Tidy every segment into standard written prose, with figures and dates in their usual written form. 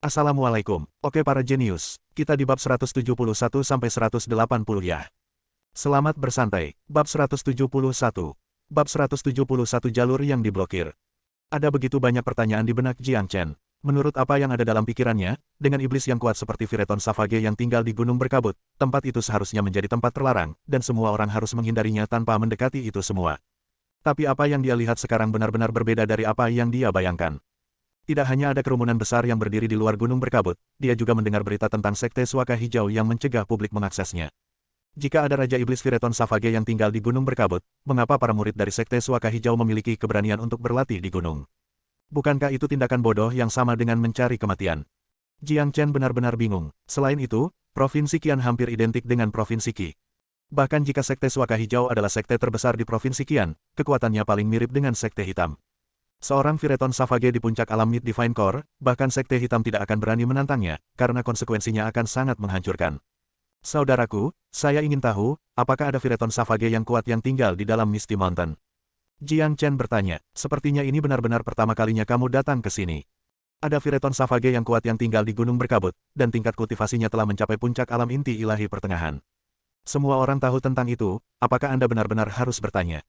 Assalamualaikum. Oke para jenius, kita di bab 171-180 ya. Selamat bersantai. Bab 171. Bab 171 jalur yang diblokir. Ada begitu banyak pertanyaan di benak Jiang Chen. Menurut apa yang ada dalam pikirannya, dengan iblis yang kuat seperti Fireton Savage yang tinggal di Gunung Berkabut, tempat itu seharusnya menjadi tempat terlarang, dan semua orang harus menghindarinya tanpa mendekati itu semua. Tapi apa yang dia lihat sekarang benar-benar berbeda dari apa yang dia bayangkan. Tidak hanya ada kerumunan besar yang berdiri di luar Gunung Berkabut, dia juga mendengar berita tentang Sekte Suaka Hijau yang mencegah publik mengaksesnya. Jika ada Raja Iblis Fireton Savage yang tinggal di Gunung Berkabut, mengapa para murid dari Sekte Suaka Hijau memiliki keberanian untuk berlatih di gunung? Bukankah itu tindakan bodoh yang sama dengan mencari kematian? Jiang Chen benar-benar bingung. Selain itu, Provinsi Qian hampir identik dengan Provinsi Qi. Bahkan jika Sekte Suaka Hijau adalah sekte terbesar di Provinsi Qian, kekuatannya paling mirip dengan Sekte Hitam. Seorang Fireton Savage di puncak alam Mid Divine Core, bahkan Sekte Hitam tidak akan berani menantangnya, karena konsekuensinya akan sangat menghancurkan. Saudaraku, saya ingin tahu, apakah ada Fireton Savage yang kuat yang tinggal di dalam Misty Mountain? Jiang Chen bertanya, sepertinya ini benar-benar pertama kalinya kamu datang ke sini. Ada Fireton Savage yang kuat yang tinggal di Gunung Berkabut, dan tingkat kultivasinya telah mencapai puncak alam inti ilahi pertengahan. Semua orang tahu tentang itu, apakah Anda benar-benar harus bertanya?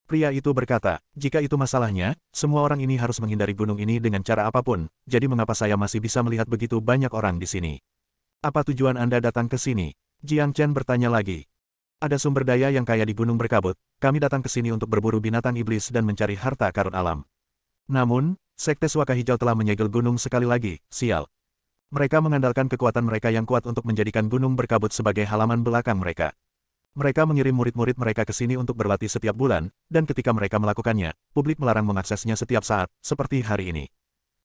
Pria itu berkata, jika itu masalahnya, semua orang ini harus menghindari gunung ini dengan cara apapun, jadi mengapa saya masih bisa melihat begitu banyak orang di sini? Apa tujuan Anda datang ke sini? Jiang Chen bertanya lagi. Ada sumber daya yang kaya di Gunung Berkabut, kami datang ke sini untuk berburu binatang iblis dan mencari harta karun alam. Namun, Sekte Suaka Hijau telah menyegel gunung sekali lagi, sial. Mereka mengandalkan kekuatan mereka yang kuat untuk menjadikan Gunung Berkabut sebagai halaman belakang mereka. Mereka mengirim murid-murid mereka ke sini untuk berlatih setiap bulan, dan ketika mereka melakukannya, publik melarang mengaksesnya setiap saat, seperti hari ini.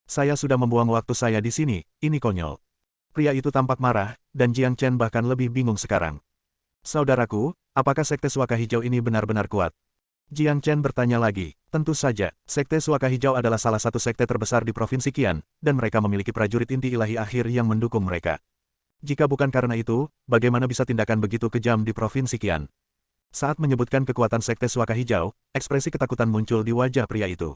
Saya sudah membuang waktu saya di sini, ini konyol. Pria itu tampak marah, dan Jiang Chen bahkan lebih bingung sekarang. Saudaraku, apakah Sekte Suaka Hijau ini benar-benar kuat? Jiang Chen bertanya lagi, tentu saja, Sekte Suaka Hijau adalah salah satu sekte terbesar di Provinsi Qian, dan mereka memiliki prajurit inti ilahi akhir yang mendukung mereka. Jika bukan karena itu, bagaimana bisa tindakan begitu kejam di Provinsi Qian? Saat menyebutkan kekuatan Sekte Suaka Hijau, ekspresi ketakutan muncul di wajah pria itu.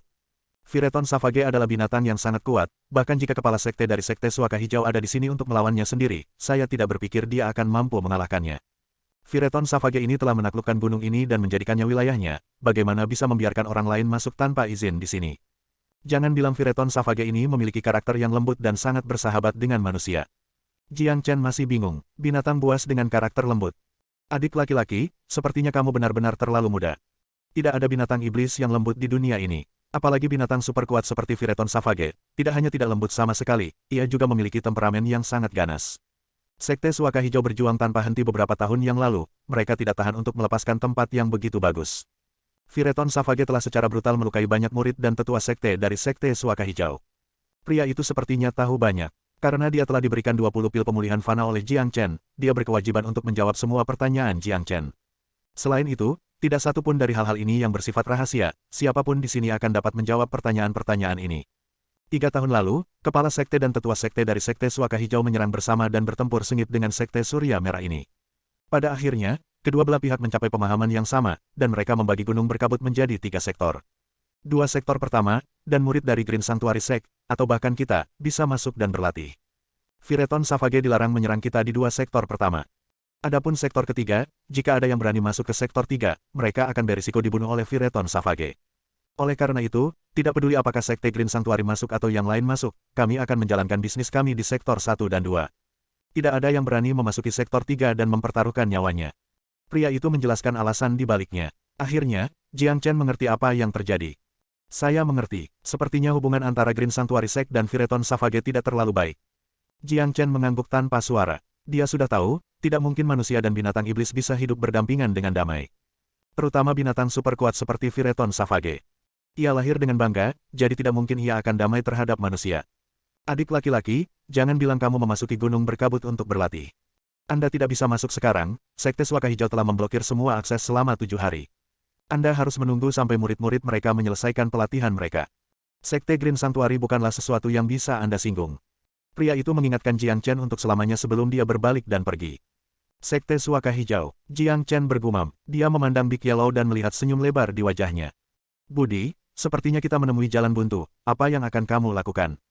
Fireton Savage adalah binatang yang sangat kuat, bahkan jika kepala sekte dari Sekte Suaka Hijau ada di sini untuk melawannya sendiri, saya tidak berpikir dia akan mampu mengalahkannya. Fireton Savage ini telah menaklukkan gunung ini dan menjadikannya wilayahnya, bagaimana bisa membiarkan orang lain masuk tanpa izin di sini? Jangan bilang Fireton Savage ini memiliki karakter yang lembut dan sangat bersahabat dengan manusia. Jiang Chen masih bingung, binatang buas dengan karakter lembut. Adik laki-laki, sepertinya kamu benar-benar terlalu muda. Tidak ada binatang iblis yang lembut di dunia ini. Apalagi binatang super kuat seperti Fireton Savage, tidak hanya tidak lembut sama sekali, ia juga memiliki temperamen yang sangat ganas. Sekte Suaka Hijau berjuang tanpa henti beberapa tahun yang lalu, mereka tidak tahan untuk melepaskan tempat yang begitu bagus. Fireton Savage telah secara brutal melukai banyak murid dan tetua sekte dari Sekte Suaka Hijau. Pria itu sepertinya tahu banyak. Karena dia telah diberikan 20 pil pemulihan fana oleh Jiang Chen, dia berkewajiban untuk menjawab semua pertanyaan Jiang Chen. Selain itu, tidak satu pun dari hal-hal ini yang bersifat rahasia, siapapun di sini akan dapat menjawab pertanyaan-pertanyaan ini. 3 tahun lalu, kepala sekte dan tetua sekte dari Sekte Suaka Hijau menyerang bersama dan bertempur sengit dengan Sekte Surya Merah ini. Pada akhirnya, kedua belah pihak mencapai pemahaman yang sama, dan mereka membagi Gunung Berkabut menjadi 3 sektor. 2 sektor pertama, dan murid dari Green Sanctuary Sect, atau bahkan kita, bisa masuk dan berlatih. Fireton Savage dilarang menyerang kita di 2 sektor pertama. Adapun sektor ketiga, jika ada yang berani masuk ke sektor 3, mereka akan berisiko dibunuh oleh Fireton Savage. Oleh karena itu, tidak peduli apakah Sekte Green Sanctuary masuk atau yang lain masuk, kami akan menjalankan bisnis kami di sektor 1 dan 2. Tidak ada yang berani memasuki sektor 3 dan mempertaruhkan nyawanya. Pria itu menjelaskan alasan di baliknya. Akhirnya, Jiang Chen mengerti apa yang terjadi. Saya mengerti, sepertinya hubungan antara Green Sanctuary Sect dan Fireton Savage tidak terlalu baik. Jiang Chen mengangguk tanpa suara. Dia sudah tahu, tidak mungkin manusia dan binatang iblis bisa hidup berdampingan dengan damai. Terutama binatang super kuat seperti Fireton Savage. Ia lahir dengan bangga, jadi tidak mungkin ia akan damai terhadap manusia. Adik laki-laki, jangan bilang kamu memasuki Gunung Berkabut untuk berlatih. Anda tidak bisa masuk sekarang, Sekte Suaka Hijau telah memblokir semua akses selama 7 hari. Anda harus menunggu sampai murid-murid mereka menyelesaikan pelatihan mereka. Sekte Green Sanctuary bukanlah sesuatu yang bisa Anda singgung. Pria itu mengingatkan Jiang Chen untuk selamanya sebelum dia berbalik dan pergi. Sekte Suaka Hijau, Jiang Chen bergumam, dia memandang Big Yellow dan melihat senyum lebar di wajahnya. Budi, sepertinya kita menemui jalan buntu, apa yang akan kamu lakukan?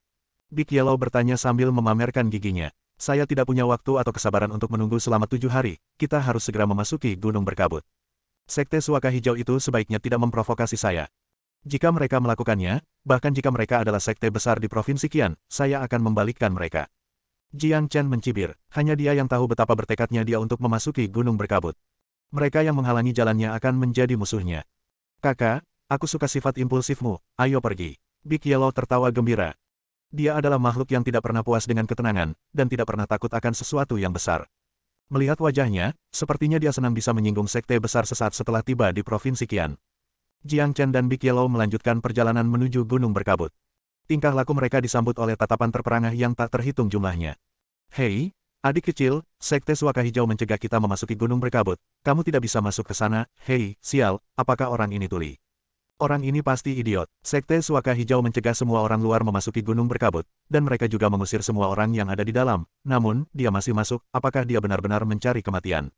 Big Yellow bertanya sambil memamerkan giginya. Saya tidak punya waktu atau kesabaran untuk menunggu selama 7 hari, kita harus segera memasuki Gunung Berkabut. Sekte Suaka Hijau itu sebaiknya tidak memprovokasi saya. Jika mereka melakukannya, bahkan jika mereka adalah sekte besar di Provinsi Qian, saya akan membalikkan mereka. Jiang Chen mencibir, hanya dia yang tahu betapa bertekadnya dia untuk memasuki Gunung Berkabut. Mereka yang menghalangi jalannya akan menjadi musuhnya. Kakak, aku suka sifat impulsifmu, ayo pergi. Big Yellow tertawa gembira. Dia adalah makhluk yang tidak pernah puas dengan ketenangan, dan tidak pernah takut akan sesuatu yang besar. Melihat wajahnya, sepertinya dia senang bisa menyinggung sekte besar sesaat setelah tiba di Provinsi Qian. Jiang Chen dan Big Yellow melanjutkan perjalanan menuju Gunung Berkabut. Tingkah laku mereka disambut oleh tatapan terperangah yang tak terhitung jumlahnya. Hei, adik kecil, sekte Suaka Hijau mencegah kita memasuki Gunung Berkabut. Kamu tidak bisa masuk ke sana. Hei, sial, apakah orang ini tuli? Orang ini pasti idiot. Sekte Suaka Hijau mencegah semua orang luar memasuki Gunung Berkabut, dan mereka juga mengusir semua orang yang ada di dalam. Namun, dia masih masuk, apakah dia benar-benar mencari kematian?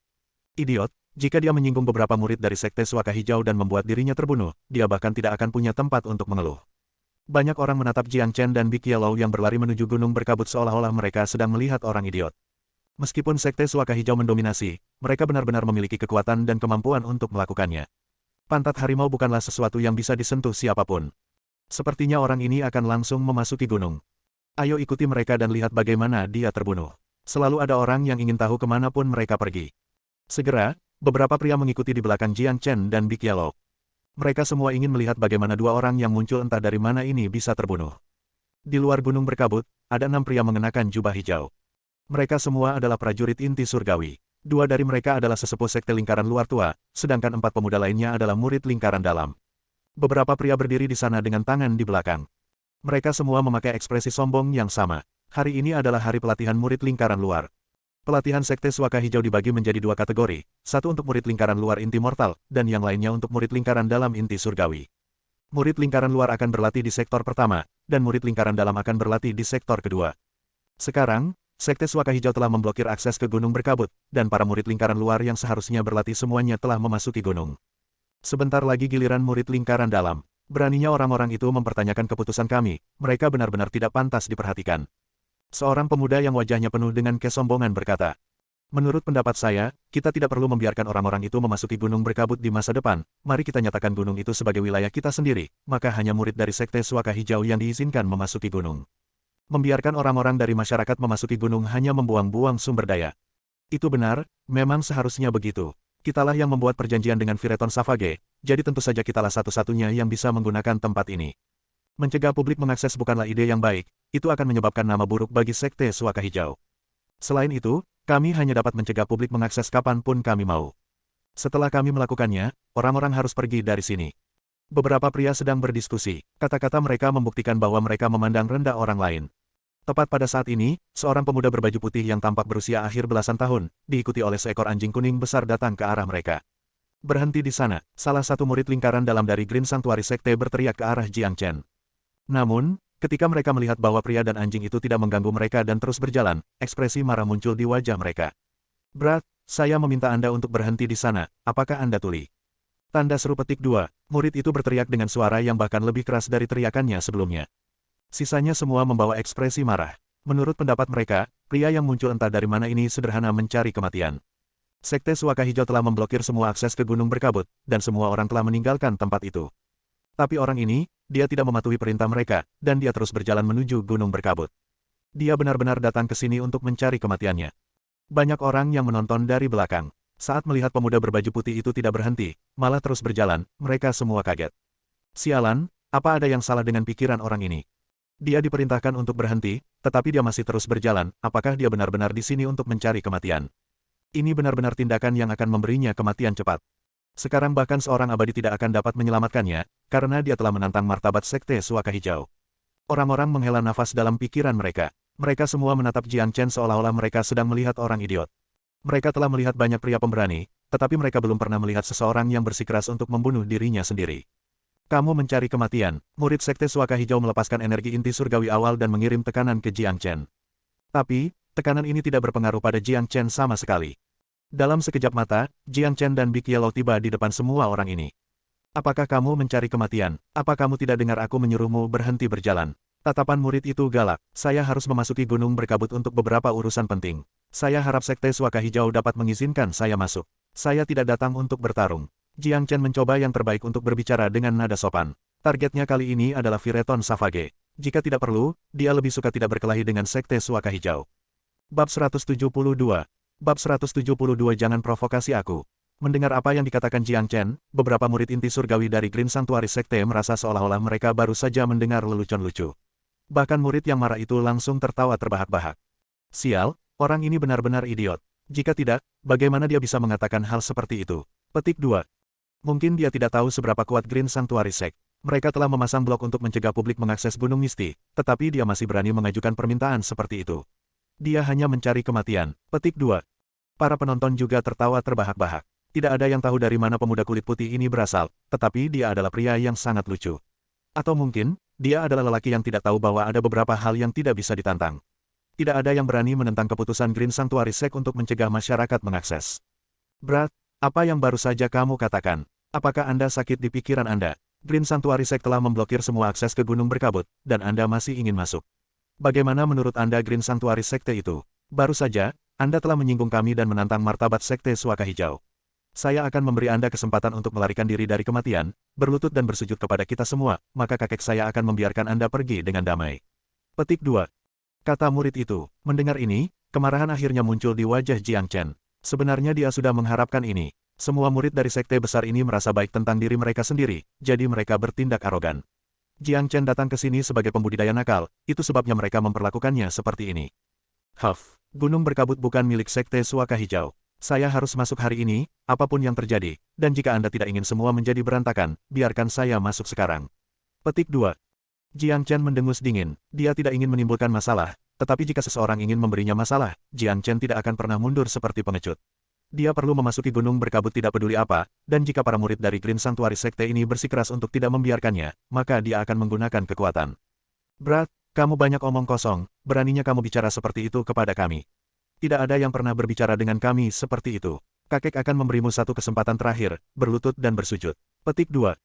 Idiot, jika dia menyinggung beberapa murid dari Sekte Suaka Hijau dan membuat dirinya terbunuh, dia bahkan tidak akan punya tempat untuk mengeluh. Banyak orang menatap Jiang Chen dan Big Yellow yang berlari menuju Gunung Berkabut seolah-olah mereka sedang melihat orang idiot. Meskipun Sekte Suaka Hijau mendominasi, mereka benar-benar memiliki kekuatan dan kemampuan untuk melakukannya. Pantat harimau bukanlah sesuatu yang bisa disentuh siapapun. Sepertinya orang ini akan langsung memasuki gunung. Ayo ikuti mereka dan lihat bagaimana dia terbunuh. Selalu ada orang yang ingin tahu kemanapun mereka pergi. Segera, beberapa pria mengikuti di belakang Jiang Chen dan Big Yellow. Mereka semua ingin melihat bagaimana dua orang yang muncul entah dari mana ini bisa terbunuh. Di luar Gunung Berkabut, ada 6 pria mengenakan jubah hijau. Mereka semua adalah prajurit inti surgawi. 2 dari mereka adalah sesepuh sekte lingkaran luar tua, sedangkan 4 pemuda lainnya adalah murid lingkaran dalam. Beberapa pria berdiri di sana dengan tangan di belakang. Mereka semua memakai ekspresi sombong yang sama. Hari ini adalah hari pelatihan murid lingkaran luar. Pelatihan Sekte Suaka Hijau dibagi menjadi 2 kategori, satu untuk murid lingkaran luar inti mortal, dan yang lainnya untuk murid lingkaran dalam inti surgawi. Murid lingkaran luar akan berlatih di sektor pertama, dan murid lingkaran dalam akan berlatih di sektor kedua. Sekarang, Sekte Suaka Hijau telah memblokir akses ke Gunung Berkabut, dan para murid lingkaran luar yang seharusnya berlatih semuanya telah memasuki gunung. Sebentar lagi giliran murid lingkaran dalam. Beraninya orang-orang itu mempertanyakan keputusan kami, mereka benar-benar tidak pantas diperhatikan. Seorang pemuda yang wajahnya penuh dengan kesombongan berkata, menurut pendapat saya, kita tidak perlu membiarkan orang-orang itu memasuki Gunung Berkabut di masa depan, mari kita nyatakan gunung itu sebagai wilayah kita sendiri, maka hanya murid dari Sekte Suaka Hijau yang diizinkan memasuki gunung. Membiarkan orang-orang dari masyarakat memasuki gunung hanya membuang-buang sumber daya. Itu benar, memang seharusnya begitu. Kitalah yang membuat perjanjian dengan Vireton Savage, jadi tentu saja kitalah satu-satunya yang bisa menggunakan tempat ini. Mencegah publik mengakses bukanlah ide yang baik, itu akan menyebabkan nama buruk bagi Sekte Suaka Hijau. Selain itu, kami hanya dapat mencegah publik mengakses kapanpun kami mau. Setelah kami melakukannya, orang-orang harus pergi dari sini. Beberapa pria sedang berdiskusi, kata-kata mereka membuktikan bahwa mereka memandang rendah orang lain. Tepat pada saat ini, seorang pemuda berbaju putih yang tampak berusia akhir belasan tahun, diikuti oleh seekor anjing kuning besar datang ke arah mereka. Berhenti di sana, salah satu murid lingkaran dalam dari Green Sanctuary Sekte berteriak ke arah Jiang Chen. Namun, ketika mereka melihat bahwa pria dan anjing itu tidak mengganggu mereka dan terus berjalan, ekspresi marah muncul di wajah mereka. Brat, saya meminta Anda untuk berhenti di sana, apakah Anda tuli? Tanda seru petik 2, murid itu berteriak dengan suara yang bahkan lebih keras dari teriakannya sebelumnya. Sisanya semua membawa ekspresi marah. Menurut pendapat mereka, pria yang muncul entah dari mana ini sederhana mencari kematian. Sekte Suaka Hijau telah memblokir semua akses ke Gunung Berkabut, dan semua orang telah meninggalkan tempat itu. Tapi orang ini, dia tidak mematuhi perintah mereka, dan dia terus berjalan menuju Gunung Berkabut. Dia benar-benar datang ke sini untuk mencari kematiannya. Banyak orang yang menonton dari belakang. Saat melihat pemuda berbaju putih itu tidak berhenti, malah terus berjalan, mereka semua kaget. Sialan, apa ada yang salah dengan pikiran orang ini? Dia diperintahkan untuk berhenti, tetapi dia masih terus berjalan, apakah dia benar-benar di sini untuk mencari kematian? Ini benar-benar tindakan yang akan memberinya kematian cepat. Sekarang bahkan seorang abadi tidak akan dapat menyelamatkannya, karena dia telah menantang martabat Sekte Suaka Hijau. Orang-orang menghela nafas dalam pikiran mereka. Mereka semua menatap Jiang Chen seolah-olah mereka sedang melihat orang idiot. Mereka telah melihat banyak pria pemberani, tetapi mereka belum pernah melihat seseorang yang bersikeras untuk membunuh dirinya sendiri. Kamu mencari kematian. Murid Sekte Suaka Hijau melepaskan energi inti surgawi awal dan mengirim tekanan ke Jiang Chen. Tapi, tekanan ini tidak berpengaruh pada Jiang Chen sama sekali. Dalam sekejap mata, Jiang Chen dan Big Yellow tiba di depan semua orang ini. Apakah kamu mencari kematian? Apa kamu tidak dengar aku menyuruhmu berhenti berjalan? Tatapan murid itu galak. Saya harus memasuki gunung berkabut untuk beberapa urusan penting. Saya harap Sekte Suaka Hijau dapat mengizinkan saya masuk. Saya tidak datang untuk bertarung. Jiang Chen mencoba yang terbaik untuk berbicara dengan nada sopan. Targetnya kali ini adalah Vireton Savage. Jika tidak perlu, dia lebih suka tidak berkelahi dengan Sekte Suaka Hijau. Bab 172. Bab 172 Jangan provokasi aku. Mendengar apa yang dikatakan Jiang Chen, beberapa murid inti surgawi dari Green Sanctuary Sekte merasa seolah-olah mereka baru saja mendengar lelucon lucu. Bahkan murid yang marah itu langsung tertawa terbahak-bahak. Sial, orang ini benar-benar idiot. Jika tidak, bagaimana dia bisa mengatakan hal seperti itu? Petik 2. Mungkin dia tidak tahu seberapa kuat Green Sanctuary Sect. Mereka telah memasang blok untuk mencegah publik mengakses Gunung Misti, tetapi dia masih berani mengajukan permintaan seperti itu. Dia hanya mencari kematian. Petik 2. Para penonton juga tertawa terbahak-bahak. Tidak ada yang tahu dari mana pemuda kulit putih ini berasal, tetapi dia adalah pria yang sangat lucu. Atau mungkin, dia adalah lelaki yang tidak tahu bahwa ada beberapa hal yang tidak bisa ditantang. Tidak ada yang berani menentang keputusan Green Sanctuary Sect untuk mencegah masyarakat mengakses. Brad, apa yang baru saja kamu katakan? Apakah Anda sakit di pikiran Anda? Green Sanctuary Sect telah memblokir semua akses ke Gunung Berkabut, dan Anda masih ingin masuk. Bagaimana menurut Anda Green Sanctuary Sekte itu? Baru saja, Anda telah menyinggung kami dan menantang martabat Sekte Suaka Hijau. Saya akan memberi Anda kesempatan untuk melarikan diri dari kematian, berlutut dan bersujud kepada kita semua, maka kakek saya akan membiarkan Anda pergi dengan damai. Petik 2. Kata murid itu. Mendengar ini, kemarahan akhirnya muncul di wajah Jiang Chen. Sebenarnya dia sudah mengharapkan ini. Semua murid dari sekte besar ini merasa baik tentang diri mereka sendiri, jadi mereka bertindak arogan. Jiang Chen datang ke sini sebagai pembudidaya nakal, itu sebabnya mereka memperlakukannya seperti ini. Huff, Gunung Berkabut bukan milik Sekte Suaka Hijau. Saya harus masuk hari ini, apapun yang terjadi, dan jika Anda tidak ingin semua menjadi berantakan, biarkan saya masuk sekarang. Petik 2. Jiang Chen mendengus dingin, dia tidak ingin menimbulkan masalah, tetapi jika seseorang ingin memberinya masalah, Jiang Chen tidak akan pernah mundur seperti pengecut. Dia perlu memasuki Gunung Berkabut tidak peduli apa, dan jika para murid dari Green Sanctuary Sekte ini bersikeras untuk tidak membiarkannya, maka dia akan menggunakan kekuatan. Brad, kamu banyak omong kosong, beraninya kamu bicara seperti itu kepada kami. Tidak ada yang pernah berbicara dengan kami seperti itu. Kakek akan memberimu satu kesempatan terakhir, berlutut dan bersujud. Petik 2.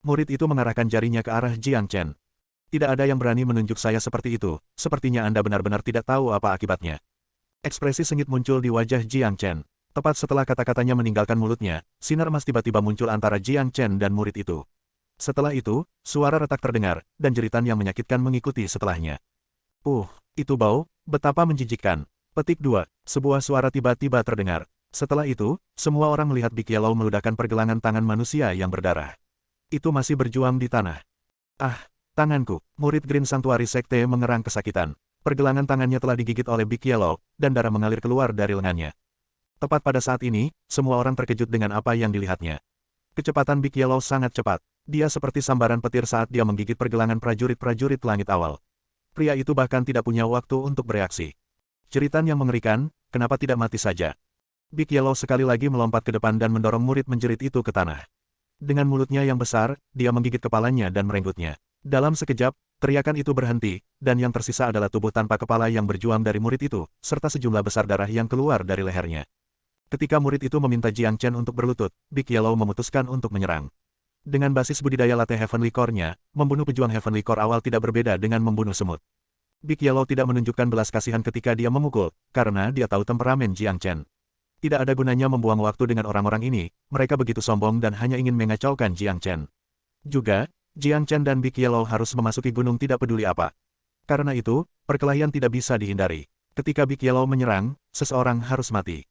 Murid itu mengarahkan jarinya ke arah Jiang Chen. Tidak ada yang berani menunjuk saya seperti itu, sepertinya Anda benar-benar tidak tahu apa akibatnya. Ekspresi sengit muncul di wajah Jiang Chen. Tepat setelah kata-katanya meninggalkan mulutnya, sinar emas tiba-tiba muncul antara Jiang Chen dan murid itu. Setelah itu, suara retak terdengar, dan jeritan yang menyakitkan mengikuti setelahnya. Itu bau, betapa menjijikkan. Petik 2. Sebuah suara tiba-tiba terdengar. Setelah itu, semua orang melihat Big Yellow meludahkan pergelangan tangan manusia yang berdarah. Itu masih berjuang di tanah. Ah, tanganku. Murid Green Sanctuary Sekte mengerang kesakitan. Pergelangan tangannya telah digigit oleh Big Yellow, dan darah mengalir keluar dari lengannya. Tepat pada saat ini, semua orang terkejut dengan apa yang dilihatnya. Kecepatan Big Yellow sangat cepat. Dia seperti sambaran petir saat dia menggigit pergelangan prajurit-prajurit langit awal. Pria itu bahkan tidak punya waktu untuk bereaksi. Jeritan yang mengerikan, kenapa tidak mati saja? Big Yellow sekali lagi melompat ke depan dan mendorong murid menjerit itu ke tanah. Dengan mulutnya yang besar, dia menggigit kepalanya dan merenggutnya. Dalam sekejap, teriakan itu berhenti, dan yang tersisa adalah tubuh tanpa kepala yang berjuang dari murid itu, serta sejumlah besar darah yang keluar dari lehernya. Ketika murid itu meminta Jiang Chen untuk berlutut, Big Yellow memutuskan untuk menyerang. Dengan basis budidaya latte Heavenly Core-nya, membunuh pejuang Heavenly Core awal tidak berbeda dengan membunuh semut. Big Yellow tidak menunjukkan belas kasihan ketika dia memukul, karena dia tahu temperamen Jiang Chen. Tidak ada gunanya membuang waktu dengan orang-orang ini, mereka begitu sombong dan hanya ingin mengacaukan Jiang Chen. Juga, Jiang Chen dan Big Yellow harus memasuki gunung tidak peduli apa. Karena itu, perkelahian tidak bisa dihindari. Ketika Big Yellow menyerang, seseorang harus mati.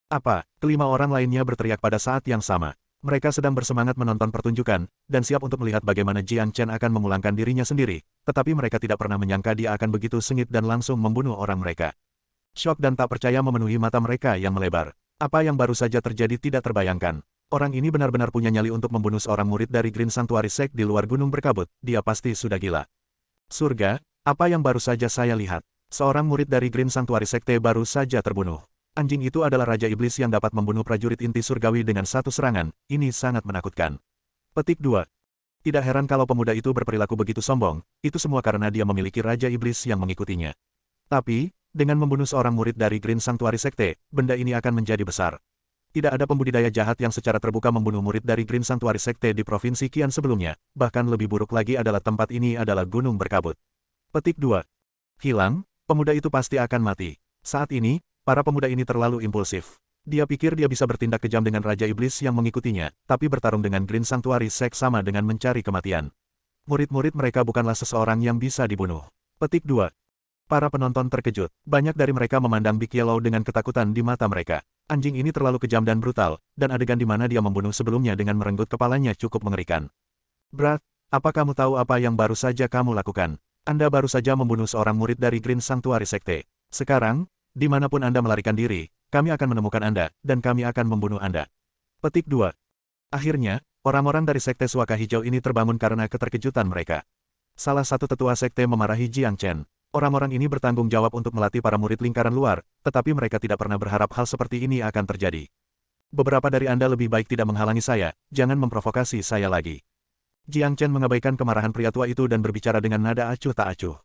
Apa? Kelima orang lainnya berteriak pada saat yang sama. Mereka sedang bersemangat menonton pertunjukan, dan siap untuk melihat bagaimana Jiang Chen akan memulangkan dirinya sendiri, tetapi mereka tidak pernah menyangka dia akan begitu sengit dan langsung membunuh orang mereka. Syok dan tak percaya memenuhi mata mereka yang melebar. Apa yang baru saja terjadi tidak terbayangkan. Orang ini benar-benar punya nyali untuk membunuh seorang murid dari Green Sanctuary Sect di luar Gunung Berkabut, dia pasti sudah gila. Surga, apa yang baru saja saya lihat? Seorang murid dari Green Sanctuary Sekte baru saja terbunuh. Anjing itu adalah Raja Iblis yang dapat membunuh prajurit inti surgawi dengan satu serangan, ini sangat menakutkan. Petik 2. Tidak heran kalau pemuda itu berperilaku begitu sombong, itu semua karena dia memiliki Raja Iblis yang mengikutinya. Tapi, dengan membunuh seorang murid dari Green Sanctuary Sekte, benda ini akan menjadi besar. Tidak ada pembudidaya jahat yang secara terbuka membunuh murid dari Green Sanctuary Sekte di Provinsi Qian sebelumnya, bahkan lebih buruk lagi adalah tempat ini adalah Gunung Berkabut. Petik 2. Hilang, pemuda itu pasti akan mati. Saat ini, para pemuda ini terlalu impulsif. Dia pikir dia bisa bertindak kejam dengan Raja Iblis yang mengikutinya, tapi bertarung dengan Green Sanctuary Sect sama dengan mencari kematian. Murid-murid mereka bukanlah seseorang yang bisa dibunuh. Petik 2. Para penonton terkejut. Banyak dari mereka memandang Big Yellow dengan ketakutan di mata mereka. Anjing ini terlalu kejam dan brutal, dan adegan di mana dia membunuh sebelumnya dengan merenggut kepalanya cukup mengerikan. Brad, apa kamu tahu apa yang baru saja kamu lakukan? Anda baru saja membunuh seorang murid dari Green Sanctuary Sekte. Sekarang, dimanapun Anda melarikan diri, kami akan menemukan Anda, dan kami akan membunuh Anda. Petik 2. Akhirnya, orang-orang dari Sekte Suaka Hijau ini terbangun karena keterkejutan mereka. Salah satu tetua sekte memarahi Jiang Chen. Orang-orang ini bertanggung jawab untuk melatih para murid lingkaran luar, tetapi mereka tidak pernah berharap hal seperti ini akan terjadi. Beberapa dari Anda lebih baik tidak menghalangi saya, jangan memprovokasi saya lagi. Jiang Chen mengabaikan kemarahan pria tua itu dan berbicara dengan nada acuh tak acuh.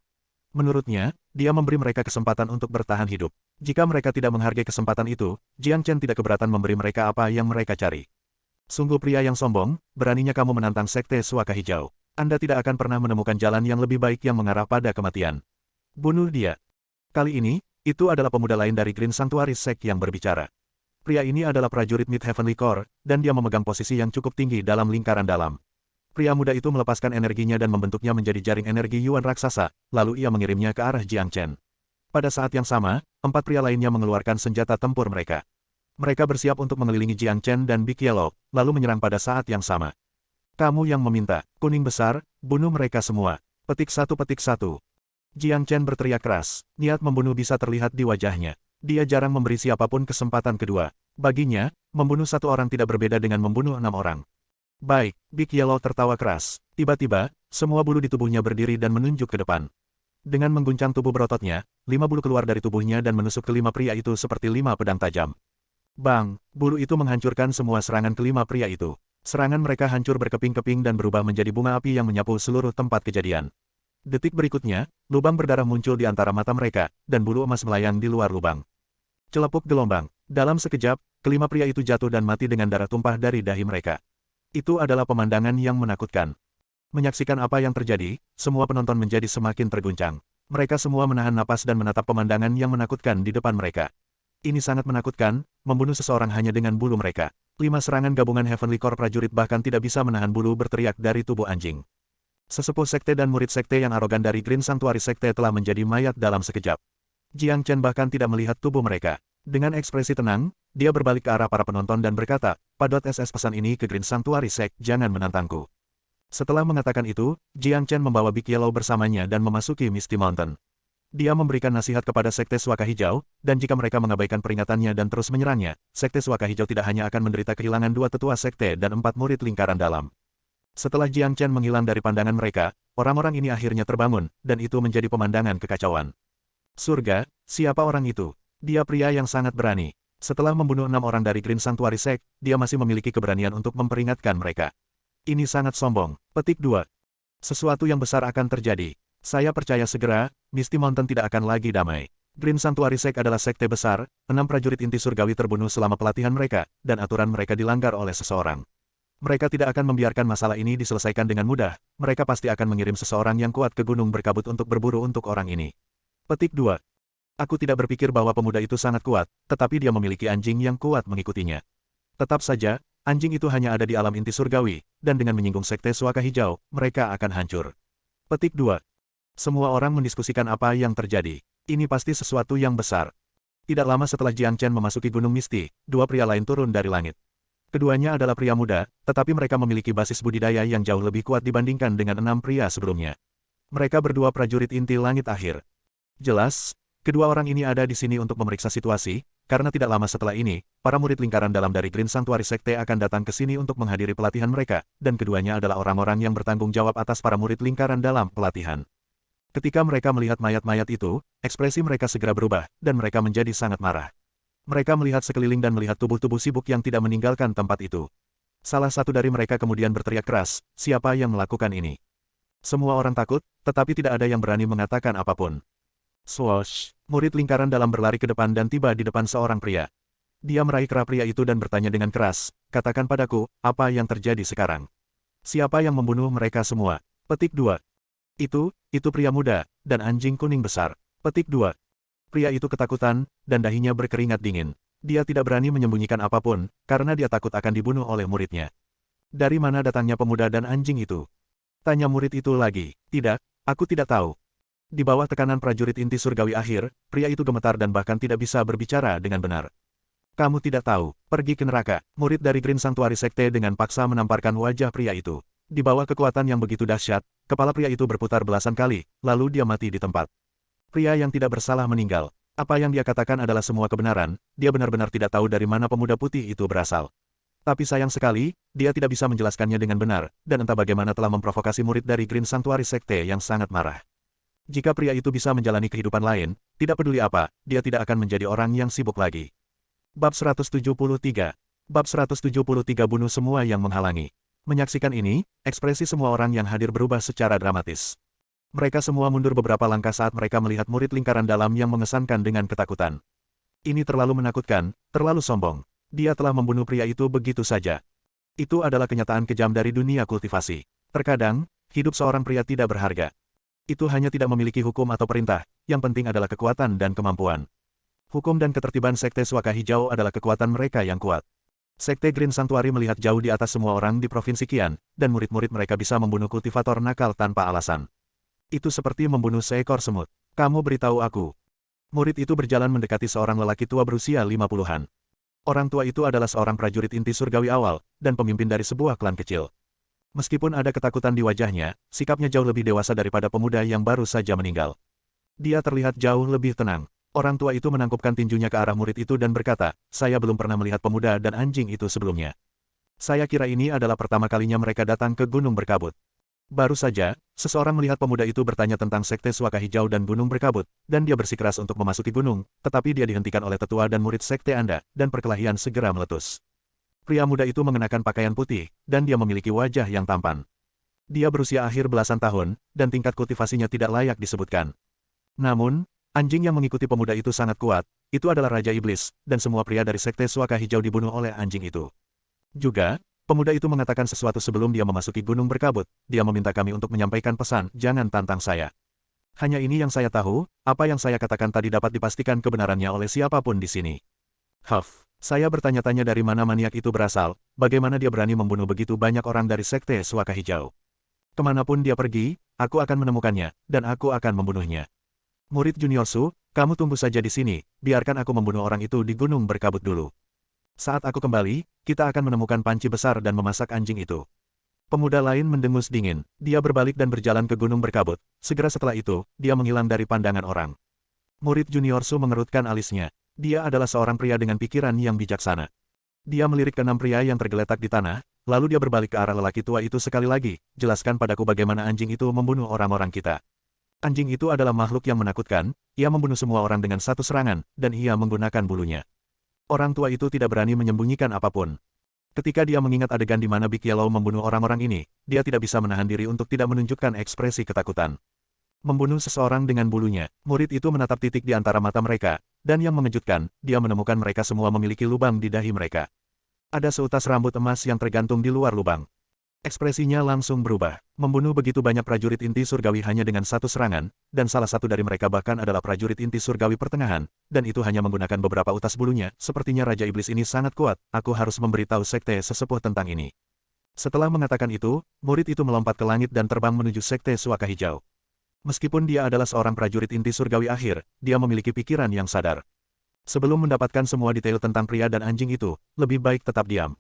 Menurutnya, dia memberi mereka kesempatan untuk bertahan hidup. Jika mereka tidak menghargai kesempatan itu, Jiang Chen tidak keberatan memberi mereka apa yang mereka cari. Sungguh pria yang sombong, beraninya kamu menantang Sekte Suaka Hijau. Anda tidak akan pernah menemukan jalan yang lebih baik yang mengarah pada kematian. Bunuh dia. Kali ini, itu adalah pemuda lain dari Green Sanctuary Sect yang berbicara. Pria ini adalah prajurit Mid Heavenly Core, dan dia memegang posisi yang cukup tinggi dalam lingkaran dalam. Pria muda itu melepaskan energinya dan membentuknya menjadi jaring energi Yuan raksasa, lalu ia mengirimnya ke arah Jiang Chen. Pada saat yang sama, 4 pria lainnya mengeluarkan senjata tempur mereka. Mereka bersiap untuk mengelilingi Jiang Chen dan Big Yellow, lalu menyerang pada saat yang sama. Kamu yang meminta, kuning besar, bunuh mereka semua. Petik 1. Jiang Chen berteriak keras, niat membunuh bisa terlihat di wajahnya. Dia jarang memberi siapapun kesempatan kedua. Baginya, membunuh satu orang tidak berbeda dengan membunuh 6 orang. Baik, Big Yellow tertawa keras. Tiba-tiba, semua bulu di tubuhnya berdiri dan menunjuk ke depan. Dengan mengguncang tubuh berototnya, 5 bulu keluar dari tubuhnya dan menusuk ke 5 pria itu seperti 5 pedang tajam. Bang, bulu itu menghancurkan semua serangan ke 5 pria itu. Serangan mereka hancur berkeping-keping dan berubah menjadi bunga api yang menyapu seluruh tempat kejadian. Detik berikutnya, lubang berdarah muncul di antara mata mereka, dan bulu emas melayang di luar lubang. Celepuk gelombang. Dalam sekejap, ke-5 pria itu jatuh dan mati dengan darah tumpah dari dahi mereka. Itu adalah pemandangan yang menakutkan. Menyaksikan apa yang terjadi, semua penonton menjadi semakin terguncang. Mereka semua menahan napas dan menatap pemandangan yang menakutkan di depan mereka. Ini sangat menakutkan, membunuh seseorang hanya dengan bulu mereka. 5 serangan gabungan Heavenly Core prajurit bahkan tidak bisa menahan bulu berteriak dari tubuh anjing. Sesepuh sekte dan murid sekte yang arogan dari Green Sanctuary Sekte telah menjadi mayat dalam sekejap. Jiang Chen bahkan tidak melihat tubuh mereka. Dengan ekspresi tenang, dia berbalik ke arah para penonton dan berkata, "Padot SS pesan ini ke Green Sanctuary Sect, jangan menantangku." Setelah mengatakan itu, Jiang Chen membawa Big Yellow bersamanya dan memasuki Misty Mountain. Dia memberikan nasihat kepada Sekte Suaka Hijau, dan jika mereka mengabaikan peringatannya dan terus menyerangnya, Sekte Suaka Hijau tidak hanya akan menderita kehilangan 2 tetua sekte dan 4 murid lingkaran dalam. Setelah Jiang Chen menghilang dari pandangan mereka, orang-orang ini akhirnya terbangun, dan itu menjadi pemandangan kekacauan. Surga, siapa orang itu? Dia pria yang sangat berani. Setelah membunuh 6 orang dari Green Sanctuary Sect, dia masih memiliki keberanian untuk memperingatkan mereka. Ini sangat sombong. Petik 2. Sesuatu yang besar akan terjadi. Saya percaya segera, Misty Mountain tidak akan lagi damai. Green Sanctuary Sect adalah sekte besar, 6 prajurit inti surgawi terbunuh selama pelatihan mereka, dan aturan mereka dilanggar oleh seseorang. Mereka tidak akan membiarkan masalah ini diselesaikan dengan mudah, mereka pasti akan mengirim seseorang yang kuat ke gunung berkabut untuk berburu untuk orang ini. Petik 2. Aku tidak berpikir bahwa pemuda itu sangat kuat, tetapi dia memiliki anjing yang kuat mengikutinya. Tetap saja, anjing itu hanya ada di alam inti surgawi, dan dengan menyinggung Sekte Suaka Hijau, mereka akan hancur. Petik 2. Semua orang mendiskusikan apa yang terjadi. Ini pasti sesuatu yang besar. Tidak lama setelah Jiang Chen memasuki Gunung Misti, 2 pria lain turun dari langit. Keduanya adalah pria muda, tetapi mereka memiliki basis budidaya yang jauh lebih kuat dibandingkan dengan 6 pria sebelumnya. Mereka berdua prajurit inti langit akhir. Jelas, kedua orang ini ada di sini untuk memeriksa situasi, karena tidak lama setelah ini, para murid lingkaran dalam dari Green Sanctuary Sekte akan datang ke sini untuk menghadiri pelatihan mereka, dan keduanya adalah orang-orang yang bertanggung jawab atas para murid lingkaran dalam pelatihan. Ketika mereka melihat mayat-mayat itu, ekspresi mereka segera berubah, dan mereka menjadi sangat marah. Mereka melihat sekeliling dan melihat tubuh-tubuh sibuk yang tidak meninggalkan tempat itu. Salah satu dari mereka kemudian berteriak keras, "Siapa yang melakukan ini?" Semua orang takut, tetapi tidak ada yang berani mengatakan apapun. Swoosh! Murid lingkaran dalam berlari ke depan dan tiba di depan seorang pria. Dia meraih kera pria itu dan bertanya dengan keras, "Katakan padaku, apa yang terjadi sekarang? Siapa yang membunuh mereka semua?" Petik 2. Itu pria muda, dan anjing kuning besar. Petik 2. Pria itu ketakutan, dan dahinya berkeringat dingin. Dia tidak berani menyembunyikan apapun, karena dia takut akan dibunuh oleh muridnya. Dari mana datangnya pemuda dan anjing itu? Tanya murid itu lagi. Tidak, aku tidak tahu. Di bawah tekanan prajurit inti surgawi akhir, pria itu gemetar dan bahkan tidak bisa berbicara dengan benar. Kamu tidak tahu, pergi ke neraka. Murid dari Green Sanctuary Sekte dengan paksa menamparkan wajah pria itu. Di bawah kekuatan yang begitu dahsyat, kepala pria itu berputar belasan kali, lalu dia mati di tempat. Pria yang tidak bersalah meninggal. Apa yang dia katakan adalah semua kebenaran, dia benar-benar tidak tahu dari mana pemuda putih itu berasal. Tapi sayang sekali, dia tidak bisa menjelaskannya dengan benar, dan entah bagaimana telah memprovokasi murid dari Green Sanctuary Sekte yang sangat marah. Jika pria itu bisa menjalani kehidupan lain, tidak peduli apa, dia tidak akan menjadi orang yang sibuk lagi. Bab 173. Bab 173 bunuh semua yang menghalangi. Menyaksikan ini, ekspresi semua orang yang hadir berubah secara dramatis. Mereka semua mundur beberapa langkah saat mereka melihat murid lingkaran dalam yang mengesankan dengan ketakutan. Ini terlalu menakutkan, terlalu sombong. Dia telah membunuh pria itu begitu saja. Itu adalah kenyataan kejam dari dunia kultivasi. Terkadang, hidup seorang pria tidak berharga. Itu hanya tidak memiliki hukum atau perintah, yang penting adalah kekuatan dan kemampuan. Hukum dan ketertiban Sekte Suaka Hijau adalah kekuatan mereka yang kuat. Sekte Green Sanctuary melihat jauh di atas semua orang di Provinsi Qian, dan murid-murid mereka bisa membunuh kultivator nakal tanpa alasan. Itu seperti membunuh seekor semut. Kamu beritahu aku. Murid itu berjalan mendekati seorang lelaki tua berusia 50-an. Orang tua itu adalah seorang prajurit inti surgawi awal, dan pemimpin dari sebuah klan kecil. Meskipun ada ketakutan di wajahnya, sikapnya jauh lebih dewasa daripada pemuda yang baru saja meninggal. Dia terlihat jauh lebih tenang. Orang tua itu menangkupkan tinjunya ke arah murid itu dan berkata, saya belum pernah melihat pemuda dan anjing itu sebelumnya. Saya kira ini adalah pertama kalinya mereka datang ke Gunung Berkabut. Baru saja, seseorang melihat pemuda itu bertanya tentang Sekte Suaka Hijau dan Gunung Berkabut, dan dia bersikeras untuk memasuki gunung, tetapi dia dihentikan oleh tetua dan murid Sekte Anda, dan perkelahian segera meletus. Pria muda itu mengenakan pakaian putih, dan dia memiliki wajah yang tampan. Dia berusia akhir belasan tahun, dan tingkat kultivasinya tidak layak disebutkan. Namun, anjing yang mengikuti pemuda itu sangat kuat, itu adalah Raja Iblis, dan semua pria dari Sekte Suaka Hijau dibunuh oleh anjing itu. Juga, pemuda itu mengatakan sesuatu sebelum dia memasuki Gunung Berkabut, dia meminta kami untuk menyampaikan pesan, jangan tantang saya. Hanya ini yang saya tahu, apa yang saya katakan tadi dapat dipastikan kebenarannya oleh siapapun di sini. Saya bertanya-tanya dari mana maniak itu berasal, bagaimana dia berani membunuh begitu banyak orang dari Sekte Suaka Hijau. Kemanapun dia pergi, aku akan menemukannya, dan aku akan membunuhnya. Murid Junior Su, kamu tunggu saja di sini, biarkan aku membunuh orang itu di Gunung Berkabut dulu. Saat aku kembali, kita akan menemukan panci besar dan memasak anjing itu. Pemuda lain mendengus dingin, dia berbalik dan berjalan ke Gunung Berkabut, segera setelah itu, dia menghilang dari pandangan orang. Murid Junior Su mengerutkan alisnya. Dia adalah seorang pria dengan pikiran yang bijaksana. Dia melirik ke 6 pria yang tergeletak di tanah, lalu dia berbalik ke arah lelaki tua itu sekali lagi, jelaskan padaku bagaimana anjing itu membunuh orang-orang kita. Anjing itu adalah makhluk yang menakutkan, ia membunuh semua orang dengan satu serangan, dan ia menggunakan bulunya. Orang tua itu tidak berani menyembunyikan apapun. Ketika dia mengingat adegan di mana Big Yellow membunuh orang-orang ini, dia tidak bisa menahan diri untuk tidak menunjukkan ekspresi ketakutan. Membunuh seseorang dengan bulunya, murid itu menatap titik di antara mata mereka, dan yang mengejutkan, dia menemukan mereka semua memiliki lubang di dahi mereka. Ada seutas rambut emas yang tergantung di luar lubang. Ekspresinya langsung berubah. Membunuh begitu banyak prajurit inti surgawi hanya dengan satu serangan, dan salah satu dari mereka bahkan adalah prajurit inti surgawi pertengahan, dan itu hanya menggunakan beberapa utas bulunya. Sepertinya Raja Iblis ini sangat kuat, aku harus memberitahu sekte sesepuh tentang ini. Setelah mengatakan itu, murid itu melompat ke langit dan terbang menuju Sekte Suaka Hijau. Meskipun dia adalah seorang prajurit inti surgawi akhir, dia memiliki pikiran yang sadar. Sebelum mendapatkan semua detail tentang pria dan anjing itu, lebih baik tetap diam.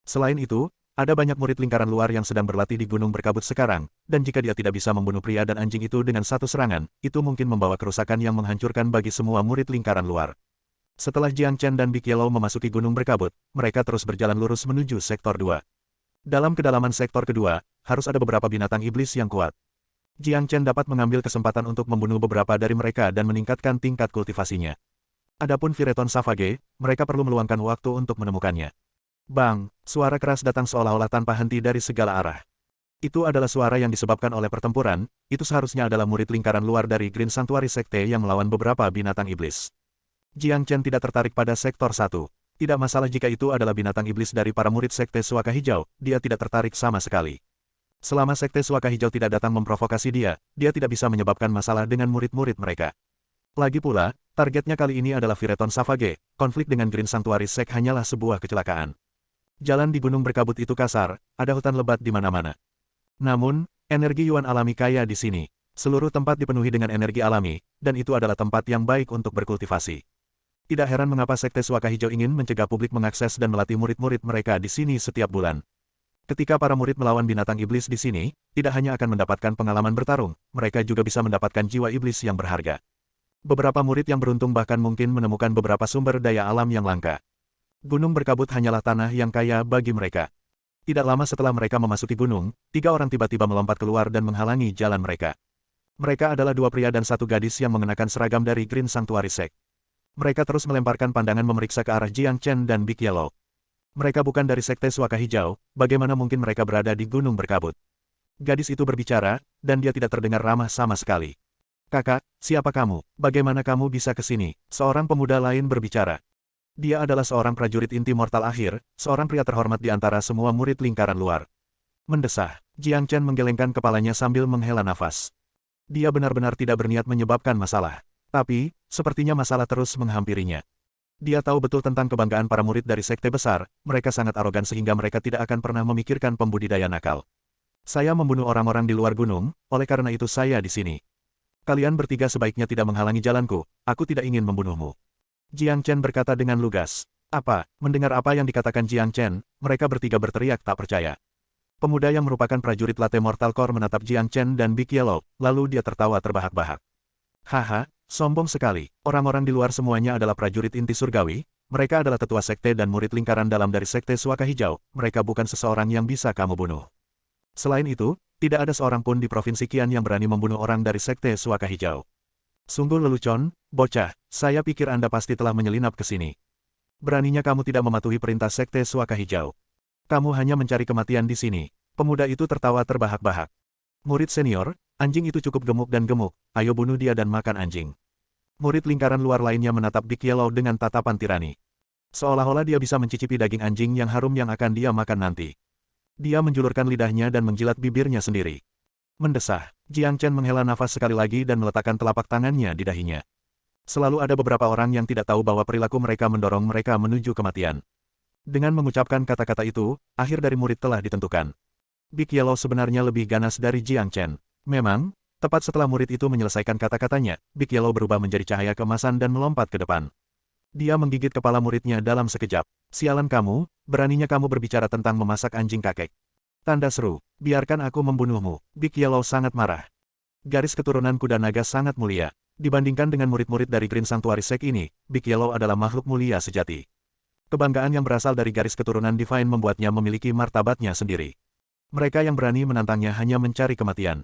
Selain itu, ada banyak murid lingkaran luar yang sedang berlatih di Gunung Berkabut sekarang, dan jika dia tidak bisa membunuh pria dan anjing itu dengan satu serangan, itu mungkin membawa kerusakan yang menghancurkan bagi semua murid lingkaran luar. Setelah Jiang Chen dan Big Yellow memasuki Gunung Berkabut, mereka terus berjalan lurus menuju Sektor 2. Dalam kedalaman Sektor kedua, harus ada beberapa binatang iblis yang kuat. Jiang Chen dapat mengambil kesempatan untuk membunuh beberapa dari mereka dan meningkatkan tingkat kultivasinya. Adapun Vireton Savage, mereka perlu meluangkan waktu untuk menemukannya. Bang, suara keras datang seolah-olah tanpa henti dari segala arah. Itu adalah suara yang disebabkan oleh pertempuran, itu seharusnya adalah murid lingkaran luar dari Green Sanctuary Sekte yang melawan beberapa binatang iblis. Jiang Chen tidak tertarik pada Sektor 1. Tidak masalah jika itu adalah binatang iblis dari para murid Sekte Suaka Hijau, dia tidak tertarik sama sekali. Selama Sekte Suaka Hijau tidak datang memprovokasi dia, dia tidak bisa menyebabkan masalah dengan murid-murid mereka. Lagi pula, targetnya kali ini adalah Vireton Savage, konflik dengan Green Sanctuary Sect hanyalah sebuah kecelakaan. Jalan di gunung berkabut itu kasar, ada hutan lebat di mana-mana. Namun, energi Yuan alami kaya di sini. Seluruh tempat dipenuhi dengan energi alami, dan itu adalah tempat yang baik untuk berkultivasi. Tidak heran mengapa Sekte Suaka Hijau ingin mencegah publik mengakses dan melatih murid-murid mereka di sini setiap bulan. Ketika para murid melawan binatang iblis di sini, tidak hanya akan mendapatkan pengalaman bertarung, mereka juga bisa mendapatkan jiwa iblis yang berharga. Beberapa murid yang beruntung bahkan mungkin menemukan beberapa sumber daya alam yang langka. Gunung berkabut hanyalah tanah yang kaya bagi mereka. Tidak lama setelah mereka memasuki gunung, 3 orang tiba-tiba melompat keluar dan menghalangi jalan mereka. Mereka adalah 2 pria dan 1 gadis yang mengenakan seragam dari Green Sanctuary Sect. Mereka terus melemparkan pandangan memeriksa ke arah Jiang Chen dan Big Yellow. Mereka bukan dari Sekte Suaka Hijau, bagaimana mungkin mereka berada di gunung berkabut? Gadis itu berbicara, dan dia tidak terdengar ramah sama sekali. Kakak, siapa kamu? Bagaimana kamu bisa ke sini? Seorang pemuda lain berbicara. Dia adalah seorang prajurit inti mortal akhir, seorang pria terhormat di antara semua murid lingkaran luar. Mendesah, Jiang Chen menggelengkan kepalanya sambil menghela nafas. Dia benar-benar tidak berniat menyebabkan masalah. Tapi, sepertinya masalah terus menghampirinya. Dia tahu betul tentang kebanggaan para murid dari sekte besar, mereka sangat arogan sehingga mereka tidak akan pernah memikirkan pembudidaya nakal. Saya membunuh orang-orang di luar gunung, oleh karena itu saya di sini. Kalian bertiga sebaiknya tidak menghalangi jalanku, aku tidak ingin membunuhmu. Jiang Chen berkata dengan lugas. Apa? Mendengar apa yang dikatakan Jiang Chen, mereka bertiga berteriak tak percaya. Pemuda yang merupakan prajurit latte Mortal Core menatap Jiang Chen dan Big Yellow, lalu dia tertawa terbahak-bahak. Haha. Sombong sekali, orang-orang di luar semuanya adalah prajurit inti surgawi, mereka adalah tetua sekte dan murid lingkaran dalam dari Sekte Suaka Hijau, mereka bukan seseorang yang bisa kamu bunuh. Selain itu, tidak ada seorang pun di Provinsi Qian yang berani membunuh orang dari Sekte Suaka Hijau. Sungguh lelucon, bocah, saya pikir Anda pasti telah menyelinap ke sini. Beraninya kamu tidak mematuhi perintah Sekte Suaka Hijau. Kamu hanya mencari kematian di sini. Pemuda itu tertawa terbahak-bahak. Murid senior, anjing itu cukup gemuk dan gemuk, ayo bunuh dia dan makan anjing. Murid lingkaran luar lainnya menatap Big Yellow dengan tatapan tirani. Seolah-olah dia bisa mencicipi daging anjing yang harum yang akan dia makan nanti. Dia menjulurkan lidahnya dan menjilat bibirnya sendiri. Mendesah, Jiang Chen menghela nafas sekali lagi dan meletakkan telapak tangannya di dahinya. Selalu ada beberapa orang yang tidak tahu bahwa perilaku mereka mendorong mereka menuju kematian. Dengan mengucapkan kata-kata itu, akhir dari murid telah ditentukan. Big Yellow sebenarnya lebih ganas dari Jiang Chen. Memang, tepat setelah murid itu menyelesaikan kata-katanya, Big Yellow berubah menjadi cahaya keemasan dan melompat ke depan. Dia menggigit kepala muridnya dalam sekejap. Sialan kamu, beraninya kamu berbicara tentang memasak anjing kakek. Tanda seru, biarkan aku membunuhmu. Big Yellow sangat marah. Garis keturunan kuda naga sangat mulia. Dibandingkan dengan murid-murid dari Green Sanctuary Sect ini, Big Yellow adalah makhluk mulia sejati. Kebanggaan yang berasal dari garis keturunan Divine membuatnya memiliki martabatnya sendiri. Mereka yang berani menantangnya hanya mencari kematian.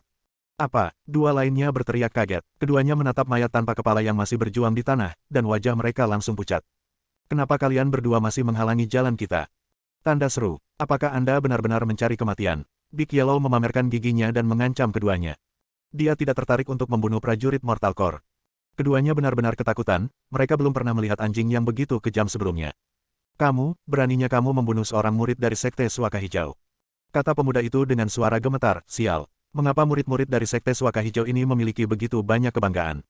Apa? Dua lainnya berteriak kaget. Keduanya menatap mayat tanpa kepala yang masih berjuang di tanah, dan wajah mereka langsung pucat. Kenapa kalian berdua masih menghalangi jalan kita? Tanda seru. Apakah Anda benar-benar mencari kematian? Big Yellow memamerkan giginya dan mengancam keduanya. Dia tidak tertarik untuk membunuh prajurit Mortal Core. Keduanya benar-benar ketakutan, mereka belum pernah melihat anjing yang begitu kejam sebelumnya. Kamu, beraninya kamu membunuh seorang murid dari Sekte Suaka Hijau. Kata pemuda itu dengan suara gemetar, sial. Mengapa murid-murid dari Sekte Suaka Hijau ini memiliki begitu banyak kebanggaan?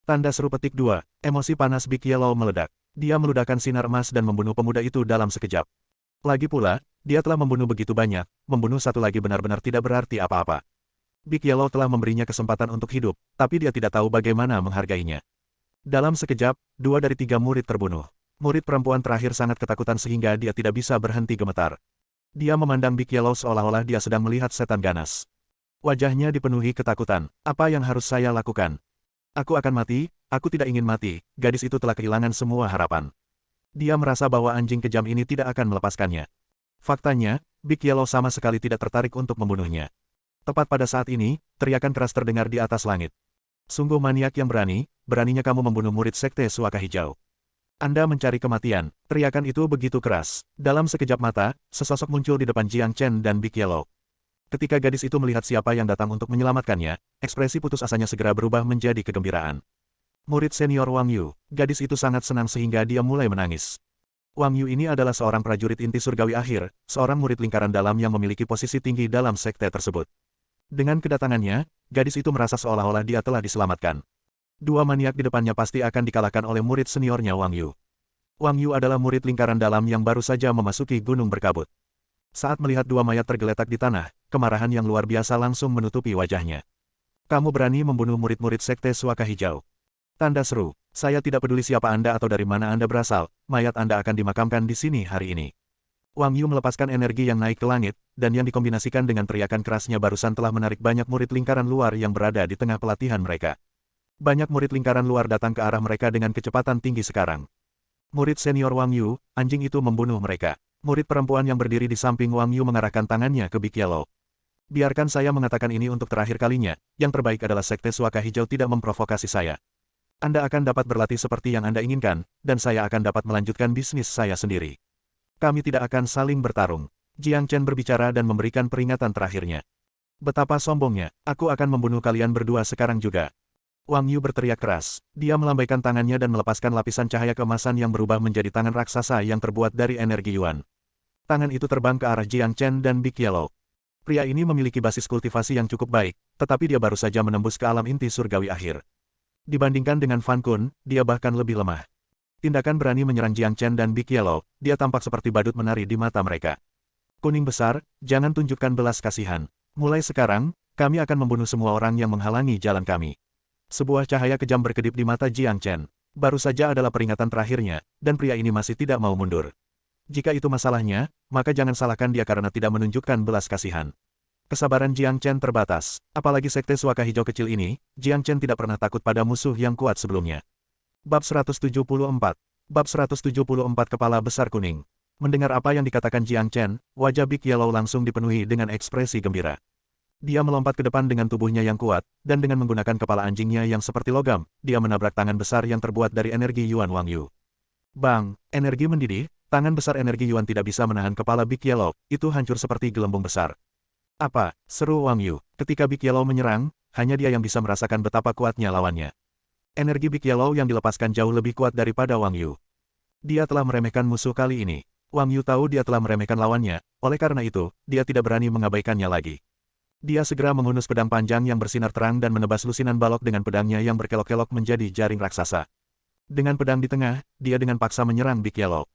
Tanda seru petik 2, emosi panas Big Yellow meledak. Dia meludahkan sinar emas dan membunuh pemuda itu dalam sekejap. Lagi pula, dia telah membunuh begitu banyak, membunuh satu lagi benar-benar tidak berarti apa-apa. Big Yellow telah memberinya kesempatan untuk hidup, tapi dia tidak tahu bagaimana menghargainya. Dalam sekejap, 2 dari 3 murid terbunuh. Murid perempuan terakhir sangat ketakutan sehingga dia tidak bisa berhenti gemetar. Dia memandang Big Yellow seolah-olah dia sedang melihat setan ganas. Wajahnya dipenuhi ketakutan. Apa yang harus saya lakukan? Aku akan mati, aku tidak ingin mati. Gadis itu telah kehilangan semua harapan. Dia merasa bahwa anjing kejam ini tidak akan melepaskannya. Faktanya, Big Yellow sama sekali tidak tertarik untuk membunuhnya. Tepat pada saat ini, teriakan keras terdengar di atas langit. Sungguh maniak yang berani, beraninya kamu membunuh murid Sekte Suaka Hijau. Anda mencari kematian. Teriakan itu begitu keras. Dalam sekejap mata, sesosok muncul di depan Jiang Chen dan Big Yellow. Ketika gadis itu melihat siapa yang datang untuk menyelamatkannya, ekspresi putus asanya segera berubah menjadi kegembiraan. Murid senior Wang Yu, gadis itu sangat senang sehingga dia mulai menangis. Wang Yu ini adalah seorang prajurit inti surgawi akhir, seorang murid lingkaran dalam yang memiliki posisi tinggi dalam sekte tersebut. Dengan kedatangannya, gadis itu merasa seolah-olah dia telah diselamatkan. Dua maniak di depannya pasti akan dikalahkan oleh murid seniornya Wang Yu. Wang Yu adalah murid lingkaran dalam yang baru saja memasuki gunung berkabut. Saat melihat dua mayat tergeletak di tanah, kemarahan yang luar biasa langsung menutupi wajahnya. Kamu berani membunuh murid-murid sekte Suaka Hijau. Tanda seru, saya tidak peduli siapa Anda atau dari mana Anda berasal, mayat Anda akan dimakamkan di sini hari ini. Wang Yu melepaskan energi yang naik ke langit, dan yang dikombinasikan dengan teriakan kerasnya barusan telah menarik banyak murid lingkaran luar yang berada di tengah pelatihan mereka. Banyak murid lingkaran luar datang ke arah mereka dengan kecepatan tinggi sekarang. Murid senior Wang Yu, anjing itu membunuh mereka. Murid perempuan yang berdiri di samping Wang Yu mengarahkan tangannya ke Big Yellow. Biarkan saya mengatakan ini untuk terakhir kalinya, yang terbaik adalah Sekte Suaka Hijau tidak memprovokasi saya. Anda akan dapat berlatih seperti yang Anda inginkan, dan saya akan dapat melanjutkan bisnis saya sendiri. Kami tidak akan saling bertarung. Jiang Chen berbicara dan memberikan peringatan terakhirnya. Betapa sombongnya, aku akan membunuh kalian berdua sekarang juga. Wang Yu berteriak keras. Dia melambaikan tangannya dan melepaskan lapisan cahaya keemasan yang berubah menjadi tangan raksasa yang terbuat dari energi Yuan. Tangan itu terbang ke arah Jiang Chen dan Big Yellow. Pria ini memiliki basis kultivasi yang cukup baik, tetapi dia baru saja menembus ke alam inti surgawi akhir. Dibandingkan dengan Fan Kun, dia bahkan lebih lemah. Tindakan berani menyerang Jiang Chen dan Big Yellow, dia tampak seperti badut menari di mata mereka. Kuning besar, jangan tunjukkan belas kasihan. Mulai sekarang, kami akan membunuh semua orang yang menghalangi jalan kami. Sebuah cahaya kejam berkedip di mata Jiang Chen. Baru saja adalah peringatan terakhirnya, dan pria ini masih tidak mau mundur. Jika itu masalahnya, maka jangan salahkan dia karena tidak menunjukkan belas kasihan. Kesabaran Jiang Chen terbatas, apalagi Sekte Suaka Hijau kecil ini, Jiang Chen tidak pernah takut pada musuh yang kuat sebelumnya. Bab 174. Bab 174 Kepala Besar Kuning. Mendengar apa yang dikatakan Jiang Chen, wajah Big Yellow langsung dipenuhi dengan ekspresi gembira. Dia melompat ke depan dengan tubuhnya yang kuat, dan dengan menggunakan kepala anjingnya yang seperti logam, dia menabrak tangan besar yang terbuat dari energi Yuan Wang Yu. Bang, energi mendidih, tangan besar energi Yuan tidak bisa menahan kepala Big Yellow, itu hancur seperti gelembung besar. Apa? Seru Wang Yu. Ketika Big Yellow menyerang, hanya dia yang bisa merasakan betapa kuatnya lawannya. Energi Big Yellow yang dilepaskan jauh lebih kuat daripada Wang Yu. Dia telah meremehkan musuh kali ini. Wang Yu tahu dia telah meremehkan lawannya, oleh karena itu, dia tidak berani mengabaikannya lagi. Dia segera menghunus pedang panjang yang bersinar terang dan menebas lusinan balok dengan pedangnya yang berkelok-kelok menjadi jaring raksasa. Dengan pedang di tengah, dia dengan paksa menyerang Big Yellow.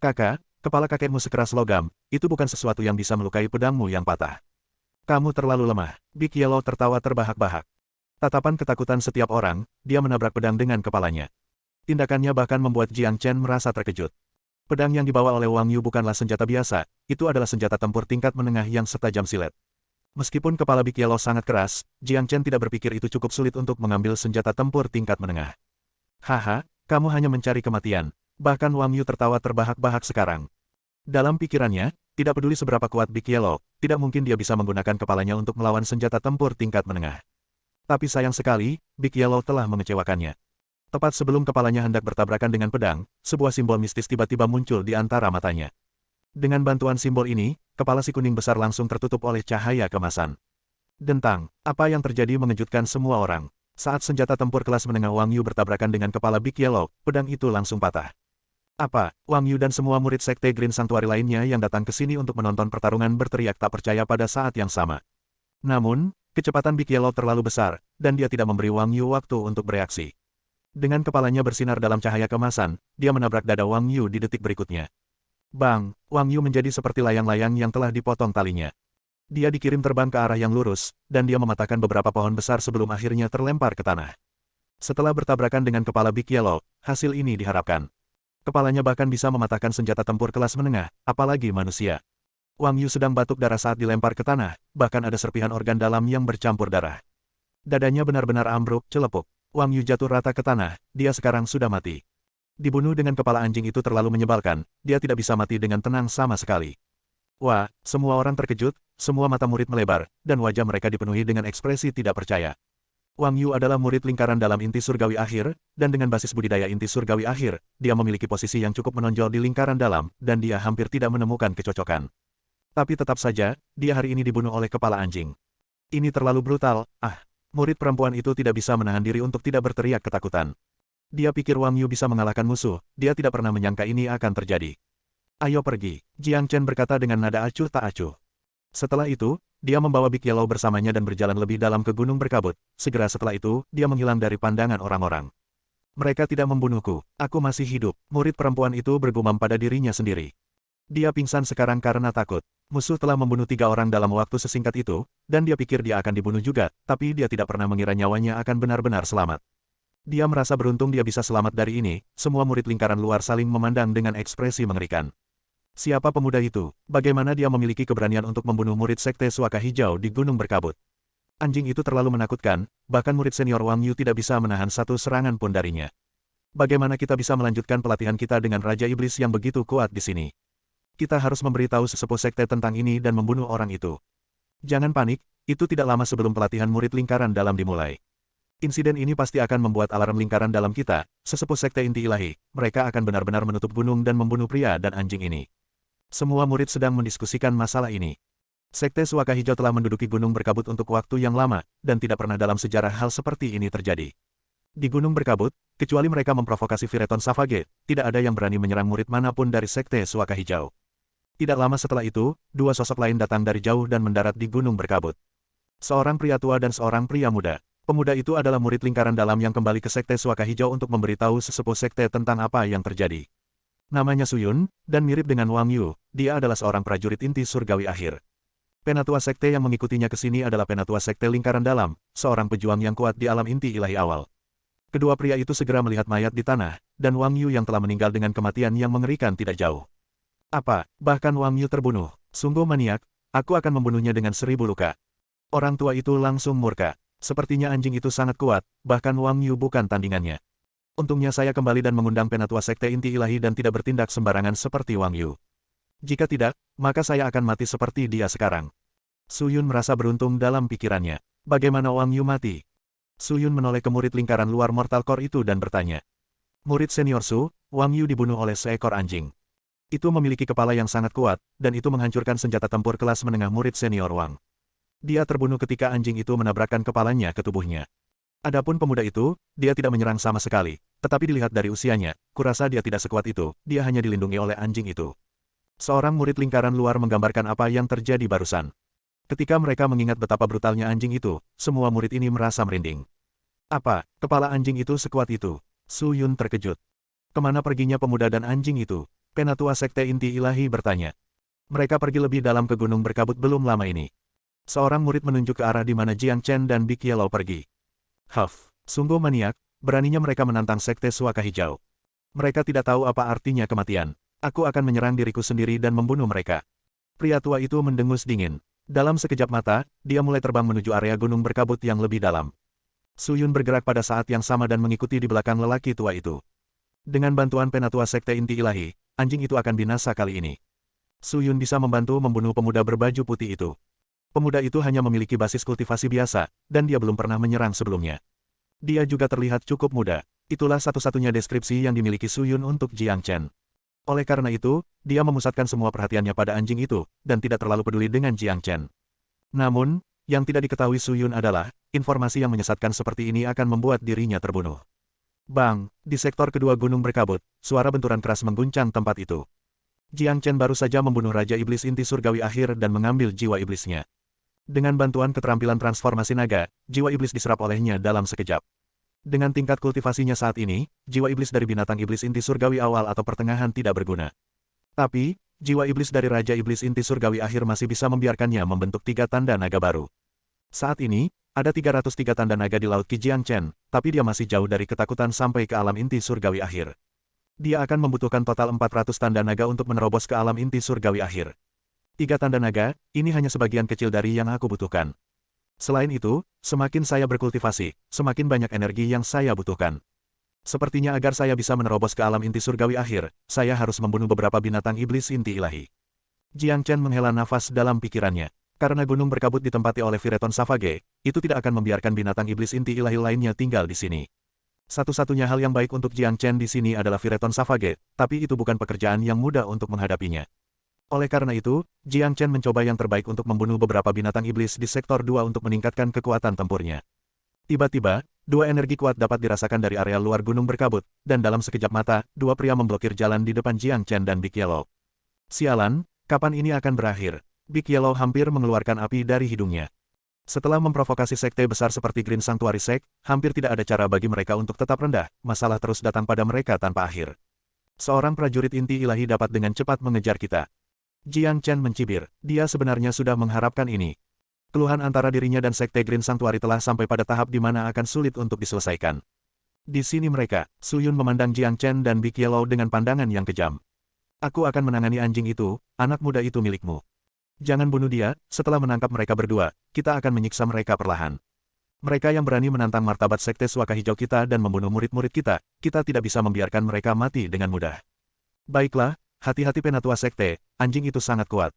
Kakak, kepala kakekmu sekeras logam, itu bukan sesuatu yang bisa melukai pedangmu yang patah. Kamu terlalu lemah. Big Yellow tertawa terbahak-bahak. Tatapan ketakutan setiap orang, dia menabrak pedang dengan kepalanya. Tindakannya bahkan membuat Jiang Chen merasa terkejut. Pedang yang dibawa oleh Wang Yu bukanlah senjata biasa, itu adalah senjata tempur tingkat menengah yang setajam silet. Meskipun kepala Big Yellow sangat keras, Jiang Chen tidak berpikir itu cukup sulit untuk mengambil senjata tempur tingkat menengah. Haha, kamu hanya mencari kematian. Bahkan Wang Yu tertawa terbahak-bahak sekarang. Dalam pikirannya, tidak peduli seberapa kuat Big Yellow, tidak mungkin dia bisa menggunakan kepalanya untuk melawan senjata tempur tingkat menengah. Tapi sayang sekali, Big Yellow telah mengecewakannya. Tepat sebelum kepalanya hendak bertabrakan dengan pedang, sebuah simbol mistis tiba-tiba muncul di antara matanya. Dengan bantuan simbol ini, kepala si kuning besar langsung tertutup oleh cahaya kemasan. Dentang, apa yang terjadi mengejutkan semua orang. Saat senjata tempur kelas menengah Wang Yu bertabrakan dengan kepala Big Yellow, pedang itu langsung patah. Apa? Wang Yu dan semua murid Sekte Green Sanctuary lainnya yang datang ke sini untuk menonton pertarungan berteriak tak percaya pada saat yang sama. Namun, kecepatan Big Yellow terlalu besar, dan dia tidak memberi Wang Yu waktu untuk bereaksi. Dengan kepalanya bersinar dalam cahaya kemasan, dia menabrak dada Wang Yu di detik berikutnya. Bang! Wang Yu menjadi seperti layang-layang yang telah dipotong talinya. Dia dikirim terbang ke arah yang lurus, dan dia mematahkan beberapa pohon besar sebelum akhirnya terlempar ke tanah. Setelah bertabrakan dengan kepala Big Yellow, hasil ini diharapkan. Kepalanya bahkan bisa mematahkan senjata tempur kelas menengah, apalagi manusia. Wang Yu sedang batuk darah saat dilempar ke tanah, bahkan ada serpihan organ dalam yang bercampur darah. Dadanya benar-benar ambruk, celepuk. Wang Yu jatuh rata ke tanah, dia sekarang sudah mati. Dibunuh dengan kepala anjing itu terlalu menyebalkan, dia tidak bisa mati dengan tenang sama sekali. Wah, semua orang terkejut, semua mata murid melebar, dan wajah mereka dipenuhi dengan ekspresi tidak percaya. Wang Yu adalah murid lingkaran dalam inti surgawi akhir, dan dengan basis budidaya inti surgawi akhir, dia memiliki posisi yang cukup menonjol di lingkaran dalam, dan dia hampir tidak menemukan kecocokan. Tapi tetap saja, dia hari ini dibunuh oleh kepala anjing. Ini terlalu brutal, murid perempuan itu tidak bisa menahan diri untuk tidak berteriak ketakutan. Dia pikir Wang Yu bisa mengalahkan musuh, dia tidak pernah menyangka ini akan terjadi. Ayo pergi, Jiang Chen berkata dengan nada acuh tak acuh. Setelah itu, dia membawa Big Yellow bersamanya dan berjalan lebih dalam ke gunung berkabut. Segera setelah itu, dia menghilang dari pandangan orang-orang. Mereka tidak membunuhku, aku masih hidup. Murid perempuan itu bergumam pada dirinya sendiri. Dia pingsan sekarang karena takut. Musuh telah membunuh 3 orang dalam waktu sesingkat itu, dan dia pikir dia akan dibunuh juga, tapi dia tidak pernah mengira nyawanya akan benar-benar selamat. Dia merasa beruntung dia bisa selamat dari ini. Semua murid lingkaran luar saling memandang dengan ekspresi mengerikan. Siapa pemuda itu? Bagaimana dia memiliki keberanian untuk membunuh murid Sekte Suaka Hijau di gunung berkabut? Anjing itu terlalu menakutkan, bahkan murid senior Wang Yu tidak bisa menahan satu serangan pun darinya. Bagaimana kita bisa melanjutkan pelatihan kita dengan Raja Iblis yang begitu kuat di sini? Kita harus memberitahu sesepuh sekte tentang ini dan membunuh orang itu. Jangan panik, itu tidak lama sebelum pelatihan murid lingkaran dalam dimulai. Insiden ini pasti akan membuat alarm lingkaran dalam kita, sesepuh sekte inti ilahi. Mereka akan benar-benar menutup gunung dan membunuh pria dan anjing ini. Semua murid sedang mendiskusikan masalah ini. Sekte Suaka Hijau telah menduduki gunung berkabut untuk waktu yang lama, dan tidak pernah dalam sejarah hal seperti ini terjadi. Di gunung berkabut, kecuali mereka memprovokasi Fireton Savage, tidak ada yang berani menyerang murid manapun dari Sekte Suaka Hijau. Tidak lama setelah itu, 2 sosok lain datang dari jauh dan mendarat di gunung berkabut. Seorang pria tua dan seorang pria muda. Pemuda itu adalah murid lingkaran dalam yang kembali ke Sekte Suaka Hijau untuk memberitahu sesepuh sekte tentang apa yang terjadi. Namanya Suyun, dan mirip dengan Wang Yu, dia adalah seorang prajurit inti surgawi akhir. Penatua sekte yang mengikutinya ke sini adalah penatua sekte lingkaran dalam, seorang pejuang yang kuat di alam inti ilahi awal. Kedua pria itu segera melihat mayat di tanah, dan Wang Yu yang telah meninggal dengan kematian yang mengerikan tidak jauh. Apa, bahkan Wang Yu terbunuh? Sungguh maniak, aku akan membunuhnya dengan 1000 luka. Orang tua itu langsung murka. Sepertinya anjing itu sangat kuat, bahkan Wang Yu bukan tandingannya. Untungnya saya kembali dan mengundang penatua sekte inti ilahi dan tidak bertindak sembarangan seperti Wang Yu. Jika tidak, maka saya akan mati seperti dia sekarang. Suyun merasa beruntung dalam pikirannya. Bagaimana Wang Yu mati? Suyun menoleh ke murid lingkaran luar Mortal Core itu dan bertanya. Murid senior Su, Wang Yu dibunuh oleh seekor anjing. Itu memiliki kepala yang sangat kuat, dan itu menghancurkan senjata tempur kelas menengah murid senior Wang. Dia terbunuh ketika anjing itu menabrakkan kepalanya ke tubuhnya. Adapun pemuda itu, dia tidak menyerang sama sekali, tetapi dilihat dari usianya, kurasa dia tidak sekuat itu, dia hanya dilindungi oleh anjing itu. Seorang murid lingkaran luar menggambarkan apa yang terjadi barusan. Ketika mereka mengingat betapa brutalnya anjing itu, semua murid ini merasa merinding. Apa, kepala anjing itu sekuat itu? Suyun terkejut. Kemana perginya pemuda dan anjing itu? Penatua sekte inti ilahi bertanya. Mereka pergi lebih dalam ke gunung berkabut belum lama ini. Seorang murid menunjuk ke arah di mana Jiang Chen dan Big Yellow pergi. Huff, sungguh maniak, beraninya mereka menantang Sekte Suaka Hijau. Mereka tidak tahu apa artinya kematian. Aku akan menyerang diriku sendiri dan membunuh mereka. Pria tua itu mendengus dingin. Dalam sekejap mata, dia mulai terbang menuju area gunung berkabut yang lebih dalam. Suyun bergerak pada saat yang sama dan mengikuti di belakang lelaki tua itu. Dengan bantuan penatua Sekte Inti Ilahi, anjing itu akan binasa kali ini. Suyun bisa membantu membunuh pemuda berbaju putih itu. Pemuda itu hanya memiliki basis kultivasi biasa, dan dia belum pernah menyerang sebelumnya. Dia juga terlihat cukup muda. Itulah satu-satunya deskripsi yang dimiliki Suyun untuk Jiang Chen. Oleh karena itu, dia memusatkan semua perhatiannya pada anjing itu, dan tidak terlalu peduli dengan Jiang Chen. Namun, yang tidak diketahui Suyun adalah, informasi yang menyesatkan seperti ini akan membuat dirinya terbunuh. Bang, di sektor kedua gunung berkabut, suara benturan keras mengguncang tempat itu. Jiang Chen baru saja membunuh Raja Iblis Inti Surgawi Akhir dan mengambil jiwa iblisnya. Dengan bantuan keterampilan transformasi naga, jiwa iblis diserap olehnya dalam sekejap. Dengan tingkat kultivasinya saat ini, jiwa iblis dari binatang iblis inti surgawi awal atau pertengahan tidak berguna. Tapi, jiwa iblis dari Raja Iblis Inti Surgawi Akhir masih bisa membiarkannya membentuk 3 tanda naga baru. Saat ini, ada 303 tanda naga di Laut Qi Jiang Chen, tapi dia masih jauh dari ketakutan sampai ke alam inti surgawi akhir. Dia akan membutuhkan total 400 tanda naga untuk menerobos ke alam inti surgawi akhir. 3 tanda naga, ini hanya sebagian kecil dari yang aku butuhkan. Selain itu, semakin saya berkultivasi, semakin banyak energi yang saya butuhkan. Sepertinya agar saya bisa menerobos ke alam inti surgawi akhir, saya harus membunuh beberapa binatang iblis inti ilahi. Jiang Chen menghela nafas dalam pikirannya. Karena gunung berkabut ditempati oleh Fireton Savage, itu tidak akan membiarkan binatang iblis inti ilahi lainnya tinggal di sini. Satu-satunya hal yang baik untuk Jiang Chen di sini adalah Fireton Savage, tapi itu bukan pekerjaan yang mudah untuk menghadapinya. Oleh karena itu, Jiang Chen mencoba yang terbaik untuk membunuh beberapa binatang iblis di sektor 2 untuk meningkatkan kekuatan tempurnya. Tiba-tiba, dua energi kuat dapat dirasakan dari area luar gunung berkabut, dan dalam sekejap mata, dua pria memblokir jalan di depan Jiang Chen dan Big Yellow. Sialan, kapan ini akan berakhir? Big Yellow hampir mengeluarkan api dari hidungnya. Setelah memprovokasi sekte besar seperti Green Sanctuary Sect, hampir tidak ada cara bagi mereka untuk tetap rendah, masalah terus datang pada mereka tanpa akhir. Seorang prajurit inti ilahi dapat dengan cepat mengejar kita. Jiang Chen mencibir, dia sebenarnya sudah mengharapkan ini. Keluhan antara dirinya dan Sekte Green Sanctuary telah sampai pada tahap di mana akan sulit untuk diselesaikan. Di sini mereka, Su Yun memandang Jiang Chen dan Big Yellow dengan pandangan yang kejam. Aku akan menangani anjing itu, anak muda itu milikmu. Jangan bunuh dia, setelah menangkap mereka berdua, kita akan menyiksa mereka perlahan. Mereka yang berani menantang martabat Sekte Suaka Hijau kita dan membunuh murid-murid kita tidak bisa membiarkan mereka mati dengan mudah. Baiklah, hati-hati penatua Sekte, anjing itu sangat kuat.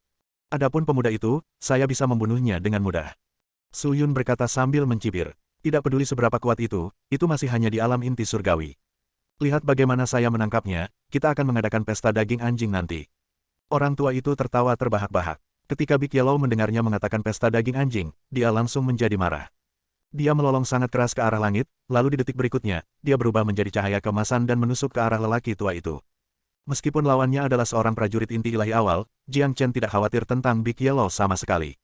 Adapun pemuda itu, saya bisa membunuhnya dengan mudah. Su Yun berkata sambil mencibir. Tidak peduli seberapa kuat itu masih hanya di alam inti surgawi. Lihat bagaimana saya menangkapnya, kita akan mengadakan pesta daging anjing nanti. Orang tua itu tertawa terbahak-bahak. Ketika Big Yellow mendengarnya mengatakan pesta daging anjing, dia langsung menjadi marah. Dia melolong sangat keras ke arah langit, lalu di detik berikutnya, dia berubah menjadi cahaya keemasan dan menusuk ke arah lelaki tua itu. Meskipun lawannya adalah seorang prajurit inti ilahi awal, Jiang Chen tidak khawatir tentang Big Yellow sama sekali.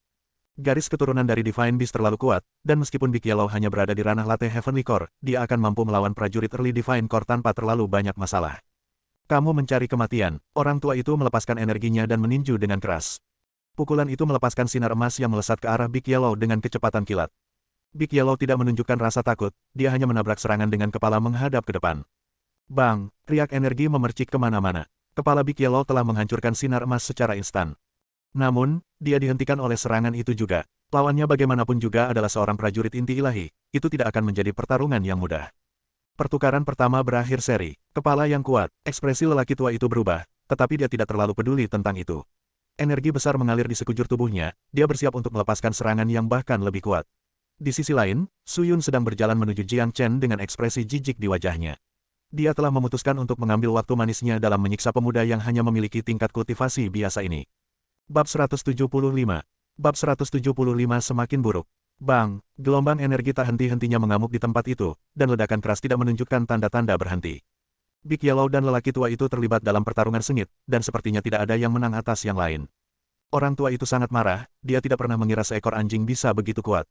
Garis keturunan dari Divine Beast terlalu kuat, dan meskipun Big Yellow hanya berada di ranah latte Heavenly Core, dia akan mampu melawan prajurit Early Divine Core tanpa terlalu banyak masalah. Kamu mencari kematian, orang tua itu melepaskan energinya dan meninju dengan keras. Pukulan itu melepaskan sinar emas yang melesat ke arah Big Yellow dengan kecepatan kilat. Big Yellow tidak menunjukkan rasa takut, dia hanya menabrak serangan dengan kepala menghadap ke depan. Bang, riak energi memercik kemana-mana. Kepala Big Yellow telah menghancurkan sinar emas secara instan. Namun, dia dihentikan oleh serangan itu juga. Lawannya bagaimanapun juga adalah seorang prajurit inti ilahi, itu tidak akan menjadi pertarungan yang mudah. Pertukaran pertama berakhir seri. Kepala yang kuat, ekspresi lelaki tua itu berubah, tetapi dia tidak terlalu peduli tentang itu. Energi besar mengalir di sekujur tubuhnya, dia bersiap untuk melepaskan serangan yang bahkan lebih kuat. Di sisi lain, Su Yun sedang berjalan menuju Jiang Chen dengan ekspresi jijik di wajahnya. Dia telah memutuskan untuk mengambil waktu manisnya dalam menyiksa pemuda yang hanya memiliki tingkat kultivasi biasa ini. Bab 175. Bab 175 semakin buruk. Bang, gelombang energi tak henti-hentinya mengamuk di tempat itu, dan ledakan keras tidak menunjukkan tanda-tanda berhenti. Big Yellow dan lelaki tua itu terlibat dalam pertarungan sengit, dan sepertinya tidak ada yang menang atas yang lain. Orang tua itu sangat marah, dia tidak pernah mengira seekor anjing bisa begitu kuat.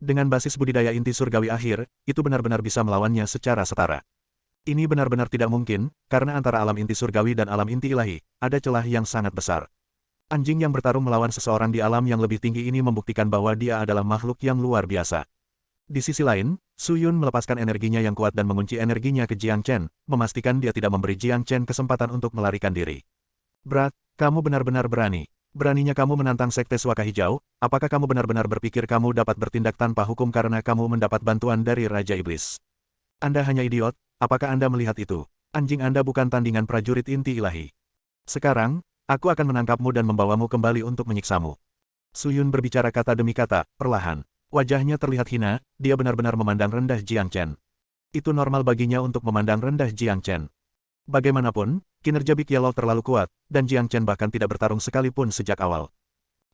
Dengan basis budidaya inti surgawi akhir, itu benar-benar bisa melawannya secara setara. Ini benar-benar tidak mungkin, karena antara alam inti surgawi dan alam inti ilahi, ada celah yang sangat besar. Anjing yang bertarung melawan seseorang di alam yang lebih tinggi ini membuktikan bahwa dia adalah makhluk yang luar biasa. Di sisi lain, Su Yun melepaskan energinya yang kuat dan mengunci energinya ke Jiang Chen, memastikan dia tidak memberi Jiang Chen kesempatan untuk melarikan diri. Brat, kamu benar-benar berani. Beraninya kamu menantang Sekte Suaka Hijau, apakah kamu benar-benar berpikir kamu dapat bertindak tanpa hukum karena kamu mendapat bantuan dari Raja Iblis? Anda hanya idiot. Apakah Anda melihat itu? Anjing Anda bukan tandingan prajurit inti ilahi. Sekarang, aku akan menangkapmu dan membawamu kembali untuk menyiksamu. Su Yun berbicara kata demi kata, perlahan. Wajahnya terlihat hina, dia benar-benar memandang rendah Jiang Chen. Itu normal baginya untuk memandang rendah Jiang Chen. Bagaimanapun, kinerja Big Yellow terlalu kuat, dan Jiang Chen bahkan tidak bertarung sekalipun sejak awal.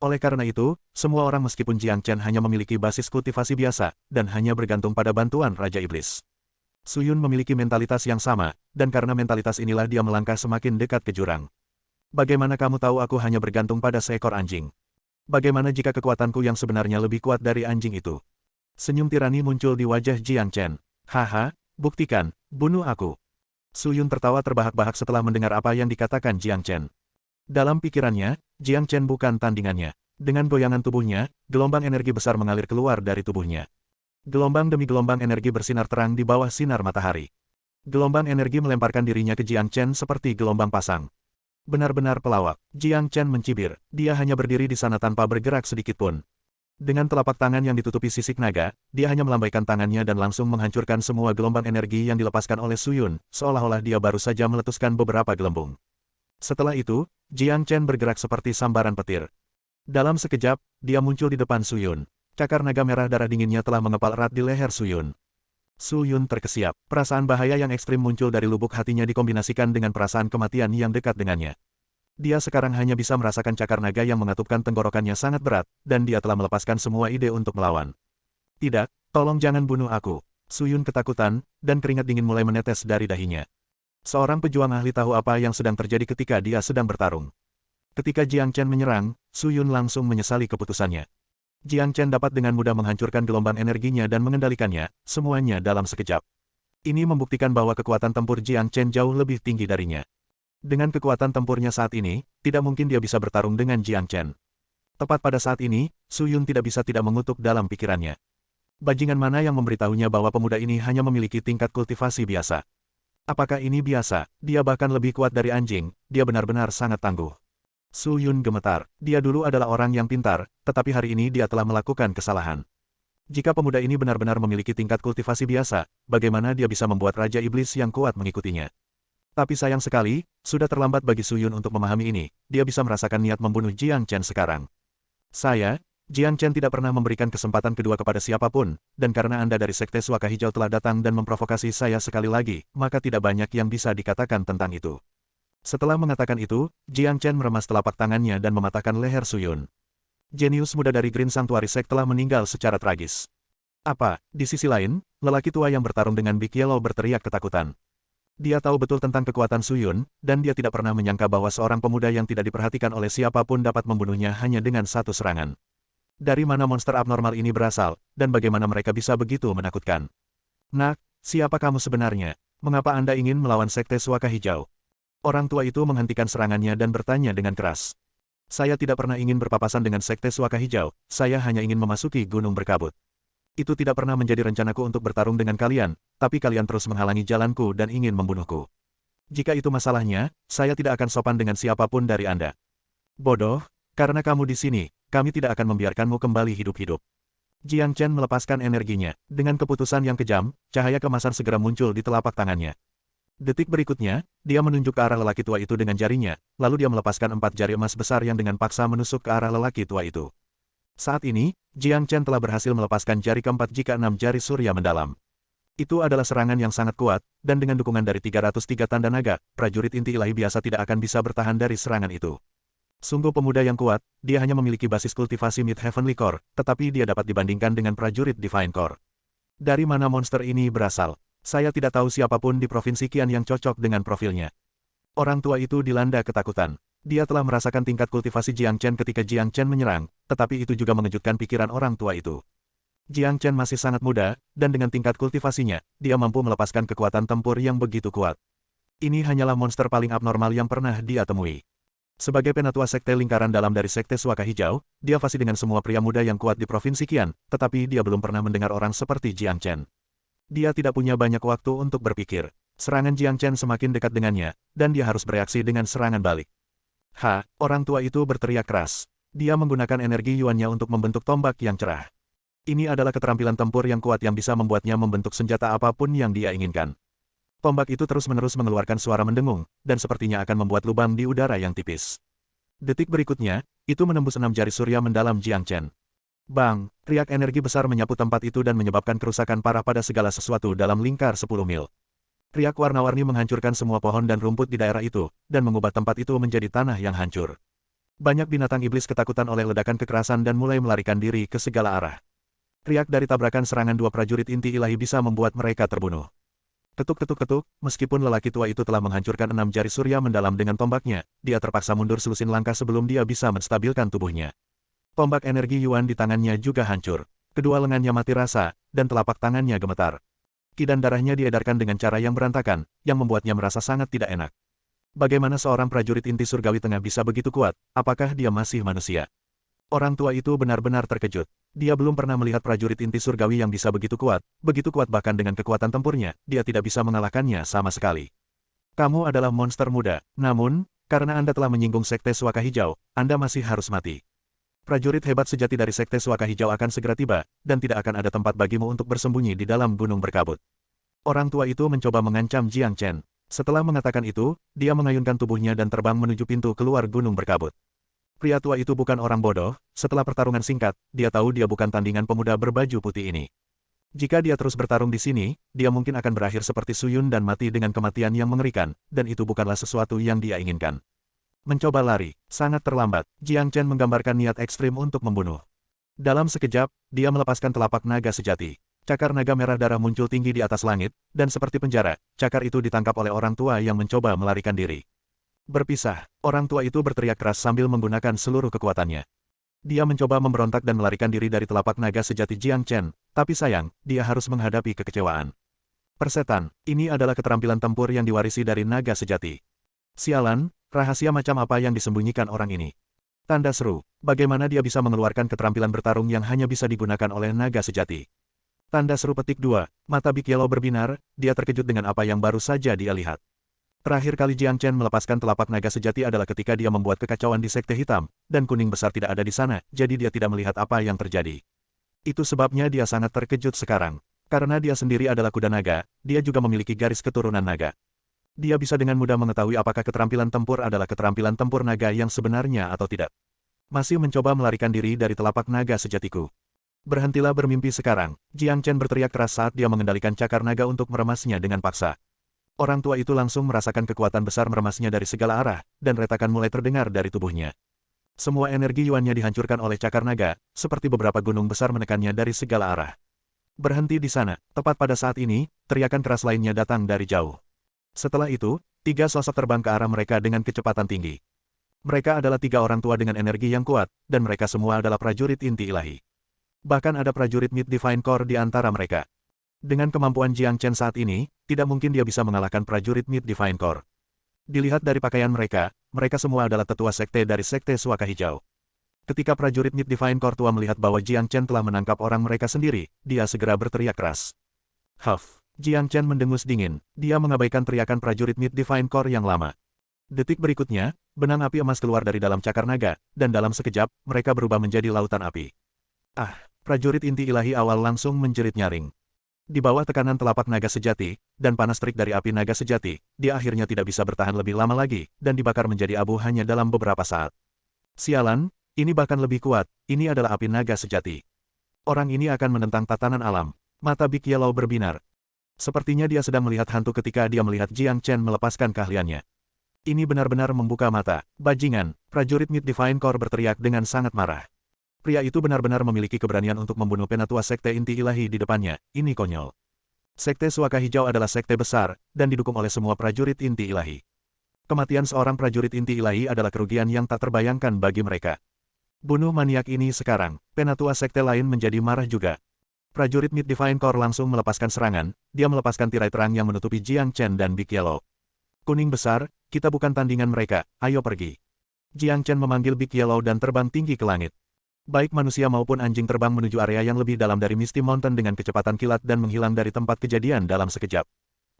Oleh karena itu, semua orang meskipun Jiang Chen hanya memiliki basis kultivasi biasa, dan hanya bergantung pada bantuan Raja Iblis. Su Yun memiliki mentalitas yang sama, dan karena mentalitas inilah dia melangkah semakin dekat ke jurang. Bagaimana kamu tahu aku hanya bergantung pada seekor anjing? Bagaimana jika kekuatanku yang sebenarnya lebih kuat dari anjing itu? Senyum tirani muncul di wajah Jiang Chen. Haha, buktikan, bunuh aku. Su Yun tertawa terbahak-bahak setelah mendengar apa yang dikatakan Jiang Chen. Dalam pikirannya, Jiang Chen bukan tandingannya. Dengan goyangan tubuhnya, gelombang energi besar mengalir keluar dari tubuhnya. Gelombang demi gelombang energi bersinar terang di bawah sinar matahari. Gelombang energi melemparkan dirinya ke Jiang Chen seperti gelombang pasang. Benar-benar pelawak. Jiang Chen mencibir. Dia hanya berdiri di sana tanpa bergerak sedikitpun. Dengan telapak tangan yang ditutupi sisik naga, dia hanya melambaikan tangannya dan langsung menghancurkan semua gelombang energi yang dilepaskan oleh Su Yun, seolah-olah dia baru saja meletuskan beberapa gelembung. Setelah itu, Jiang Chen bergerak seperti sambaran petir. Dalam sekejap, dia muncul di depan Su Yun. Cakar naga merah darah dinginnya telah mengepal erat di leher Su Yun. Su Yun terkesiap. Perasaan bahaya yang ekstrim muncul dari lubuk hatinya dikombinasikan dengan perasaan kematian yang dekat dengannya. Dia sekarang hanya bisa merasakan cakar naga yang mengatupkan tenggorokannya sangat berat, dan dia telah melepaskan semua ide untuk melawan. Tidak, tolong jangan bunuh aku. Suyun ketakutan, dan keringat dingin mulai menetes dari dahinya. Seorang pejuang ahli tahu apa yang sedang terjadi ketika dia sedang bertarung. Ketika Jiang Chen menyerang, Suyun langsung menyesali keputusannya. Jiang Chen dapat dengan mudah menghancurkan gelombang energinya dan mengendalikannya, semuanya dalam sekejap. Ini membuktikan bahwa kekuatan tempur Jiang Chen jauh lebih tinggi darinya. Dengan kekuatan tempurnya saat ini, tidak mungkin dia bisa bertarung dengan Jiang Chen. Tepat pada saat ini, Suyun tidak bisa tidak mengutuk dalam pikirannya. Bajingan mana yang memberitahunya bahwa pemuda ini hanya memiliki tingkat kultivasi biasa? Apakah ini biasa? Dia bahkan lebih kuat dari anjing, dia benar-benar sangat tangguh. Suyun gemetar. Dia dulu adalah orang yang pintar, tetapi hari ini dia telah melakukan kesalahan. Jika pemuda ini benar-benar memiliki tingkat kultivasi biasa, bagaimana dia bisa membuat Raja Iblis yang kuat mengikutinya? Tapi sayang sekali, sudah terlambat bagi Suyun untuk memahami ini, dia bisa merasakan niat membunuh Jiang Chen sekarang. Jiang Chen tidak pernah memberikan kesempatan kedua kepada siapapun, dan karena Anda dari Sekte Suaka Hijau telah datang dan memprovokasi saya sekali lagi, maka tidak banyak yang bisa dikatakan tentang itu. Setelah mengatakan itu, Jiang Chen meremas telapak tangannya dan mematahkan leher Suyun. Jenius muda dari Green Sanctuary Sect telah meninggal secara tragis. Apa? Di sisi lain, lelaki tua yang bertarung dengan Big Yellow berteriak ketakutan. Dia tahu betul tentang kekuatan Suyun, dan dia tidak pernah menyangka bahwa seorang pemuda yang tidak diperhatikan oleh siapapun dapat membunuhnya hanya dengan satu serangan. Dari mana monster abnormal ini berasal, dan bagaimana mereka bisa begitu menakutkan? Nak, siapa kamu sebenarnya? Mengapa Anda ingin melawan Sekte Suaka Hijau? Orang tua itu menghentikan serangannya dan bertanya dengan keras. Saya tidak pernah ingin berpapasan dengan Sekte Suaka Hijau, saya hanya ingin memasuki Gunung Berkabut. Itu tidak pernah menjadi rencanaku untuk bertarung dengan kalian, tapi kalian terus menghalangi jalanku dan ingin membunuhku. Jika itu masalahnya, saya tidak akan sopan dengan siapapun dari Anda. Bodoh, karena kamu di sini, kami tidak akan membiarkanmu kembali hidup-hidup. Jiang Chen melepaskan energinya. Dengan keputusan yang kejam, cahaya kemasan segera muncul di telapak tangannya. Detik berikutnya, dia menunjuk ke arah lelaki tua itu dengan jarinya, lalu dia melepaskan 4 jari emas besar yang dengan paksa menusuk ke arah lelaki tua itu. Saat ini, Jiang Chen telah berhasil melepaskan jari keempat jika 6 jari surya mendalam. Itu adalah serangan yang sangat kuat, dan dengan dukungan dari 303 tanda naga, prajurit inti ilahi biasa tidak akan bisa bertahan dari serangan itu. Sungguh pemuda yang kuat, dia hanya memiliki basis kultivasi Mid-Heavenly Core, tetapi dia dapat dibandingkan dengan prajurit Divine Core. Dari mana monster ini berasal? Saya tidak tahu siapapun di Provinsi Qian yang cocok dengan profilnya. Orang tua itu dilanda ketakutan. Dia telah merasakan tingkat kultivasi Jiang Chen ketika Jiang Chen menyerang, tetapi itu juga mengejutkan pikiran orang tua itu. Jiang Chen masih sangat muda, dan dengan tingkat kultivasinya, dia mampu melepaskan kekuatan tempur yang begitu kuat. Ini hanyalah monster paling abnormal yang pernah dia temui. Sebagai penatua sekte lingkaran dalam dari Sekte Suaka Hijau, dia fasih dengan semua pria muda yang kuat di Provinsi Qian, tetapi dia belum pernah mendengar orang seperti Jiang Chen. Dia tidak punya banyak waktu untuk berpikir. Serangan Jiang Chen semakin dekat dengannya, dan dia harus bereaksi dengan serangan balik. Orang tua itu berteriak keras. Dia menggunakan energi yuannya untuk membentuk tombak yang cerah. Ini adalah keterampilan tempur yang kuat yang bisa membuatnya membentuk senjata apapun yang dia inginkan. Tombak itu terus-menerus mengeluarkan suara mendengung, dan sepertinya akan membuat lubang di udara yang tipis. Detik berikutnya, itu menembus 6 jari surya mendalam Jiang Chen. Bang, riak energi besar menyapu tempat itu dan menyebabkan kerusakan parah pada segala sesuatu dalam lingkar 10 mil. Riak warna-warni menghancurkan semua pohon dan rumput di daerah itu, dan mengubah tempat itu menjadi tanah yang hancur. Banyak binatang iblis ketakutan oleh ledakan kekerasan dan mulai melarikan diri ke segala arah. Riak dari tabrakan serangan 2 prajurit inti ilahi bisa membuat mereka terbunuh. Ketuk-ketuk-ketuk, meskipun lelaki tua itu telah menghancurkan 6 jari surya mendalam dengan tombaknya, dia terpaksa mundur selusin langkah sebelum dia bisa menstabilkan tubuhnya. Tombak energi yuan di tangannya juga hancur. Kedua lengannya mati rasa, dan telapak tangannya gemetar. Ki dan darahnya diedarkan dengan cara yang berantakan, yang membuatnya merasa sangat tidak enak. Bagaimana seorang prajurit inti surgawi tengah bisa begitu kuat? Apakah dia masih manusia? Orang tua itu benar-benar terkejut. Dia belum pernah melihat prajurit inti surgawi yang bisa begitu kuat bahkan dengan kekuatan tempurnya, dia tidak bisa mengalahkannya sama sekali. Kamu adalah monster muda, namun, karena Anda telah menyinggung Sekte Suaka Hijau, Anda masih harus mati. Prajurit hebat sejati dari Sekte Suaka Hijau akan segera tiba, dan tidak akan ada tempat bagimu untuk bersembunyi di dalam Gunung Berkabut. Orang tua itu mencoba mengancam Jiang Chen. Setelah mengatakan itu, dia mengayunkan tubuhnya dan terbang menuju pintu keluar Gunung Berkabut. Pria tua itu bukan orang bodoh, setelah pertarungan singkat, dia tahu dia bukan tandingan pemuda berbaju putih ini. Jika dia terus bertarung di sini, dia mungkin akan berakhir seperti Suyun dan mati dengan kematian yang mengerikan, dan itu bukanlah sesuatu yang dia inginkan. Mencoba lari, sangat terlambat. Jiang Chen menggambarkan niat ekstrim untuk membunuh. Dalam sekejap, dia melepaskan telapak naga sejati. Cakar naga merah darah muncul tinggi di atas langit, dan seperti penjara, cakar itu ditangkap oleh orang tua yang mencoba melarikan diri. Berpisah, orang tua itu berteriak keras sambil menggunakan seluruh kekuatannya. Dia mencoba memberontak dan melarikan diri dari telapak naga sejati Jiang Chen, tapi sayang, dia harus menghadapi kekecewaan. Persetan, ini adalah keterampilan tempur yang diwarisi dari naga sejati. Sialan, rahasia macam apa yang disembunyikan orang ini? Tanda seru, bagaimana dia bisa mengeluarkan keterampilan bertarung yang hanya bisa digunakan oleh naga sejati? Tanda seru petik 2, mata Big Yellow berbinar, dia terkejut dengan apa yang baru saja dia lihat. Terakhir kali Jiang Chen melepaskan telapak naga sejati adalah ketika dia membuat kekacauan di Sekte Hitam, dan kuning besar tidak ada di sana, jadi dia tidak melihat apa yang terjadi. Itu sebabnya dia sangat terkejut sekarang. Karena dia sendiri adalah kuda naga, dia juga memiliki garis keturunan naga. Dia bisa dengan mudah mengetahui apakah keterampilan tempur adalah keterampilan tempur naga yang sebenarnya atau tidak. Masih mencoba melarikan diri dari telapak naga sejatiku. Berhentilah bermimpi sekarang, Jiang Chen berteriak keras saat dia mengendalikan cakar naga untuk meremasnya dengan paksa. Orang tua itu langsung merasakan kekuatan besar meremasnya dari segala arah, dan retakan mulai terdengar dari tubuhnya. Semua energi yuannya dihancurkan oleh cakar naga, seperti beberapa gunung besar menekannya dari segala arah. Berhenti di sana, tepat pada saat ini, teriakan keras lainnya datang dari jauh. Setelah itu, 3 sosok terbang ke arah mereka dengan kecepatan tinggi. Mereka adalah 3 orang tua dengan energi yang kuat, dan mereka semua adalah prajurit inti ilahi. Bahkan ada prajurit Mid Divine Core di antara mereka. Dengan kemampuan Jiang Chen saat ini, tidak mungkin dia bisa mengalahkan prajurit Mid Divine Core. Dilihat dari pakaian mereka, mereka semua adalah tetua sekte dari Sekte Suaka Hijau. Ketika prajurit Mid Divine Core tua melihat bahwa Jiang Chen telah menangkap orang mereka sendiri, dia segera berteriak keras. Huff, Jiang Chen mendengus dingin, dia mengabaikan teriakan prajurit Mid Divine Core yang lama. Detik berikutnya, benang api emas keluar dari dalam cakar naga, dan dalam sekejap, mereka berubah menjadi lautan api. Ah, prajurit inti ilahi awal langsung menjerit nyaring. Di bawah tekanan telapak naga sejati, dan panas terik dari api naga sejati, dia akhirnya tidak bisa bertahan lebih lama lagi, dan dibakar menjadi abu hanya dalam beberapa saat. Sialan, ini bahkan lebih kuat, ini adalah api naga sejati. Orang ini akan menentang tatanan alam. Mata Big Yellow berbinar. Sepertinya dia sedang melihat hantu ketika dia melihat Jiang Chen melepaskan keahliannya. Ini benar-benar membuka mata. Bajingan, prajurit Mid Divine Core berteriak dengan sangat marah. Pria itu benar-benar memiliki keberanian untuk membunuh penatua sekte inti ilahi di depannya, ini konyol. Sekte Suaka Hijau adalah sekte besar, dan didukung oleh semua prajurit inti ilahi. Kematian seorang prajurit inti ilahi adalah kerugian yang tak terbayangkan bagi mereka. Bunuh maniak ini sekarang, penatua sekte lain menjadi marah juga. Prajurit Mid Divine Core langsung melepaskan serangan, dia melepaskan tirai terang yang menutupi Jiang Chen dan Big Yellow. Kuning besar, kita bukan tandingan mereka, ayo pergi. Jiang Chen memanggil Big Yellow dan terbang tinggi ke langit. Baik manusia maupun anjing terbang menuju area yang lebih dalam dari Misty Mountain dengan kecepatan kilat dan menghilang dari tempat kejadian dalam sekejap.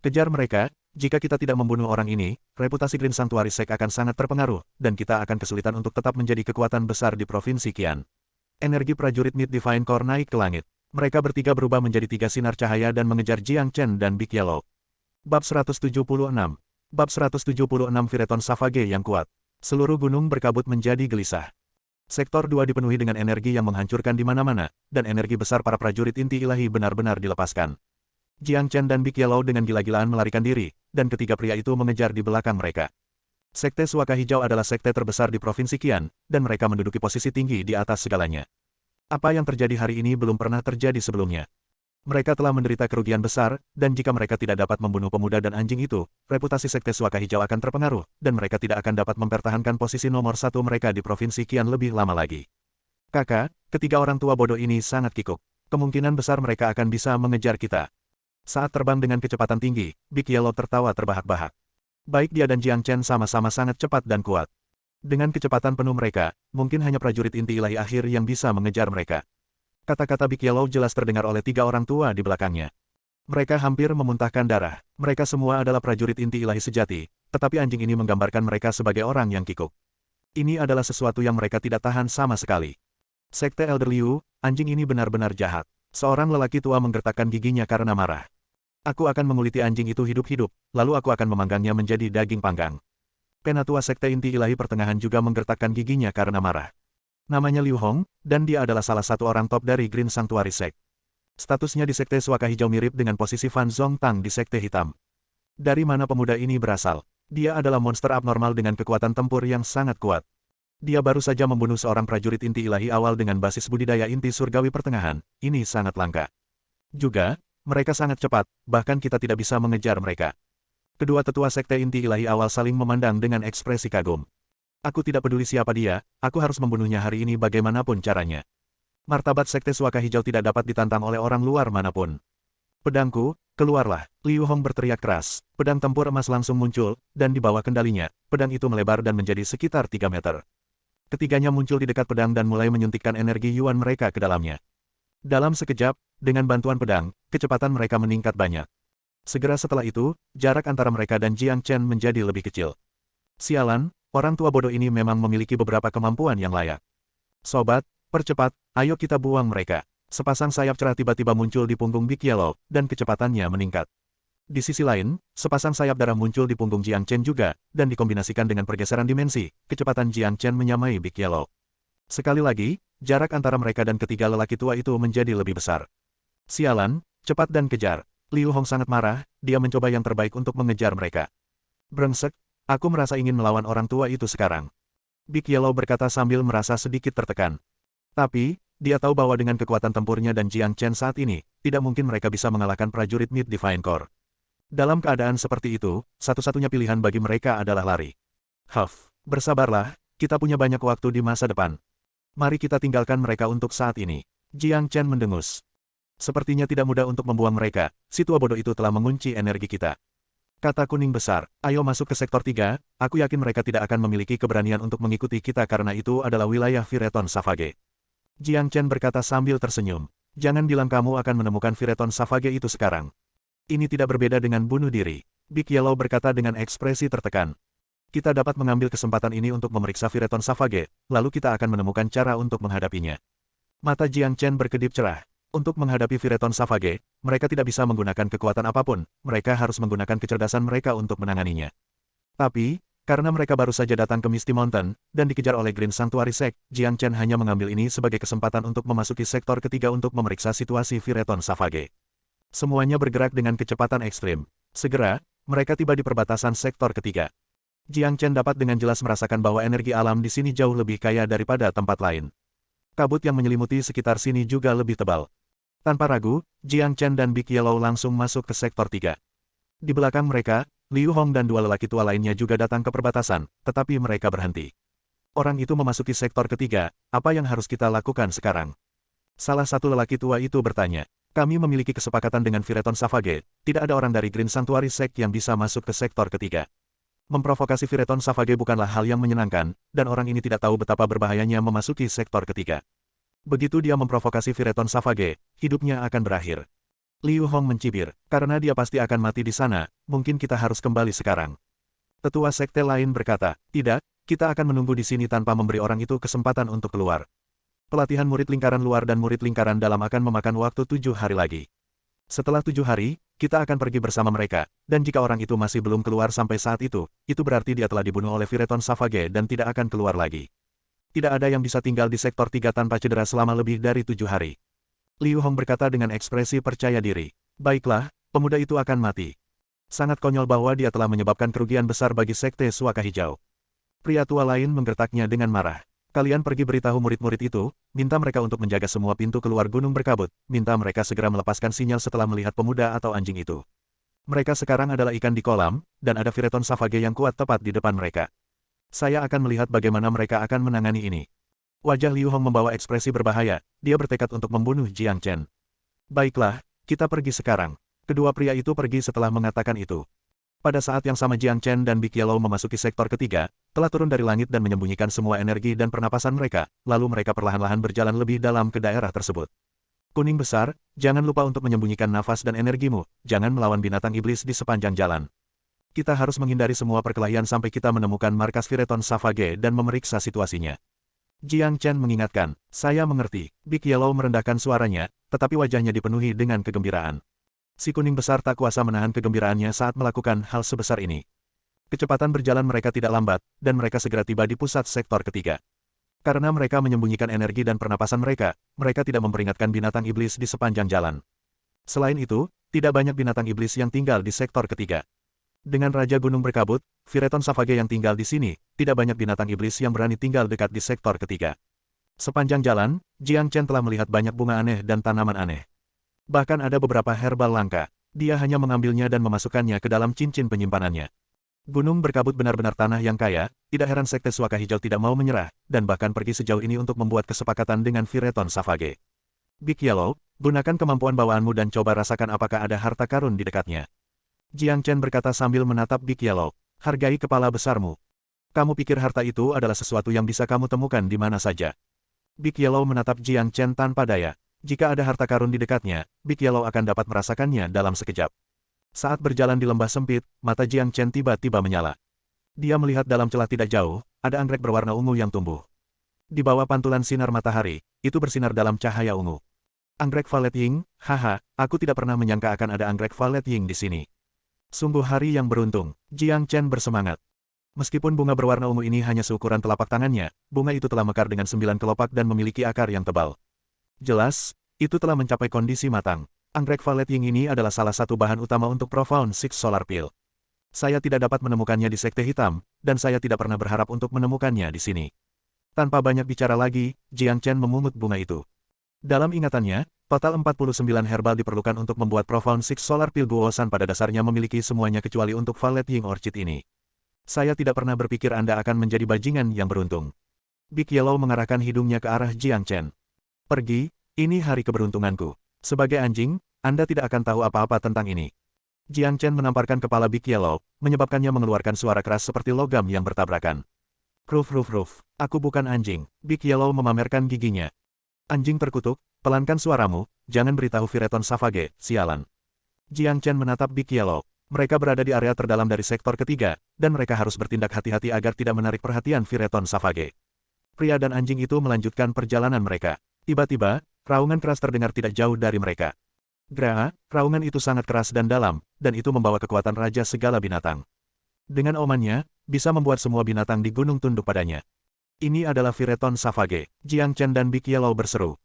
Kejar mereka, jika kita tidak membunuh orang ini, reputasi Green Sanctuary Sect akan sangat terpengaruh, dan kita akan kesulitan untuk tetap menjadi kekuatan besar di Provinsi Qian. Energi prajurit Mid Divine Core naik ke langit. Mereka bertiga berubah menjadi 3 sinar cahaya dan mengejar Jiang Chen dan Big Yellow. Bab 176. Bab 176 Viriton Savage yang kuat. Seluruh gunung berkabut menjadi gelisah. Sektor 2 dipenuhi dengan energi yang menghancurkan di mana-mana, dan energi besar para prajurit inti ilahi benar-benar dilepaskan. Jiang Chen dan Big Yellow dengan gila-gilaan melarikan diri, dan ketiga pria itu mengejar di belakang mereka. Sekte Suaka Hijau adalah sekte terbesar di Provinsi Qian, dan mereka menduduki posisi tinggi di atas segalanya. Apa yang terjadi hari ini belum pernah terjadi sebelumnya. Mereka telah menderita kerugian besar, dan jika mereka tidak dapat membunuh pemuda dan anjing itu, reputasi Sekte Suaka Hijau akan terpengaruh, dan mereka tidak akan dapat mempertahankan posisi nomor 1 mereka di Provinsi Qian lebih lama lagi. Kakak, ketiga orang tua bodoh ini sangat kikuk. Kemungkinan besar mereka akan bisa mengejar kita. Saat terbang dengan kecepatan tinggi, Big Yellow tertawa terbahak-bahak. Baik dia dan Jiang Chen sama-sama sangat cepat dan kuat. Dengan kecepatan penuh mereka, mungkin hanya prajurit inti ilahi akhir yang bisa mengejar mereka. Kata-kata Big Yellow jelas terdengar oleh 3 orang tua di belakangnya. Mereka hampir memuntahkan darah. Mereka semua adalah prajurit inti ilahi sejati, tetapi anjing ini menggambarkan mereka sebagai orang yang kikuk. Ini adalah sesuatu yang mereka tidak tahan sama sekali. Sekte Elder Liu, anjing ini benar-benar jahat. Seorang lelaki tua menggertakkan giginya karena marah. Aku akan menguliti anjing itu hidup-hidup, lalu aku akan memanggangnya menjadi daging panggang. Penatua Sekte Inti Ilahi Pertengahan juga menggertakkan giginya karena marah. Namanya Liu Hong, dan dia adalah salah satu orang top dari Green Sanctuary Sect. Statusnya di Sekte Suaka Hijau mirip dengan posisi Fan Zongtang di Sekte Hitam. Dari mana pemuda ini berasal? Dia adalah monster abnormal dengan kekuatan tempur yang sangat kuat. Dia baru saja membunuh seorang prajurit inti ilahi awal dengan basis budidaya inti surgawi pertengahan, ini sangat langka. Juga, mereka sangat cepat, bahkan kita tidak bisa mengejar mereka. Kedua tetua sekte inti ilahi awal saling memandang dengan ekspresi kagum. Aku tidak peduli siapa dia, aku harus membunuhnya hari ini bagaimanapun caranya. Martabat sekte Suaka Hijau tidak dapat ditantang oleh orang luar manapun. Pedangku, keluarlah, Liu Hong berteriak keras. Pedang tempur emas langsung muncul, dan di bawah kendalinya, pedang itu melebar dan menjadi sekitar 3 meter. Ketiganya muncul di dekat pedang dan mulai menyuntikkan energi yuan mereka ke dalamnya. Dalam sekejap, dengan bantuan pedang, kecepatan mereka meningkat banyak. Segera setelah itu, jarak antara mereka dan Jiang Chen menjadi lebih kecil. Sialan, orang tua bodoh ini memang memiliki beberapa kemampuan yang layak. Sobat, percepat, ayo kita buang mereka. Sepasang sayap cerah tiba-tiba muncul di punggung Big Yellow, dan kecepatannya meningkat. Di sisi lain, sepasang sayap darah muncul di punggung Jiang Chen juga, dan dikombinasikan dengan pergeseran dimensi, kecepatan Jiang Chen menyamai Big Yellow. Sekali lagi, jarak antara mereka dan ketiga lelaki tua itu menjadi lebih besar. Sialan, cepat dan kejar. Liu Hong sangat marah, dia mencoba yang terbaik untuk mengejar mereka. Brengsek, aku merasa ingin melawan orang tua itu sekarang. Big Yellow berkata sambil merasa sedikit tertekan. Tapi, dia tahu bahwa dengan kekuatan tempurnya dan Jiang Chen saat ini, tidak mungkin mereka bisa mengalahkan prajurit Mid Divine Core. Dalam keadaan seperti itu, satu-satunya pilihan bagi mereka adalah lari. Huff, bersabarlah, kita punya banyak waktu di masa depan. Mari kita tinggalkan mereka untuk saat ini. Jiang Chen mendengus. Sepertinya tidak mudah untuk membuang mereka, si tua bodoh itu telah mengunci energi kita. Kata kuning besar, ayo masuk ke sektor 3, aku yakin mereka tidak akan memiliki keberanian untuk mengikuti kita karena itu adalah wilayah Vireton Savage. Jiang Chen berkata sambil tersenyum. Jangan bilang kamu akan menemukan Vireton Savage itu sekarang. Ini tidak berbeda dengan bunuh diri. Big Yellow berkata dengan ekspresi tertekan. Kita dapat mengambil kesempatan ini untuk memeriksa Vireton Savage, lalu kita akan menemukan cara untuk menghadapinya. Mata Jiang Chen berkedip cerah. Untuk menghadapi Vireton Savage, mereka tidak bisa menggunakan kekuatan apapun, mereka harus menggunakan kecerdasan mereka untuk menanganinya. Tapi, karena mereka baru saja datang ke Misty Mountain, dan dikejar oleh Green Sanctuary Sect, Jiang Chen hanya mengambil ini sebagai kesempatan untuk memasuki sektor ketiga untuk memeriksa situasi Vireton Savage. Semuanya bergerak dengan kecepatan ekstrim. Segera, mereka tiba di perbatasan sektor ketiga. Jiang Chen dapat dengan jelas merasakan bahwa energi alam di sini jauh lebih kaya daripada tempat lain. Kabut yang menyelimuti sekitar sini juga lebih tebal. Tanpa ragu, Jiang Chen dan Big Yellow langsung masuk ke sektor 3. Di belakang mereka, Liu Hong dan dua lelaki tua lainnya juga datang ke perbatasan, tetapi mereka berhenti. Orang itu memasuki sektor ketiga, apa yang harus kita lakukan sekarang? Salah satu lelaki tua itu bertanya. Kami memiliki kesepakatan dengan Vireton Savage, tidak ada orang dari Green Sanctuary Sect yang bisa masuk ke sektor ketiga. Memprovokasi Vireton Savage bukanlah hal yang menyenangkan, dan orang ini tidak tahu betapa berbahayanya memasuki sektor ketiga. Begitu dia memprovokasi Vireton Savage, hidupnya akan berakhir. Liu Hong mencibir, karena dia pasti akan mati di sana, mungkin kita harus kembali sekarang. Tetua sekte lain berkata, tidak, kita akan menunggu di sini tanpa memberi orang itu kesempatan untuk keluar. Pelatihan murid lingkaran luar dan murid lingkaran dalam akan memakan waktu 7 hari lagi. Setelah 7 hari, kita akan pergi bersama mereka, dan jika orang itu masih belum keluar sampai saat itu berarti dia telah dibunuh oleh Vireton Savage dan tidak akan keluar lagi. Tidak ada yang bisa tinggal di sektor 3 tanpa cedera selama lebih dari 7 hari. Liu Hong berkata dengan ekspresi percaya diri. Baiklah, pemuda itu akan mati. Sangat konyol bahwa dia telah menyebabkan kerugian besar bagi sekte Suaka Hijau. Pria tua lain menggertaknya dengan marah. Kalian pergi beritahu murid-murid itu, minta mereka untuk menjaga semua pintu keluar gunung berkabut, minta mereka segera melepaskan sinyal setelah melihat pemuda atau anjing itu. Mereka sekarang adalah ikan di kolam, dan ada Vireton Savage yang kuat tepat di depan mereka. Saya akan melihat bagaimana mereka akan menangani ini. Wajah Liu Hong membawa ekspresi berbahaya, dia bertekad untuk membunuh Jiang Chen. Baiklah, kita pergi sekarang. Kedua pria itu pergi setelah mengatakan itu. Pada saat yang sama Jiang Chen dan Big Yellow memasuki sektor ketiga, telah turun dari langit dan menyembunyikan semua energi dan pernapasan mereka, lalu mereka perlahan-lahan berjalan lebih dalam ke daerah tersebut. Kuning besar, jangan lupa untuk menyembunyikan nafas dan energimu, jangan melawan binatang iblis di sepanjang jalan. Kita harus menghindari semua perkelahian sampai kita menemukan markas Vireton Savage dan memeriksa situasinya. Jiang Chen mengingatkan, saya mengerti. Big Yellow merendahkan suaranya, tetapi wajahnya dipenuhi dengan kegembiraan. Si kuning besar tak kuasa menahan kegembiraannya saat melakukan hal sebesar ini. Kecepatan berjalan mereka tidak lambat, dan mereka segera tiba di pusat sektor ketiga. Karena mereka menyembunyikan energi dan pernapasan mereka, mereka tidak memperingatkan binatang iblis di sepanjang jalan. Selain itu, tidak banyak binatang iblis yang tinggal di sektor ketiga. Dengan Raja Gunung berkabut, Fireton Savage yang tinggal di sini, tidak banyak binatang iblis yang berani tinggal dekat di sektor ketiga. Sepanjang jalan, Jiang Chen telah melihat banyak bunga aneh dan tanaman aneh. Bahkan ada beberapa herbal langka. Dia hanya mengambilnya dan memasukkannya ke dalam cincin penyimpanannya. Gunung berkabut benar-benar tanah yang kaya, tidak heran Sekte Suaka Hijau tidak mau menyerah, dan bahkan pergi sejauh ini untuk membuat kesepakatan dengan Fireton Savage. Big Yellow, gunakan kemampuan bawaanmu dan coba rasakan apakah ada harta karun di dekatnya. Jiang Chen berkata sambil menatap Big Yellow, hargai kepala besarmu. Kamu pikir harta itu adalah sesuatu yang bisa kamu temukan di mana saja. Big Yellow menatap Jiang Chen tanpa daya. Jika ada harta karun di dekatnya, Big Yellow akan dapat merasakannya dalam sekejap. Saat berjalan di lembah sempit, mata Jiang Chen tiba-tiba menyala. Dia melihat dalam celah tidak jauh, ada anggrek berwarna ungu yang tumbuh. Di bawah pantulan sinar matahari, itu bersinar dalam cahaya ungu. Anggrek Violet Ying, haha, aku tidak pernah menyangka akan ada anggrek Violet Ying di sini. Sungguh hari yang beruntung, Jiang Chen bersemangat. Meskipun bunga berwarna ungu ini hanya seukuran telapak tangannya, bunga itu telah mekar dengan 9 kelopak dan memiliki akar yang tebal. Jelas, itu telah mencapai kondisi matang. Anggrek Violet Ying ini adalah salah satu bahan utama untuk Profound Six Solar Pill. Saya tidak dapat menemukannya di Sekte Hitam, dan saya tidak pernah berharap untuk menemukannya di sini. Tanpa banyak bicara lagi, Jiang Chen memungut bunga itu. Dalam ingatannya, total 49 herbal diperlukan untuk membuat Profound Six Solar Pill Guosan pada dasarnya memiliki semuanya kecuali untuk Violet Ying Orchid ini. Saya tidak pernah berpikir Anda akan menjadi bajingan yang beruntung. Big Yellow mengarahkan hidungnya ke arah Jiang Chen. Pergi, ini hari keberuntunganku. Sebagai anjing, Anda tidak akan tahu apa-apa tentang ini. Jiang Chen menamparkan kepala Big Yellow, menyebabkannya mengeluarkan suara keras seperti logam yang bertabrakan. Ruf ruf ruf, aku bukan anjing. Big Yellow memamerkan giginya. Anjing terkutuk, pelankan suaramu, jangan beritahu Fireton Savage, sialan. Jiang Chen menatap Big Yellow. Mereka berada di area terdalam dari sektor ketiga, dan mereka harus bertindak hati-hati agar tidak menarik perhatian Fireton Savage. Pria dan anjing itu melanjutkan perjalanan mereka. Tiba-tiba, raungan keras terdengar tidak jauh dari mereka. Gra, raungan itu sangat keras dan dalam, dan itu membawa kekuatan raja segala binatang. Dengan omannya, bisa membuat semua binatang di gunung tunduk padanya. Ini adalah Fireton Savage. Jiang Chen dan Big Yellow berseru.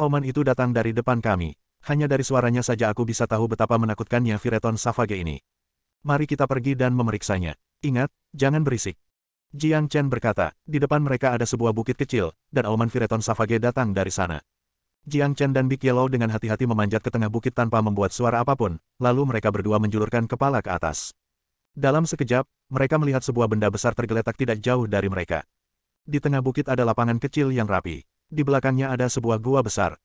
Oman itu datang dari depan kami. Hanya dari suaranya saja aku bisa tahu betapa menakutkannya Fireton Savage ini. Mari kita pergi dan memeriksanya. Ingat, jangan berisik. Jiang Chen berkata, di depan mereka ada sebuah bukit kecil, dan auman Fireton Savage datang dari sana. Jiang Chen dan Big Yellow dengan hati-hati memanjat ke tengah bukit tanpa membuat suara apapun, lalu mereka berdua menjulurkan kepala ke atas. Dalam sekejap, mereka melihat sebuah benda besar tergeletak tidak jauh dari mereka. Di tengah bukit ada lapangan kecil yang rapi. Di belakangnya ada sebuah gua besar.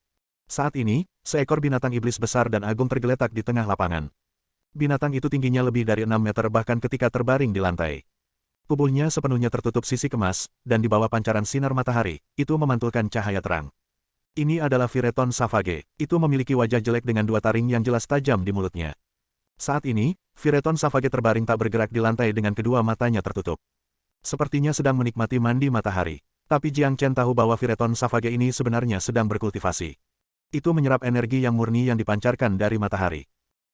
Saat ini, seekor binatang iblis besar dan agung tergeletak di tengah lapangan. Binatang itu tingginya lebih dari 6 meter bahkan ketika terbaring di lantai. Tubuhnya sepenuhnya tertutup sisik emas, dan di bawah pancaran sinar matahari, itu memantulkan cahaya terang. Ini adalah Fireton Savage. Itu memiliki wajah jelek dengan 2 taring yang jelas tajam di mulutnya. Saat ini, Fireton Savage terbaring tak bergerak di lantai dengan kedua matanya tertutup. Sepertinya sedang menikmati mandi matahari. Tapi Jiang Chen tahu bahwa Fireton Savage ini sebenarnya sedang berkultivasi. Itu menyerap energi yang murni yang dipancarkan dari matahari.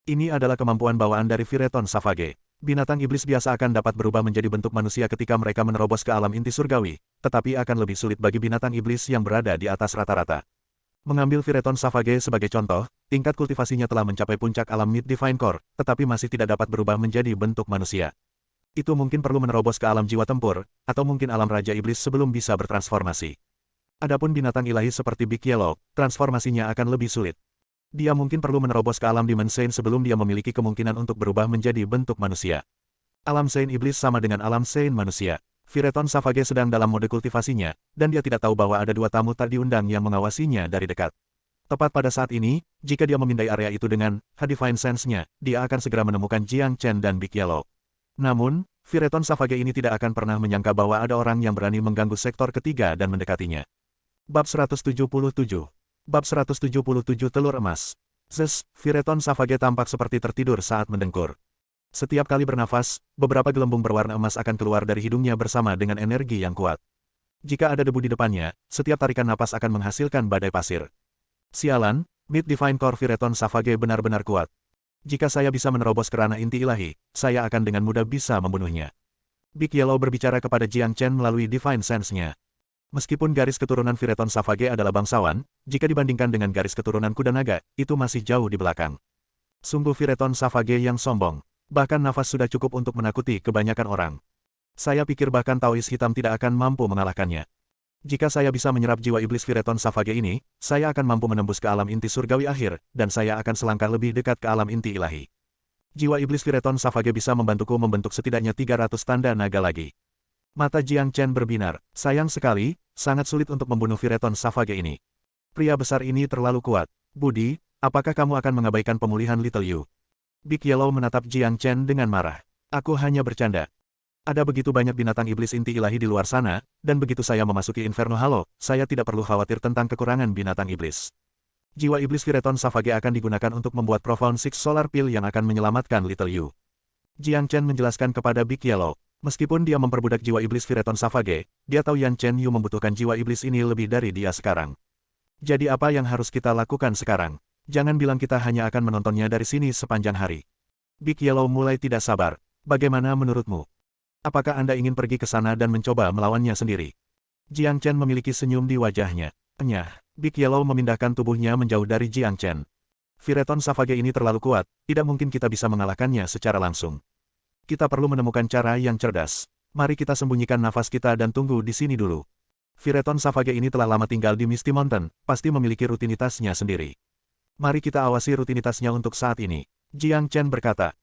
Ini adalah kemampuan bawaan dari Fireton Savage. Binatang iblis biasa akan dapat berubah menjadi bentuk manusia ketika mereka menerobos ke alam inti surgawi, tetapi akan lebih sulit bagi binatang iblis yang berada di atas rata-rata. Mengambil Fireton Savage sebagai contoh, tingkat kultivasinya telah mencapai puncak alam Mid Divine Core, tetapi masih tidak dapat berubah menjadi bentuk manusia. Itu mungkin perlu menerobos ke alam jiwa tempur, atau mungkin alam Raja Iblis sebelum bisa bertransformasi. Adapun binatang ilahi seperti Big Yellow, transformasinya akan lebih sulit. Dia mungkin perlu menerobos ke alam Demon Saint sebelum dia memiliki kemungkinan untuk berubah menjadi bentuk manusia. Alam Saint Iblis sama dengan alam Saint manusia. Fireton Savage sedang dalam mode kultivasinya, dan dia tidak tahu bahwa ada 2 tamu tak diundang yang mengawasinya dari dekat. Tepat pada saat ini, jika dia memindai area itu dengan Divine Sense-nya, dia akan segera menemukan Jiang Chen dan Big Yellow. Namun, Fireton Savage ini tidak akan pernah menyangka bahwa ada orang yang berani mengganggu sektor ketiga dan mendekatinya. Bab 177. Bab 177 Telur Emas. Fireton Savage tampak seperti tertidur saat mendengkur. Setiap kali bernafas, beberapa gelembung berwarna emas akan keluar dari hidungnya bersama dengan energi yang kuat. Jika ada debu di depannya, setiap tarikan napas akan menghasilkan badai pasir. Sialan, Mid Divine Core Fireton Savage benar-benar kuat. Jika saya bisa menerobos ke ranah inti ilahi, saya akan dengan mudah bisa membunuhnya. Big Yellow berbicara kepada Jiang Chen melalui Divine Sense-nya. Meskipun garis keturunan Fireton Savage adalah bangsawan, jika dibandingkan dengan garis keturunan kuda naga, itu masih jauh di belakang. Sungguh Fireton Savage yang sombong. Bahkan nafas sudah cukup untuk menakuti kebanyakan orang. Saya pikir bahkan Taois hitam tidak akan mampu mengalahkannya. Jika saya bisa menyerap jiwa iblis Fireton Savage ini, saya akan mampu menembus ke alam inti surgawi akhir, dan saya akan selangkah lebih dekat ke alam inti ilahi. Jiwa iblis Fireton Savage bisa membantuku membentuk setidaknya 300 tanda naga lagi. Mata Jiang Chen berbinar. Sayang sekali, sangat sulit untuk membunuh Fireton Savage ini. Pria besar ini terlalu kuat. Budi, apakah kamu akan mengabaikan pemulihan Little Yu? Big Yellow menatap Jiang Chen dengan marah. Aku hanya bercanda. Ada begitu banyak binatang iblis inti ilahi di luar sana, dan begitu saya memasuki Inferno Halo, saya tidak perlu khawatir tentang kekurangan binatang iblis. Jiwa iblis Fireton Savage akan digunakan untuk membuat Profound Six Solar Pill yang akan menyelamatkan Little Yu. Jiang Chen menjelaskan kepada Big Yellow. Meskipun dia memperbudak jiwa iblis Fireton Savage, dia tahu Yan Chen Yu membutuhkan jiwa iblis ini lebih dari dia sekarang. Jadi apa yang harus kita lakukan sekarang? Jangan bilang kita hanya akan menontonnya dari sini sepanjang hari. Big Yellow mulai tidak sabar. Bagaimana menurutmu? Apakah Anda ingin pergi ke sana dan mencoba melawannya sendiri? Jiang Chen memiliki senyum di wajahnya. Enyah, Big Yellow memindahkan tubuhnya menjauh dari Jiang Chen. Fireton Savage ini terlalu kuat, tidak mungkin kita bisa mengalahkannya secara langsung. Kita perlu menemukan cara yang cerdas. Mari kita sembunyikan nafas kita dan tunggu di sini dulu. Fireton Savage ini telah lama tinggal di Misty Mountain, pasti memiliki rutinitasnya sendiri. Mari kita awasi rutinitasnya untuk saat ini. Jiang Chen berkata.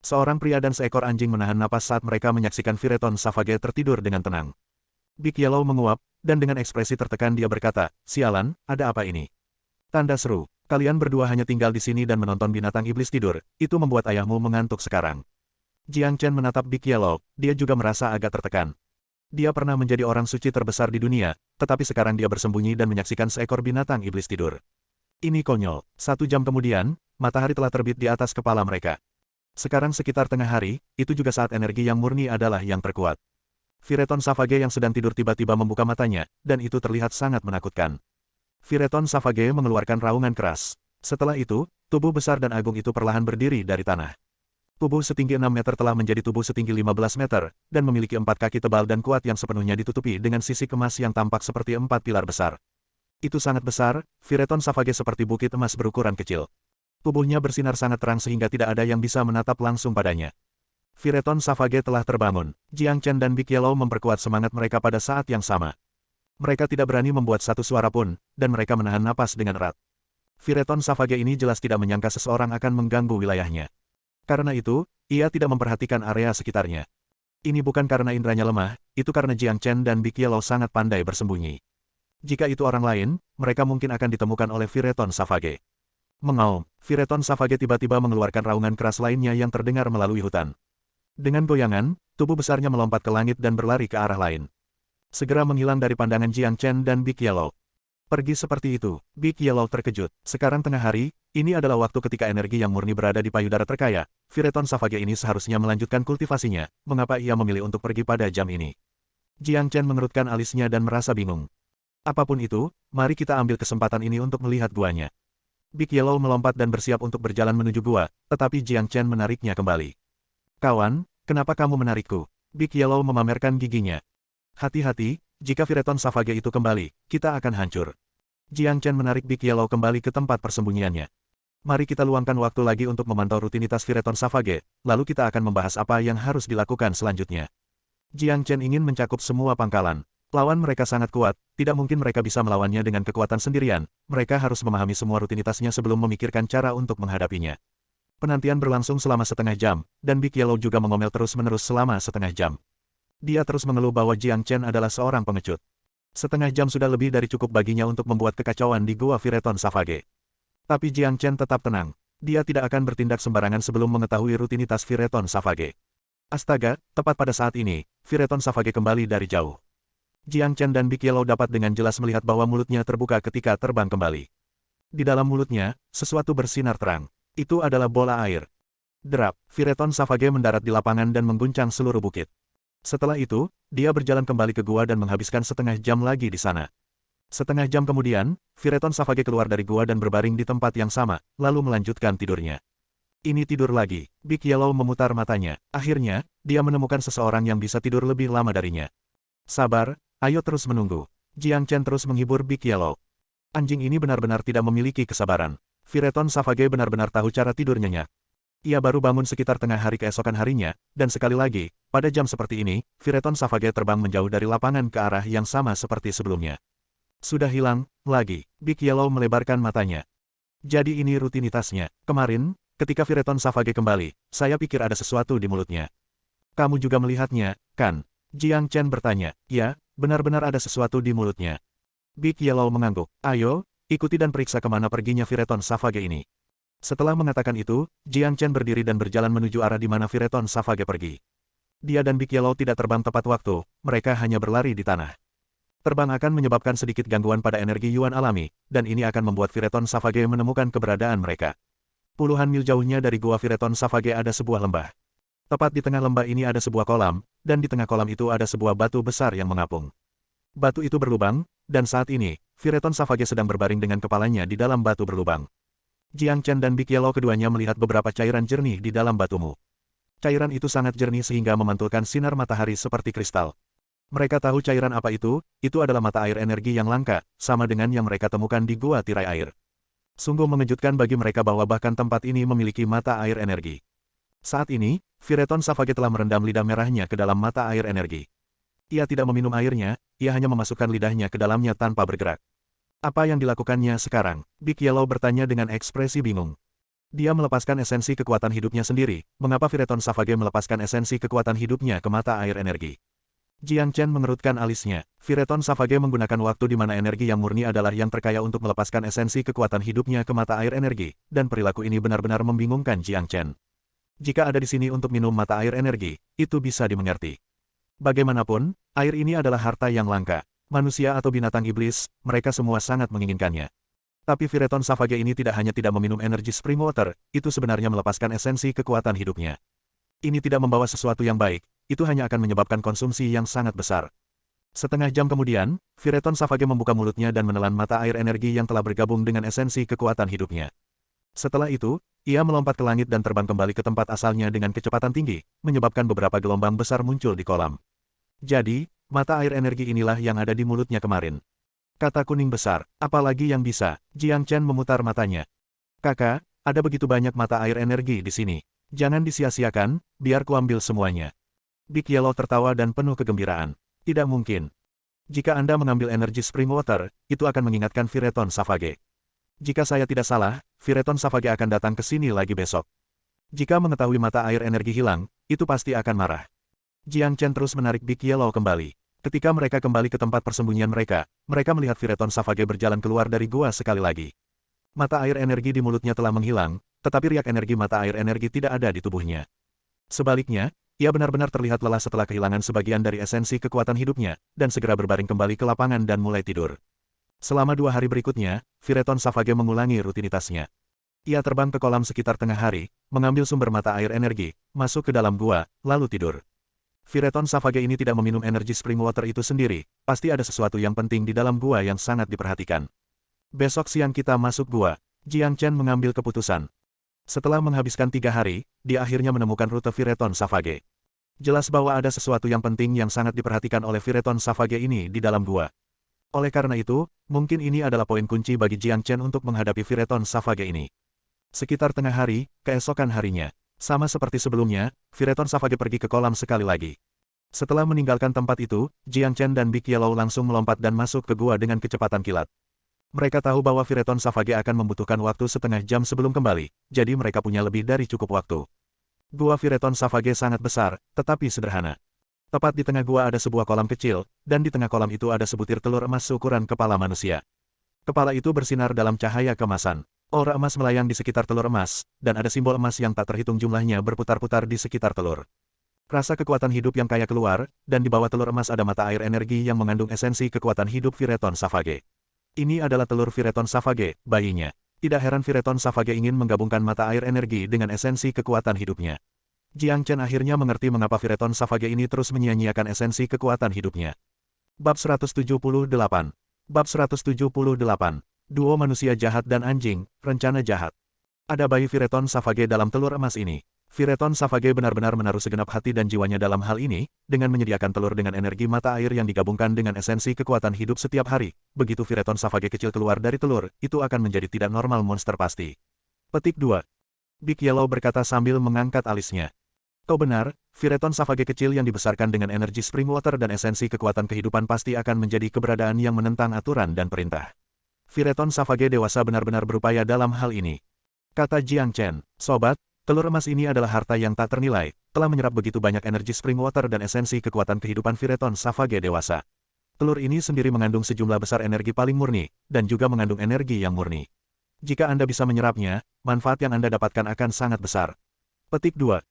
Seorang pria dan seekor anjing menahan napas saat mereka menyaksikan Fireton Savage tertidur dengan tenang. Big Yellow menguap, dan dengan ekspresi tertekan dia berkata, sialan, ada apa ini? Tanda seru, kalian berdua hanya tinggal di sini dan menonton binatang iblis tidur, itu membuat ayahmu mengantuk sekarang. Jiang Chen menatap Big Yellow, dia juga merasa agak tertekan. Dia pernah menjadi orang suci terbesar di dunia, tetapi sekarang dia bersembunyi dan menyaksikan seekor binatang iblis tidur. Ini konyol. 1 jam kemudian, matahari telah terbit di atas kepala mereka. Sekarang sekitar tengah hari, itu juga saat energi yang murni adalah yang terkuat. Fireton Savage yang sedang tidur tiba-tiba membuka matanya, dan itu terlihat sangat menakutkan. Fireton Savage mengeluarkan raungan keras. Setelah itu, tubuh besar dan agung itu perlahan berdiri dari tanah. Tubuh setinggi 6 meter telah menjadi tubuh setinggi 15 meter, dan memiliki 4 kaki tebal dan kuat yang sepenuhnya ditutupi dengan sisik emas yang tampak seperti 4 pilar besar. Itu sangat besar, Fireton Savage seperti bukit emas berukuran kecil. Tubuhnya bersinar sangat terang sehingga tidak ada yang bisa menatap langsung padanya. Fireton Savage telah terbangun. Jiang Chen dan Big Yellow memperkuat semangat mereka pada saat yang sama. Mereka tidak berani membuat satu suara pun, dan mereka menahan napas dengan erat. Fireton Savage ini jelas tidak menyangka seseorang akan mengganggu wilayahnya. Karena itu, ia tidak memperhatikan area sekitarnya. Ini bukan karena indranya lemah, itu karena Jiang Chen dan Big Yellow sangat pandai bersembunyi. Jika itu orang lain, mereka mungkin akan ditemukan oleh Fireton Savage. Mengaum, Fireton Savage tiba-tiba mengeluarkan raungan keras lainnya yang terdengar melalui hutan. Dengan goyangan, tubuh besarnya melompat ke langit dan berlari ke arah lain. Segera menghilang dari pandangan Jiang Chen dan Big Yellow. Pergi seperti itu, Big Yellow terkejut. Sekarang tengah hari, ini adalah waktu ketika energi yang murni berada di payudara terkaya. Fireton Savage ini seharusnya melanjutkan kultivasinya, mengapa ia memilih untuk pergi pada jam ini? Jiang Chen mengerutkan alisnya dan merasa bingung. Apapun itu, mari kita ambil kesempatan ini untuk melihat guanya. Big Yellow melompat dan bersiap untuk berjalan menuju gua, tetapi Jiang Chen menariknya kembali. Kawan, kenapa kamu menarikku? Big Yellow memamerkan giginya. Hati-hati, jika Fireton Savage itu kembali, kita akan hancur. Jiang Chen menarik Big Yellow kembali ke tempat persembunyiannya. Mari kita luangkan waktu lagi untuk memantau rutinitas Fireton Savage, lalu kita akan membahas apa yang harus dilakukan selanjutnya. Jiang Chen ingin mencakup semua pangkalan. Lawan mereka sangat kuat, tidak mungkin mereka bisa melawannya dengan kekuatan sendirian, mereka harus memahami semua rutinitasnya sebelum memikirkan cara untuk menghadapinya. Penantian berlangsung selama setengah jam, dan Big Yellow juga mengomel terus-menerus selama setengah jam. Dia terus mengeluh bahwa Jiang Chen adalah seorang pengecut. Setengah jam sudah lebih dari cukup baginya untuk membuat kekacauan di gua Fireton Savage. Tapi Jiang Chen tetap tenang. Dia tidak akan bertindak sembarangan sebelum mengetahui rutinitas Fireton Savage. Astaga, tepat pada saat ini, Fireton Savage kembali dari jauh. Jiang Chen dan Big Yellow dapat dengan jelas melihat bahwa mulutnya terbuka ketika terbang kembali. Di dalam mulutnya, sesuatu bersinar terang. Itu adalah bola air. Derap, Fireton Savage mendarat di lapangan dan mengguncang seluruh bukit. Setelah itu, dia berjalan kembali ke gua dan menghabiskan setengah jam lagi di sana. Setengah jam kemudian, Fireton Savage keluar dari gua dan berbaring di tempat yang sama, lalu melanjutkan tidurnya. Ini tidur lagi. Big Yellow memutar matanya. Akhirnya, dia menemukan seseorang yang bisa tidur lebih lama darinya. Sabar, ayo terus menunggu. Jiang Chen terus menghibur Big Yellow. Anjing ini benar-benar tidak memiliki kesabaran. Fireton Savage benar-benar tahu cara tidur nyenyak. Ia baru bangun sekitar tengah hari keesokan harinya, dan sekali lagi, pada jam seperti ini, Fireton Savage terbang menjauh dari lapangan ke arah yang sama seperti sebelumnya. Sudah hilang, lagi. Big Yellow melebarkan matanya. Jadi ini rutinitasnya. Kemarin, ketika Fireton Savage kembali, saya pikir ada sesuatu di mulutnya. Kamu juga melihatnya, kan? Jiang Chen bertanya. Ya, benar-benar ada sesuatu di mulutnya. Big Yellow mengangguk. Ayo, ikuti dan periksa kemana perginya Fireton Savage ini. Setelah mengatakan itu, Jiang Chen berdiri dan berjalan menuju arah di mana Fireton Savage pergi. Dia dan Big Yellow tidak terbang tepat waktu, mereka hanya berlari di tanah. Terbang akan menyebabkan sedikit gangguan pada energi Yuan alami, dan ini akan membuat Fireton Savage menemukan keberadaan mereka. Puluhan mil jauhnya dari gua Fireton Savage ada sebuah lembah. Tepat di tengah lembah ini ada sebuah kolam, dan di tengah kolam itu ada sebuah batu besar yang mengapung. Batu itu berlubang, dan saat ini, Fireton Savage sedang berbaring dengan kepalanya di dalam batu berlubang. Jiang Chen dan Big Yellow keduanya melihat beberapa cairan jernih di dalam batumu. Cairan itu sangat jernih sehingga memantulkan sinar matahari seperti kristal. Mereka tahu cairan apa itu adalah mata air energi yang langka, sama dengan yang mereka temukan di gua tirai air. Sungguh mengejutkan bagi mereka bahwa bahkan tempat ini memiliki mata air energi. Saat ini, Fireton Savage telah merendam lidah merahnya ke dalam mata air energi. Ia tidak meminum airnya, ia hanya memasukkan lidahnya ke dalamnya tanpa bergerak. Apa yang dilakukannya sekarang? Big Yellow bertanya dengan ekspresi bingung. Dia melepaskan esensi kekuatan hidupnya sendiri. Mengapa Fireton Savage melepaskan esensi kekuatan hidupnya ke mata air energi? Jiang Chen mengerutkan alisnya. Fireton Savage menggunakan waktu di mana energi yang murni adalah yang terkaya untuk melepaskan esensi kekuatan hidupnya ke mata air energi, dan perilaku ini benar-benar membingungkan Jiang Chen. Jika ada di sini untuk minum mata air energi, itu bisa dimengerti. Bagaimanapun, air ini adalah harta yang langka. Manusia atau binatang iblis, mereka semua sangat menginginkannya. Tapi Fireton Savage ini tidak hanya tidak meminum energi spring water, itu sebenarnya melepaskan esensi kekuatan hidupnya. Ini tidak membawa sesuatu yang baik, itu hanya akan menyebabkan konsumsi yang sangat besar. Setengah jam kemudian, Fireton Savage membuka mulutnya dan menelan mata air energi yang telah bergabung dengan esensi kekuatan hidupnya. Setelah itu, ia melompat ke langit dan terbang kembali ke tempat asalnya dengan kecepatan tinggi, menyebabkan beberapa gelombang besar muncul di kolam. Jadi, mata air energi inilah yang ada di mulutnya kemarin. Kata kuning besar, apalagi yang bisa? Jiang Chen memutar matanya. Kakak, ada begitu banyak mata air energi di sini. Jangan disia-siakan, biar kuambil semuanya. Big Yellow tertawa dan penuh kegembiraan. Tidak mungkin. Jika Anda mengambil energi spring water, itu akan mengingatkan Fireton Savage. Jika saya tidak salah, Fireton Savage akan datang ke sini lagi besok. Jika mengetahui mata air energi hilang, itu pasti akan marah. Jiang Chen terus menarik Big Yellow kembali. Ketika mereka kembali ke tempat persembunyian mereka melihat Fireton Savage berjalan keluar dari gua sekali lagi. Mata air energi di mulutnya telah menghilang, tetapi riak energi mata air energi tidak ada di tubuhnya. Sebaliknya, ia benar-benar terlihat lelah setelah kehilangan sebagian dari esensi kekuatan hidupnya, dan segera berbaring kembali ke lapangan dan mulai tidur. Selama 2 hari berikutnya, Fireton Savage mengulangi rutinitasnya. Ia terbang ke kolam sekitar tengah hari, mengambil sumber mata air energi, masuk ke dalam gua, lalu tidur. Fireton Savage ini tidak meminum energi spring water itu sendiri, pasti ada sesuatu yang penting di dalam gua yang sangat diperhatikan. Besok siang kita masuk gua. Jiang Chen mengambil keputusan. Setelah menghabiskan 3 hari, dia akhirnya menemukan rute Fireton Savage. Jelas bahwa ada sesuatu yang penting yang sangat diperhatikan oleh Fireton Savage ini di dalam gua. Oleh karena itu, mungkin ini adalah poin kunci bagi Jiang Chen untuk menghadapi Fireton Savage ini. Sekitar tengah hari, keesokan harinya. Sama seperti sebelumnya, Fireton Savage pergi ke kolam sekali lagi. Setelah meninggalkan tempat itu, Jiang Chen dan Big Yellow langsung melompat dan masuk ke gua dengan kecepatan kilat. Mereka tahu bahwa Fireton Savage akan membutuhkan waktu setengah jam sebelum kembali, jadi mereka punya lebih dari cukup waktu. Gua Fireton Savage sangat besar, tetapi sederhana. Tepat di tengah gua ada sebuah kolam kecil, dan di tengah kolam itu ada sebutir telur emas seukuran kepala manusia. Kepala itu bersinar dalam cahaya kemasan. Aura emas melayang di sekitar telur emas, dan ada simbol emas yang tak terhitung jumlahnya berputar-putar di sekitar telur. Rasa kekuatan hidup yang kaya keluar, dan di bawah telur emas ada mata air energi yang mengandung esensi kekuatan hidup Fireton Savage. Ini adalah telur Fireton Savage, bayinya. Tidak heran Fireton Savage ingin menggabungkan mata air energi dengan esensi kekuatan hidupnya. Jiang Chen akhirnya mengerti mengapa Fireton Savage ini terus menyia-nyiakan esensi kekuatan hidupnya. Bab 178. Bab 178. Duo manusia jahat dan anjing, rencana jahat. Ada bayi Fireton Savage dalam telur emas ini. Fireton Savage benar-benar menaruh segenap hati dan jiwanya dalam hal ini, dengan menyediakan telur dengan energi mata air yang digabungkan dengan esensi kekuatan hidup setiap hari. Begitu Fireton Savage kecil keluar dari telur, itu akan menjadi tidak normal monster pasti. Petik 2. Big Yellow berkata sambil mengangkat alisnya. Kau benar, Phyreton Savage kecil yang dibesarkan dengan energi Spring Water dan esensi kekuatan kehidupan pasti akan menjadi keberadaan yang menentang aturan dan perintah. Phyreton Savage dewasa benar-benar berupaya dalam hal ini. Kata Jiang Chen, sobat, telur emas ini adalah harta yang tak ternilai, telah menyerap begitu banyak energi Spring Water dan esensi kekuatan kehidupan Phyreton Savage dewasa. Telur ini sendiri mengandung sejumlah besar energi paling murni, dan juga mengandung energi yang murni. Jika Anda bisa menyerapnya, manfaat yang Anda dapatkan akan sangat besar. Petik 2.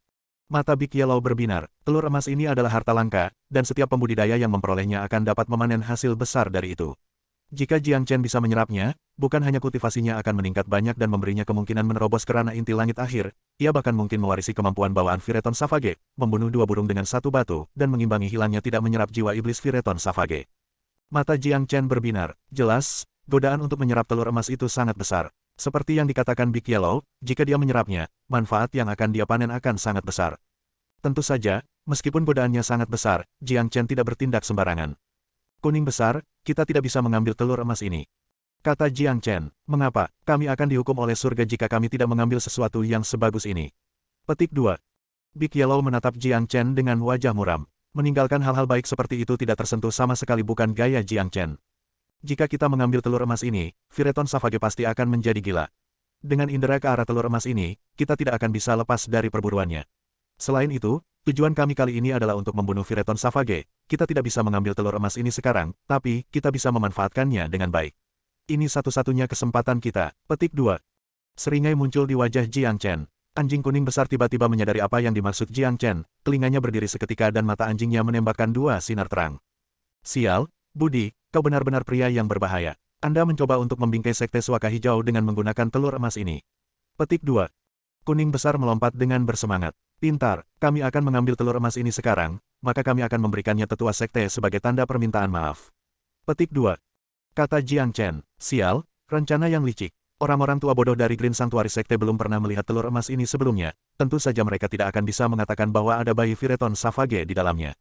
Mata Big Yellow berbinar, telur emas ini adalah harta langka, dan setiap pembudidaya yang memperolehnya akan dapat memanen hasil besar dari itu. Jika Jiang Chen bisa menyerapnya, bukan hanya kultivasinya akan meningkat banyak dan memberinya kemungkinan menerobos ke ranah inti langit akhir, ia bahkan mungkin mewarisi kemampuan bawaan Phyreton Savage, membunuh dua burung dengan satu batu, dan mengimbangi hilangnya tidak menyerap jiwa iblis Phyreton Savage. Mata Jiang Chen berbinar, jelas, godaan untuk menyerap telur emas itu sangat besar. Seperti yang dikatakan Big Yellow, jika dia menyerapnya, manfaat yang akan dia panen akan sangat besar. Tentu saja, meskipun godaannya sangat besar, Jiang Chen tidak bertindak sembarangan. Kuning besar, kita tidak bisa mengambil telur emas ini. Kata Jiang Chen, mengapa, kami akan dihukum oleh surga jika kami tidak mengambil sesuatu yang sebagus ini. Petik 2. Big Yellow menatap Jiang Chen dengan wajah muram. Meninggalkan hal-hal baik seperti itu tidak tersentuh sama sekali bukan gaya Jiang Chen. Jika kita mengambil telur emas ini, Phyreton Savage pasti akan menjadi gila. Dengan indera ke arah telur emas ini, kita tidak akan bisa lepas dari perburuannya. Selain itu, tujuan kami kali ini adalah untuk membunuh Phyreton Savage. Kita tidak bisa mengambil telur emas ini sekarang, tapi kita bisa memanfaatkannya dengan baik. Ini satu-satunya kesempatan kita. Petik 2. Seringai muncul di wajah Jiang Chen. Anjing kuning besar tiba-tiba menyadari apa yang dimaksud Jiang Chen. Telinganya berdiri seketika dan mata anjingnya menembakkan dua sinar terang. Sial, Budi, kau benar-benar pria yang berbahaya. Anda mencoba untuk membingkai sekte Suaka Hijau dengan menggunakan telur emas ini. Petik 2. Kuning besar melompat dengan bersemangat. Pintar, kami akan mengambil telur emas ini sekarang, maka kami akan memberikannya tetua sekte sebagai tanda permintaan maaf. Petik 2. Kata Jiang Chen, sial, rencana yang licik. Orang-orang tua bodoh dari Green Sanctuary Sekte belum pernah melihat telur emas ini sebelumnya, tentu saja mereka tidak akan bisa mengatakan bahwa ada bayi Phyreton Savage di dalamnya.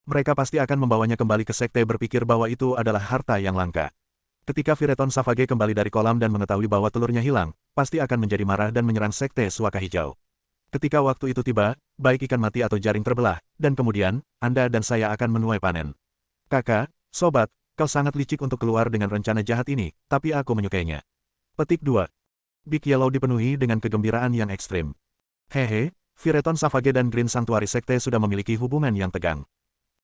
Mereka pasti akan membawanya kembali ke sekte berpikir bahwa itu adalah harta yang langka. Ketika Phyreton Savage kembali dari kolam dan mengetahui bahwa telurnya hilang, pasti akan menjadi marah dan menyerang sekte Suaka Hijau. Ketika waktu itu tiba, baik ikan mati atau jaring terbelah, dan kemudian, Anda dan saya akan menuai panen. Kakak, sobat, kau sangat licik untuk keluar dengan rencana jahat ini, tapi aku menyukainya. Petik 2. Big Yellow dipenuhi dengan kegembiraan yang ekstrim. Hehe, Phyreton Savage dan Green Sanctuary Sekte sudah memiliki hubungan yang tegang.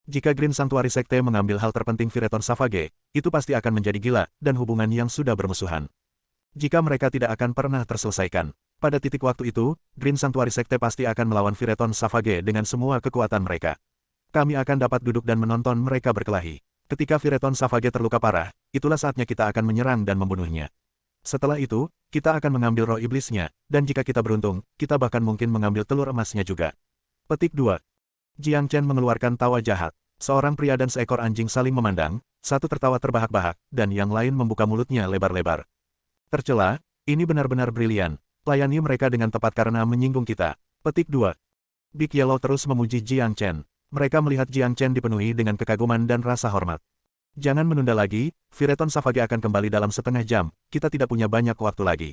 Jika Green Sanctuary Sekte mengambil hal terpenting Phyreton Savage, itu pasti akan menjadi gila, dan hubungan yang sudah bermusuhan. Jika mereka tidak akan pernah terselesaikan. Pada titik waktu itu, Green Sanctuary Sekte pasti akan melawan Phyreton Savage dengan semua kekuatan mereka. Kami akan dapat duduk dan menonton mereka berkelahi. Ketika Phyreton Savage terluka parah, itulah saatnya kita akan menyerang dan membunuhnya. Setelah itu, kita akan mengambil roh iblisnya, dan jika kita beruntung, kita bahkan mungkin mengambil telur emasnya juga. Petik 2. Jiang Chen mengeluarkan tawa jahat. Seorang pria dan seekor anjing saling memandang, satu tertawa terbahak-bahak, dan yang lain membuka mulutnya lebar-lebar. Tercela, ini benar-benar brilian. Layani mereka dengan tepat karena menyinggung kita. Petik 2. Big Yellow terus memuji Jiang Chen. Mereka melihat Jiang Chen dipenuhi dengan kekaguman dan rasa hormat. Jangan menunda lagi, Phyreton Savage akan kembali dalam setengah jam, kita tidak punya banyak waktu lagi.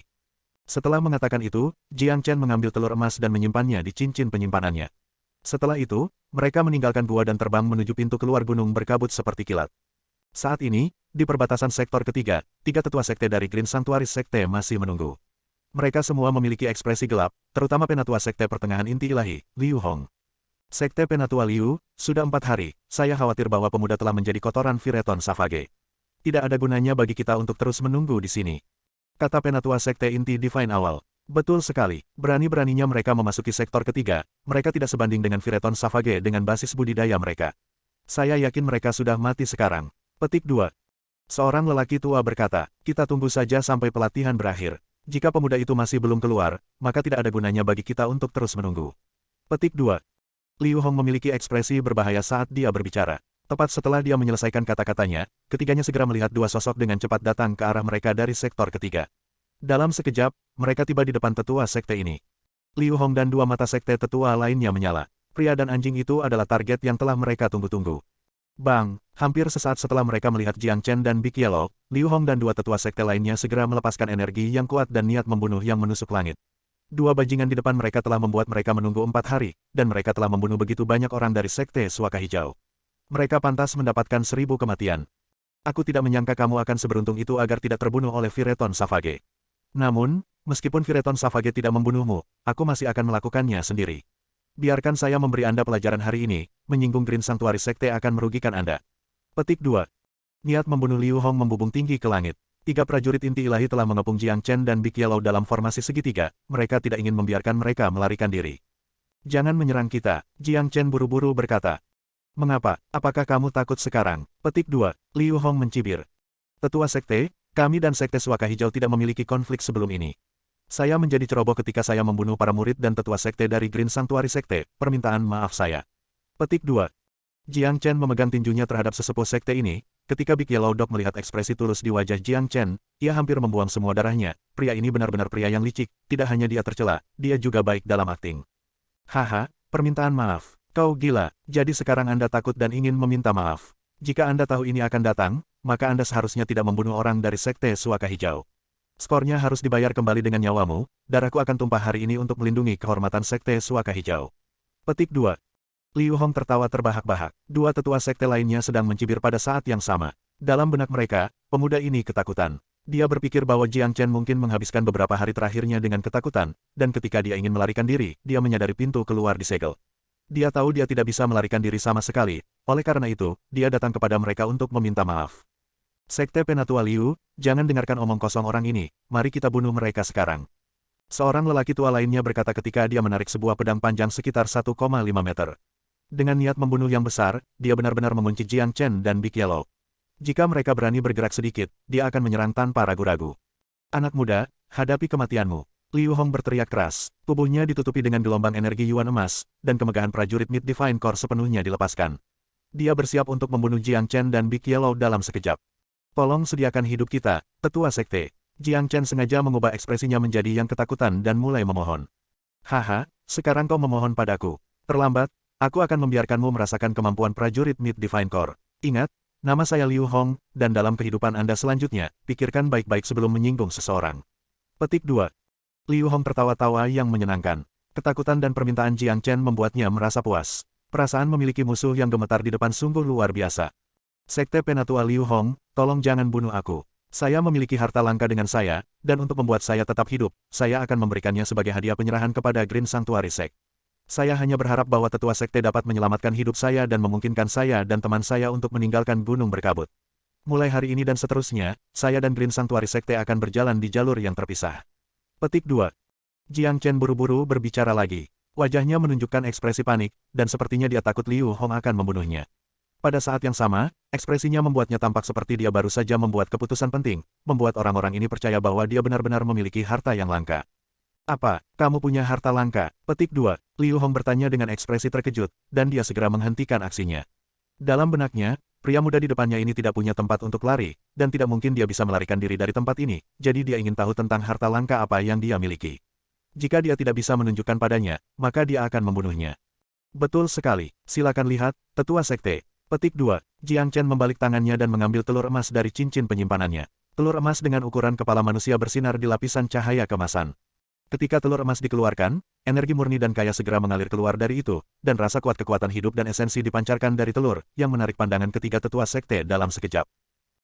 Setelah mengatakan itu, Jiang Chen mengambil telur emas dan menyimpannya di cincin penyimpanannya. Setelah itu, mereka meninggalkan gua dan terbang menuju pintu keluar gunung berkabut seperti kilat. Saat ini, di perbatasan sektor ketiga, tiga tetua sekte dari Green Sanctuary Sekte masih menunggu. Mereka semua memiliki ekspresi gelap, terutama penatua sekte pertengahan inti ilahi, Liu Hong. Sekte Penatua Liu, sudah 4 hari, saya khawatir bahwa pemuda telah menjadi kotoran Phyreton Savage. Tidak ada gunanya bagi kita untuk terus menunggu di sini. Kata Penatua Sekte Inti Divine awal. Betul sekali, berani-beraninya mereka memasuki sektor ketiga, mereka tidak sebanding dengan Phyreton Savage dengan basis budidaya mereka. Saya yakin mereka sudah mati sekarang. Petik 2. Seorang lelaki tua berkata, kita tunggu saja sampai pelatihan berakhir. Jika pemuda itu masih belum keluar, maka tidak ada gunanya bagi kita untuk terus menunggu. Petik 2. Liu Hong memiliki ekspresi berbahaya saat dia berbicara. Tepat setelah dia menyelesaikan kata-katanya, ketiganya segera melihat dua sosok dengan cepat datang ke arah mereka dari sektor ketiga. Dalam sekejap, mereka tiba di depan tetua sekte ini. Liu Hong dan dua mata sekte tetua lainnya menyala. Pria dan anjing itu adalah target yang telah mereka tunggu-tunggu. Bang, hampir sesaat setelah mereka melihat Jiang Chen dan Big Yellow, Liu Hong dan dua tetua sekte lainnya segera melepaskan energi yang kuat dan niat membunuh yang menusuk langit. Dua bajingan di depan mereka telah membuat mereka menunggu 4 hari, dan mereka telah membunuh begitu banyak orang dari Sekte Suaka Hijau. Mereka pantas mendapatkan 1000 kematian. Aku tidak menyangka kamu akan seberuntung itu agar tidak terbunuh oleh Vireton Savage. Namun, meskipun Vireton Savage tidak membunuhmu, aku masih akan melakukannya sendiri. Biarkan saya memberi Anda pelajaran hari ini, menyinggung Green Sanctuary Sekte akan merugikan Anda. Petik 2. Niat membunuh Liu Hong membubung tinggi ke langit. 3 prajurit inti ilahi telah mengepung Jiang Chen dan Big Yellow dalam formasi segitiga, mereka tidak ingin membiarkan mereka melarikan diri. Jangan menyerang kita, Jiang Chen buru-buru berkata. Mengapa? Apakah kamu takut sekarang? Petik 2. Liu Hong mencibir. Tetua Sekte, kami dan Sekte Suaka Hijau tidak memiliki konflik sebelum ini. Saya menjadi ceroboh ketika saya membunuh para murid dan tetua sekte dari Green Sanctuary Sekte, permintaan maaf saya. Petik 2. Jiang Chen memegang tinjunya terhadap sesepuh sekte ini, ketika Big Yellow Dog melihat ekspresi tulus di wajah Jiang Chen, ia hampir membuang semua darahnya, pria ini benar-benar pria yang licik, tidak hanya dia tercela, dia juga baik dalam akting. Haha, permintaan maaf, kau gila, jadi sekarang Anda takut dan ingin meminta maaf. Jika Anda tahu ini akan datang, maka Anda seharusnya tidak membunuh orang dari Sekte Suaka Hijau. Skornya harus dibayar kembali dengan nyawamu, darahku akan tumpah hari ini untuk melindungi kehormatan Sekte Suaka Hijau. Petik 2. Liu Hong tertawa terbahak-bahak. Dua tetua sekte lainnya sedang mencibir pada saat yang sama. Dalam benak mereka, pemuda ini ketakutan. Dia berpikir bahwa Jiang Chen mungkin menghabiskan beberapa hari terakhirnya dengan ketakutan, dan ketika dia ingin melarikan diri, dia menyadari pintu keluar disegel. Dia tahu dia tidak bisa melarikan diri sama sekali, oleh karena itu, dia datang kepada mereka untuk meminta maaf. Sekte Penatua Liu, jangan dengarkan omong kosong orang ini, mari kita bunuh mereka sekarang. Seorang lelaki tua lainnya berkata ketika dia menarik sebuah pedang panjang sekitar 1,5 meter. Dengan niat membunuh yang besar, dia benar-benar mengunci Jiang Chen dan Big Yellow. Jika mereka berani bergerak sedikit, dia akan menyerang tanpa ragu-ragu. Anak muda, hadapi kematianmu. Liu Hong berteriak keras, tubuhnya ditutupi dengan gelombang energi Yuan emas, dan kemegahan prajurit Mid Divine Core sepenuhnya dilepaskan. Dia bersiap untuk membunuh Jiang Chen dan Big Yellow dalam sekejap. Tolong sediakan hidup kita, tetua sekte. Jiang Chen sengaja mengubah ekspresinya menjadi yang ketakutan dan mulai memohon. Haha, sekarang kau memohon padaku. Terlambat, aku akan membiarkanmu merasakan kemampuan prajurit Mid Divine Core. Ingat, nama saya Liu Hong, dan dalam kehidupan Anda selanjutnya, pikirkan baik-baik sebelum menyinggung seseorang. Petik 2. Liu Hong tertawa-tawa yang menyenangkan. Ketakutan dan permintaan Jiang Chen membuatnya merasa puas. Perasaan memiliki musuh yang gemetar di depan sungguh luar biasa. Sekte Penatua Liu Hong, tolong jangan bunuh aku. Saya memiliki harta langka dengan saya, dan untuk membuat saya tetap hidup, saya akan memberikannya sebagai hadiah penyerahan kepada Green Sanctuary Sect. Saya hanya berharap bahwa tetua sekte dapat menyelamatkan hidup saya dan memungkinkan saya dan teman saya untuk meninggalkan Gunung Berkabut. Mulai hari ini dan seterusnya, saya dan Green Sanctuary Sekte akan berjalan di jalur yang terpisah. Petik 2. Jiang Chen buru-buru berbicara lagi. Wajahnya menunjukkan ekspresi panik, dan sepertinya dia takut Liu Hong akan membunuhnya. Pada saat yang sama, ekspresinya membuatnya tampak seperti dia baru saja membuat keputusan penting, membuat orang-orang ini percaya bahwa dia benar-benar memiliki harta yang langka. Apa, kamu punya harta langka? Petik 2. Liu Hong bertanya dengan ekspresi terkejut, dan dia segera menghentikan aksinya. Dalam benaknya, pria muda di depannya ini tidak punya tempat untuk lari, dan tidak mungkin dia bisa melarikan diri dari tempat ini, jadi dia ingin tahu tentang harta langka apa yang dia miliki. Jika dia tidak bisa menunjukkan padanya, maka dia akan membunuhnya. Betul sekali, silakan lihat, tetua sekte. Petik 2. Jiang Chen membalik tangannya dan mengambil telur emas dari cincin penyimpanannya. Telur emas dengan ukuran kepala manusia bersinar di lapisan cahaya kemasan. Ketika telur emas dikeluarkan, energi murni dan kaya segera mengalir keluar dari itu, dan rasa kuat kekuatan hidup dan esensi dipancarkan dari telur, yang menarik pandangan ketiga tetua sekte dalam sekejap.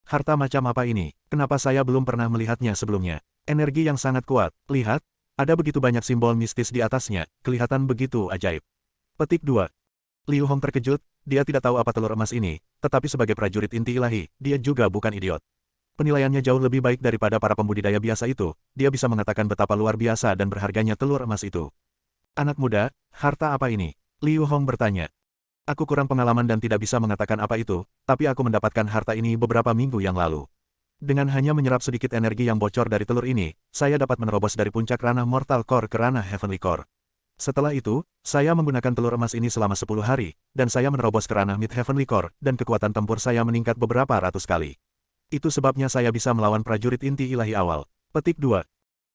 Harta macam apa ini? Kenapa saya belum pernah melihatnya sebelumnya? Energi yang sangat kuat, lihat, ada begitu banyak simbol mistis di atasnya, kelihatan begitu ajaib. Petik 2. Liu Hong terkejut, dia tidak tahu apa telur emas ini, tetapi sebagai prajurit inti ilahi, dia juga bukan idiot. Penilaiannya jauh lebih baik daripada para pembudidaya biasa itu, dia bisa mengatakan betapa luar biasa dan berharganya telur emas itu. Anak muda, harta apa ini? Liu Hong bertanya. Aku kurang pengalaman dan tidak bisa mengatakan apa itu, tapi aku mendapatkan harta ini beberapa minggu yang lalu. Dengan hanya menyerap sedikit energi yang bocor dari telur ini, saya dapat menerobos dari puncak ranah Mortal Core ke ranah Heavenly Core. Setelah itu, saya menggunakan telur emas ini selama 10 hari, dan saya menerobos ke ranah Mid Heavenly Core, dan kekuatan tempur saya meningkat beberapa ratus kali. Itu sebabnya saya bisa melawan prajurit inti ilahi awal. Petik 2.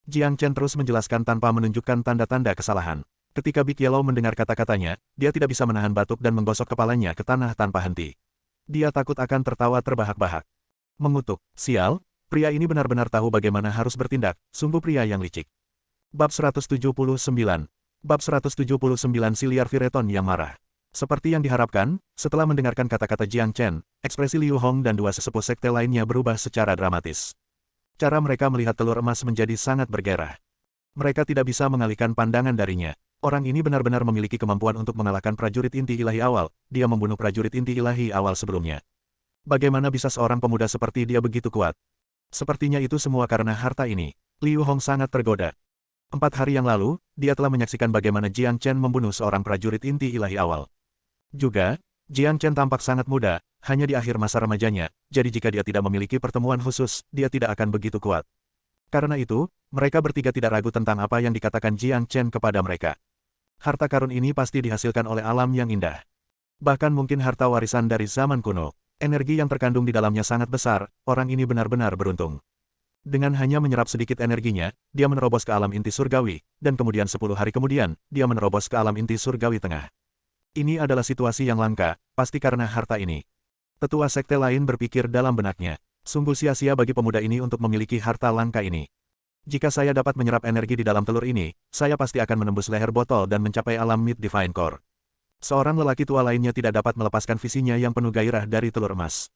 Jiang Chen terus menjelaskan tanpa menunjukkan tanda-tanda kesalahan. Ketika Big Yellow mendengar kata-katanya, dia tidak bisa menahan batuk dan menggosok kepalanya ke tanah tanpa henti. Dia takut akan tertawa terbahak-bahak. Mengutuk, sial, pria ini benar-benar tahu bagaimana harus bertindak, sungguh pria yang licik. Bab 179. Bab 179 Si Liar Vireton yang marah. Seperti yang diharapkan, setelah mendengarkan kata-kata Jiang Chen, ekspresi Liu Hong dan dua sesepuh sekte lainnya berubah secara dramatis. Cara mereka melihat telur emas menjadi sangat bergairah. Mereka tidak bisa mengalihkan pandangan darinya. Orang ini benar-benar memiliki kemampuan untuk mengalahkan prajurit inti ilahi awal, dia membunuh prajurit inti ilahi awal sebelumnya. Bagaimana bisa seorang pemuda seperti dia begitu kuat? Sepertinya itu semua karena harta ini. Liu Hong sangat tergoda. 4 hari yang lalu, dia telah menyaksikan bagaimana Jiang Chen membunuh seorang prajurit inti ilahi awal. Juga, Jiang Chen tampak sangat muda, hanya di akhir masa remajanya, jadi jika dia tidak memiliki pertemuan khusus, dia tidak akan begitu kuat. Karena itu, mereka bertiga tidak ragu tentang apa yang dikatakan Jiang Chen kepada mereka. Harta karun ini pasti dihasilkan oleh alam yang indah. Bahkan mungkin harta warisan dari zaman kuno. Energi yang terkandung di dalamnya sangat besar, orang ini benar-benar beruntung. Dengan hanya menyerap sedikit energinya, dia menerobos ke alam inti surgawi, dan kemudian 10 hari kemudian, dia menerobos ke alam inti surgawi tengah. Ini adalah situasi yang langka, pasti karena harta ini. Tetua sekte lain berpikir dalam benaknya, sungguh sia-sia bagi pemuda ini untuk memiliki harta langka ini. Jika saya dapat menyerap energi di dalam telur ini, saya pasti akan menembus leher botol dan mencapai alam Mid Divine Core. Seorang lelaki tua lainnya tidak dapat melepaskan visinya yang penuh gairah dari telur emas.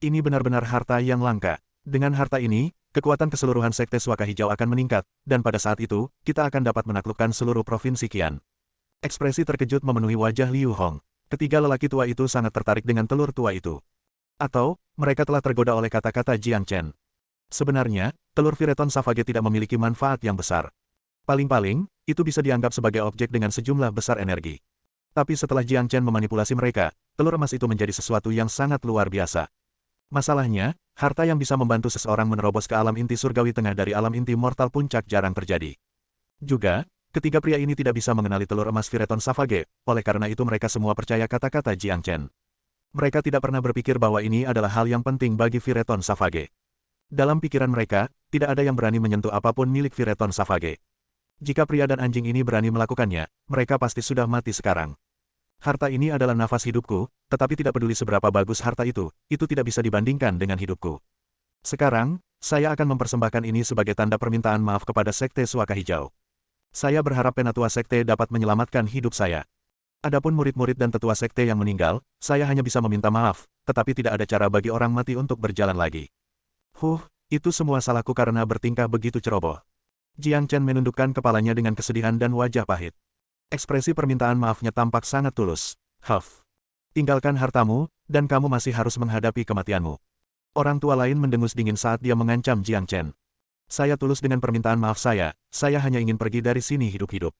Ini benar-benar harta yang langka. Dengan harta ini, kekuatan keseluruhan sekte Suaka Hijau akan meningkat, dan pada saat itu, kita akan dapat menaklukkan seluruh provinsi Qian. Ekspresi terkejut memenuhi wajah Liu Hong. Ketiga lelaki tua itu sangat tertarik dengan telur tua itu. Atau, mereka telah tergoda oleh kata-kata Jiang Chen. Sebenarnya, telur Vireton Savage tidak memiliki manfaat yang besar. Paling-paling, itu bisa dianggap sebagai objek dengan sejumlah besar energi. Tapi setelah Jiang Chen memanipulasi mereka, telur emas itu menjadi sesuatu yang sangat luar biasa. Masalahnya, harta yang bisa membantu seseorang menerobos ke alam inti surgawi tengah dari alam inti mortal puncak jarang terjadi. Juga, ketiga pria ini tidak bisa mengenali telur emas Vireton Savage, oleh karena itu mereka semua percaya kata-kata Jiang Chen. Mereka tidak pernah berpikir bahwa ini adalah hal yang penting bagi Vireton Savage. Dalam pikiran mereka, tidak ada yang berani menyentuh apapun milik Vireton Savage. Jika pria dan anjing ini berani melakukannya, mereka pasti sudah mati sekarang. Harta ini adalah nafas hidupku, tetapi tidak peduli seberapa bagus harta itu tidak bisa dibandingkan dengan hidupku. Sekarang, saya akan mempersembahkan ini sebagai tanda permintaan maaf kepada Sekte Suaka Hijau. Saya berharap penatua sekte dapat menyelamatkan hidup saya. Adapun murid-murid dan tetua sekte yang meninggal, saya hanya bisa meminta maaf, tetapi tidak ada cara bagi orang mati untuk berjalan lagi. Itu semua salahku karena bertingkah begitu ceroboh. Jiang Chen menundukkan kepalanya dengan kesedihan dan wajah pahit. Ekspresi permintaan maafnya tampak sangat tulus. Tinggalkan hartamu, dan kamu masih harus menghadapi kematianmu. Orang tua lain mendengus dingin saat dia mengancam Jiang Chen. Saya tulus dengan permintaan maaf saya hanya ingin pergi dari sini hidup-hidup.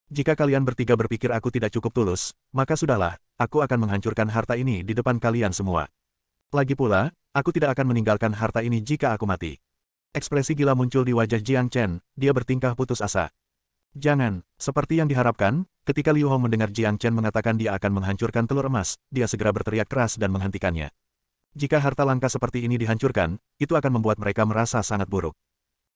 Jika kalian bertiga berpikir aku tidak cukup tulus, maka sudahlah, aku akan menghancurkan harta ini di depan kalian semua. Lagi pula, aku tidak akan meninggalkan harta ini jika aku mati. Ekspresi gila muncul di wajah Jiang Chen, dia bertingkah putus asa. Jangan, seperti yang diharapkan, ketika Liu Hong mendengar Jiang Chen mengatakan dia akan menghancurkan telur emas, dia segera berteriak keras dan menghentikannya. Jika harta langka seperti ini dihancurkan, itu akan membuat mereka merasa sangat buruk.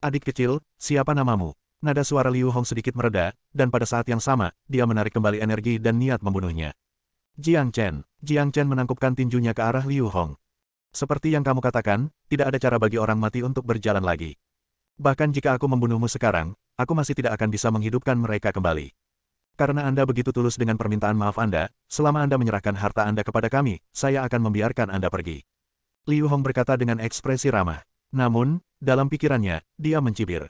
Adik kecil, siapa namamu? Nada suara Liu Hong sedikit mereda, dan pada saat yang sama, dia menarik kembali energi dan niat membunuhnya. Jiang Chen menangkupkan tinjunya ke arah Liu Hong. Seperti yang kamu katakan, tidak ada cara bagi orang mati untuk berjalan lagi. Bahkan jika aku membunuhmu sekarang, aku masih tidak akan bisa menghidupkan mereka kembali. Karena Anda begitu tulus dengan permintaan maaf Anda, selama Anda menyerahkan harta Anda kepada kami, saya akan membiarkan Anda pergi. Liu Hong berkata dengan ekspresi ramah. Namun, dalam pikirannya, dia mencibir.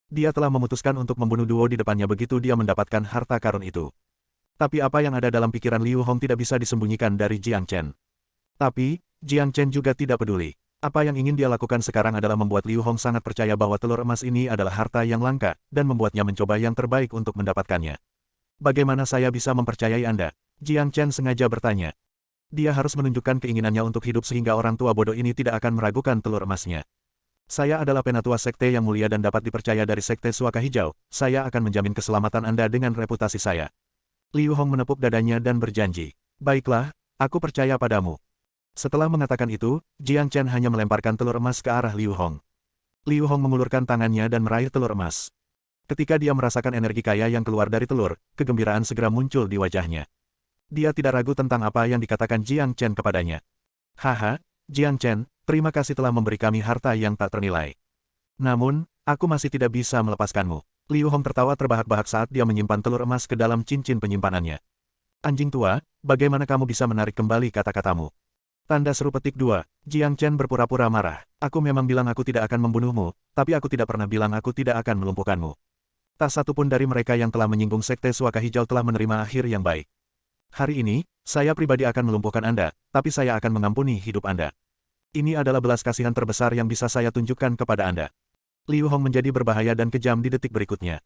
Dia telah memutuskan untuk membunuh duo di depannya begitu dia mendapatkan harta karun itu. Tapi apa yang ada dalam pikiran Liu Hong tidak bisa disembunyikan dari Jiang Chen. Tapi, Jiang Chen juga tidak peduli. Apa yang ingin dia lakukan sekarang adalah membuat Liu Hong sangat percaya bahwa telur emas ini adalah harta yang langka, dan membuatnya mencoba yang terbaik untuk mendapatkannya. Bagaimana saya bisa mempercayai Anda? Jiang Chen sengaja bertanya. Dia harus menunjukkan keinginannya untuk hidup sehingga orang tua bodoh ini tidak akan meragukan telur emasnya. Saya adalah penatua sekte yang mulia dan dapat dipercaya dari Sekte Suaka Hijau, saya akan menjamin keselamatan Anda dengan reputasi saya. Liu Hong menepuk dadanya dan berjanji. Baiklah, aku percaya padamu. Setelah mengatakan itu, Jiang Chen hanya melemparkan telur emas ke arah Liu Hong. Liu Hong mengulurkan tangannya dan meraih telur emas. Ketika dia merasakan energi kaya yang keluar dari telur, kegembiraan segera muncul di wajahnya. Dia tidak ragu tentang apa yang dikatakan Jiang Chen kepadanya. Haha, Jiang Chen, terima kasih telah memberi kami harta yang tak ternilai. Namun, aku masih tidak bisa melepaskanmu. Liu Hong tertawa terbahak-bahak saat dia menyimpan telur emas ke dalam cincin penyimpanannya. Anjing tua, bagaimana kamu bisa menarik kembali kata-katamu? Tanda seru petik 2. Jiang Chen berpura-pura marah. Aku memang bilang aku tidak akan membunuhmu, tapi aku tidak pernah bilang aku tidak akan melumpuhkanmu. Tak satu pun dari mereka yang telah menyinggung Sekte Suaka Hijau telah menerima akhir yang baik. Hari ini, saya pribadi akan melumpuhkan Anda, tapi saya akan mengampuni hidup Anda. Ini adalah belas kasihan terbesar yang bisa saya tunjukkan kepada Anda. Liu Hong menjadi berbahaya dan kejam di detik berikutnya.